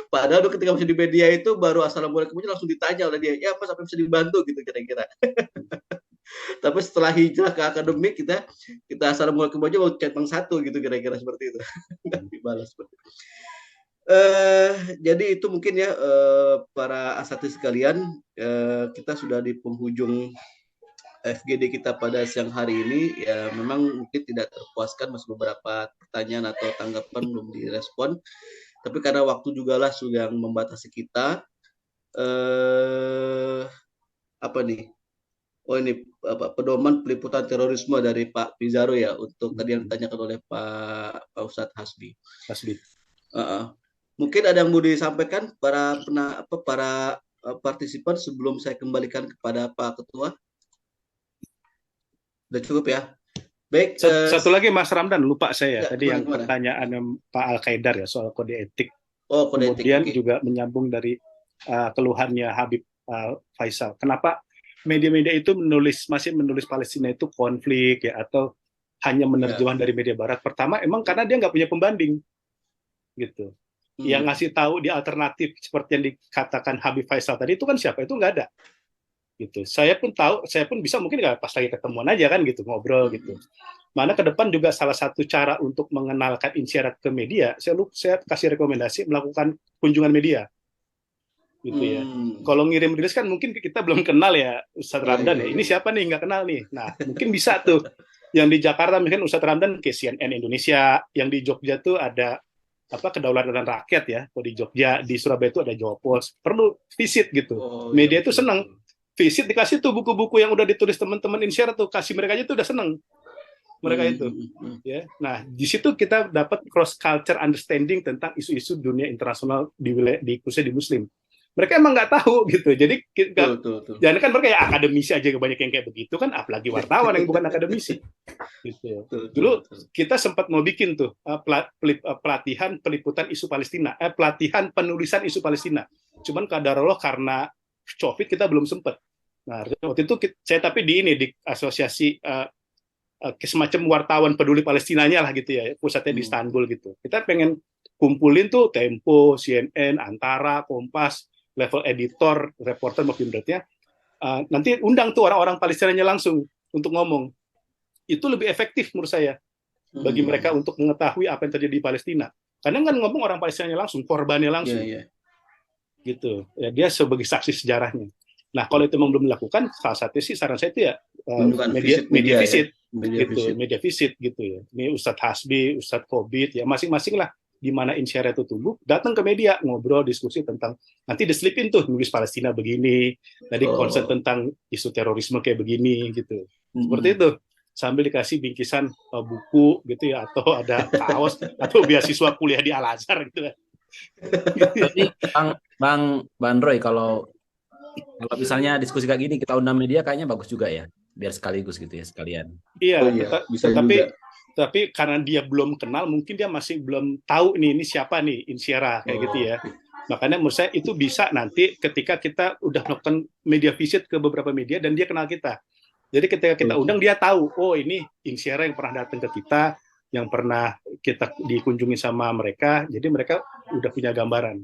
Padahal ketika masih di media itu baru assalamualaikum langsung ditanya oleh dia, ya Mas apa bisa dibantu gitu kira-kira. Tapi setelah hijrah ke akademik kita assalamualaikum aja mau centang satu gitu kira-kira seperti itu. Nggak dibalas seperti itu. Jadi itu mungkin ya para asatidz sekalian, kita sudah di penghujung FGD kita pada siang hari ini ya. Memang mungkin tidak terpuaskan, masih beberapa pertanyaan atau tanggapan belum direspon, tapi karena waktu juga lah sudah membatasi kita. Ini pedoman peliputan terorisme dari Pak Pizarro ya, untuk tadi yang ditanyakan oleh Pak Ustadz Hasbi. Mungkin ada yang mau disampaikan para partisipan sebelum saya kembalikan kepada Pak Ketua. Sudah cukup ya. Baik. Satu lagi Mas Ramdan, lupa saya ya, tadi yang pertanyaan Pak Al-Qaedar ya soal kode etik. Kode Kemudian etik, juga menyambung dari keluhannya Habib Faisal. Kenapa media-media itu masih menulis Palestina itu konflik ya, atau hanya menerjemah dari media Barat? Pertama, emang karena dia nggak punya pembanding gitu. Yang ngasih tahu di alternatif seperti yang dikatakan Habib Faisal tadi itu kan siapa? Itu nggak ada. Gitu. Saya pun tahu, saya pun bisa mungkin nggak pas lagi ketemuan aja kan gitu, ngobrol gitu. Mana ke depan juga salah satu cara untuk mengenalkan Insyara ke media, saya kasih rekomendasi melakukan kunjungan media. Gitu ya. Kalau ngirim rilis kan mungkin kita belum kenal ya Ustadz Ramdan ya. Ini siapa nih, nggak kenal nih. Nah, mungkin bisa tuh. Yang di Jakarta mungkin Ustadz Ramdan ke CNN Indonesia, yang di Jogja tuh ada Kedaulatan Rakyat ya. Kalau di Jogja, di Surabaya itu ada Jawa Pos. Perlu visit gitu. Media itu senang. Visit dikasih tuh buku-buku yang udah ditulis teman-teman Insyara tuh, kasih mereka aja tuh udah seneng mereka itu ya. Nah, di situ kita dapat cross culture understanding tentang isu-isu dunia internasional di khususnya di Muslim. Mereka emang nggak tahu gitu. Jadi jangan kan mereka ya akademisi aja banyak yang kayak begitu kan, apalagi wartawan yang bukan akademisi gitu. Dulu kita sempat mau bikin tuh pelatihan peliputan isu Palestina, pelatihan penulisan isu Palestina. Cuman kadarullah karena COVID kita belum sempat. Nah, waktu itu saya tapi di asosiasi semacam wartawan peduli Palestinanya lah gitu ya, pusatnya di Istanbul gitu. Kita pengen kumpulin tuh Tempo, CNN, Antara, Kompas, level editor, reporter maupun beratnya. Nanti undang tuh orang-orang Palestinanya langsung untuk ngomong. Itu lebih efektif menurut saya bagi mereka untuk mengetahui apa yang terjadi di Palestina. Karena kan ngomong orang Palestinanya langsung, korbannya langsung. Gitu. Ya, dia sebagai saksi sejarahnya. Nah, kalau itu memang belum dilakukan, salah satu sih saran saya itu ya media visit gitu ya. Ini Ustadz Hasbi, Ustadz Kobit ya, masing-masing lah di mana Insyara itu tumbuh, datang ke media, ngobrol, diskusi tentang, nanti diselipin tuh nulis Palestina begini, tadi concern tentang isu terorisme kayak begini gitu. Seperti itu. Sambil dikasih bingkisan buku gitu ya, atau ada kaos atau beasiswa kuliah di Al-Azhar gitu ya. Jadi Bang Roy, kalau misalnya diskusi kayak gini kita undang media kayaknya bagus juga ya, biar sekaligus gitu ya sekalian. Iya, bisa tapi karena dia belum kenal, mungkin dia masih belum tahu ini siapa nih Insyara kayak gitu ya. Makanya menurut saya itu bisa nanti ketika kita udah melakukan media visit ke beberapa media dan dia kenal kita. Jadi ketika kita undang dia tahu, oh ini Insyara yang pernah datang ke kita, yang pernah kita dikunjungi sama mereka, jadi mereka udah punya gambaran.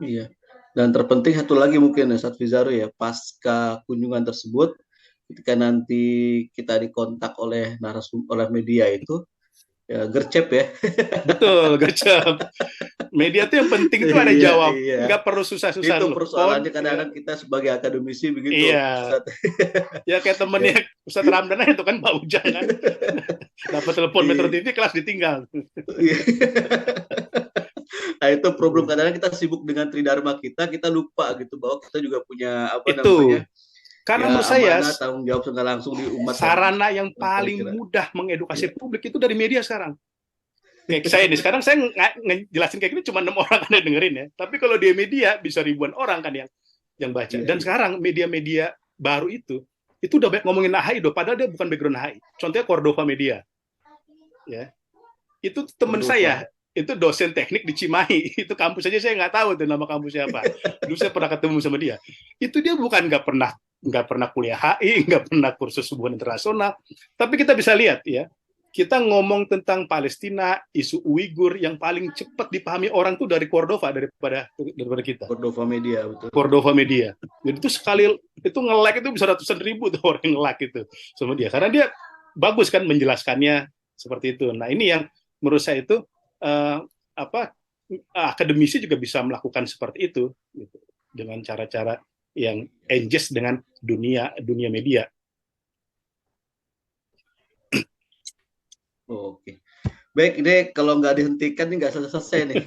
Iya. Dan terpenting satu lagi mungkin Ustadz Fizaru ya, pasca kunjungan tersebut, ketika nanti kita dikontak oleh oleh media itu, ya gercep ya. Betul, gercep. Media itu yang penting itu ada jawab, nggak perlu susah-susah. Itu persoalannya kadang-kadang kita sebagai akademisi begitu. Iya. Ya kayak temennya Ustadz Ramdan itu kan Pak Ujang kan. Dapat telepon Metro TV kelas ditinggal. Nah itu problem kadang-kadang kita sibuk dengan tridharma kita lupa gitu bahwa kita juga punya namanya. Karena menurut saya tanggung jawab secara langsung di umat. Sarana yang paling mudah mengedukasi publik itu dari media sekarang. Kayak saya nih sekarang saya ngejelasin kayak gini cuma 6 orang kan yang dengerin ya. Tapi kalau di media bisa ribuan orang kan yang baca. Dan sekarang media-media baru itu udah banyak ngomongin HI padahal dia bukan background HI. Contohnya Cordova Media. Ya. Itu teman saya. Itu dosen teknik di Cimahi, itu kampus aja saya nggak tahu tuh nama kampusnya apa. Dulu saya pernah ketemu sama dia. Itu dia bukan nggak pernah kuliah HI, nggak pernah kursus hubungan internasional, tapi kita bisa lihat ya, kita ngomong tentang Palestina, isu Uighur yang paling cepat dipahami orang tuh dari Cordova daripada kita. Cordova Media, betul. Cordova Media. Jadi itu sekali itu nge-like itu bisa ratusan ribu tuh orang yang nge-like itu sama dia, karena dia bagus kan menjelaskannya seperti itu. Nah ini yang menurut saya itu akademisi juga bisa melakukan seperti itu gitu, dengan cara-cara yang engage dengan dunia media. Oke. Baik, ini kalau nggak dihentikan ini nggak selesai nih.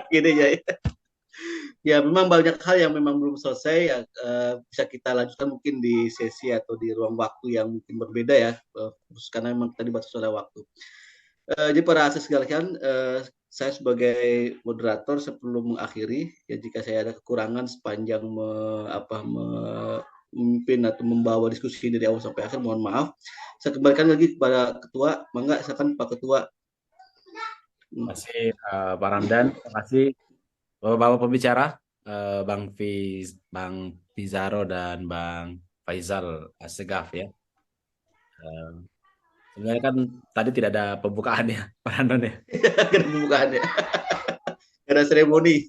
Gini ya. Ya memang banyak hal yang memang belum selesai ya, bisa kita lanjutkan mungkin di sesi atau di ruang waktu yang mungkin berbeda ya, karena memang tadi batas oleh waktu. Jadi para asisten sekalian, saya sebagai moderator sebelum mengakhiri ya, jika saya ada kekurangan sepanjang memimpin atau membawa diskusi dari awal sampai akhir, mohon maaf. Saya kembalikan lagi kepada ketua. Mangga, silakan Pak Ketua. Terima kasih Pak Ramdan, terima kasih Bapak pembicara, Bang Fizaro dan Bang Faisal Assegaf ya. Sebenarnya kan tadi tidak ada pembukaan ya, Pak Ramdan ya. Pembukaannya. ada seremoni.